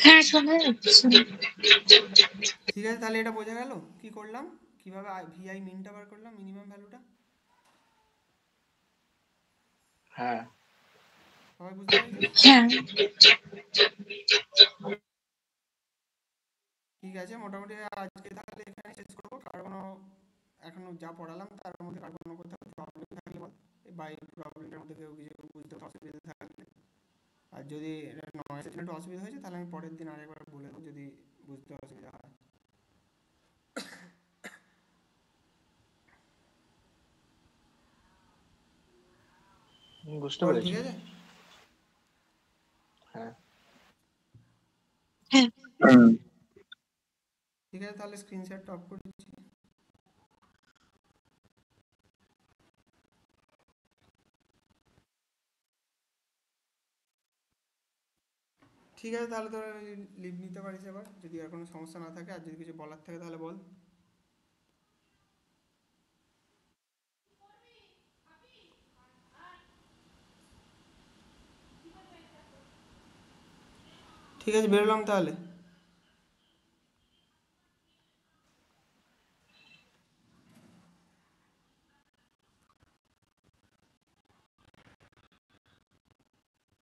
হ্যাঁ শোনা যাচ্ছে। ঠিক আছে, তাহলে এটা বোঝা গেল কি করলাম, কিভাবে ভিআই মিনটা বার করলাম, মিনিমাম ভ্যালুটা। হ্যাঁ। সবাই বুঝতে পেরেছিস? হ্যাঁ ঠিক আছে, মোটামুটি আজকে তাহলে এখানে শেষ করবো, কারণ এখনো যা পড়ালাম তার মধ্যে কার কোনো কোথাও প্রবলেম থাকলে বল, বা এই প্রবলেমটার মধ্যে কেউ কিছু বুঝতে অসুবিধা থাকলে। আর যদি নয়েসের জন্য একটু অসুবিধা হয়েছে, তাহলে আমি পরের দিন আরেকবার বলে দেবো যদি বুঝতে অসুবিধা হয়। বুঝতে বল, পেরেছি। ঠিক আছে? হ্যাঁ। হ্যাঁ হুম। ঠিক আছে, তাহলে স্ক্রিন শেয়ারটা অফ করে দিচ্ছি। ঠিক আছে, তাহলে তোরা লিভ নিতে পারিস এবার, যদি আর কোনো সমস্যা না থাকে, আর যদি কিছু বলার থাকে তাহলে বল। ঠিক আছে, বেরোলাম তাহলে।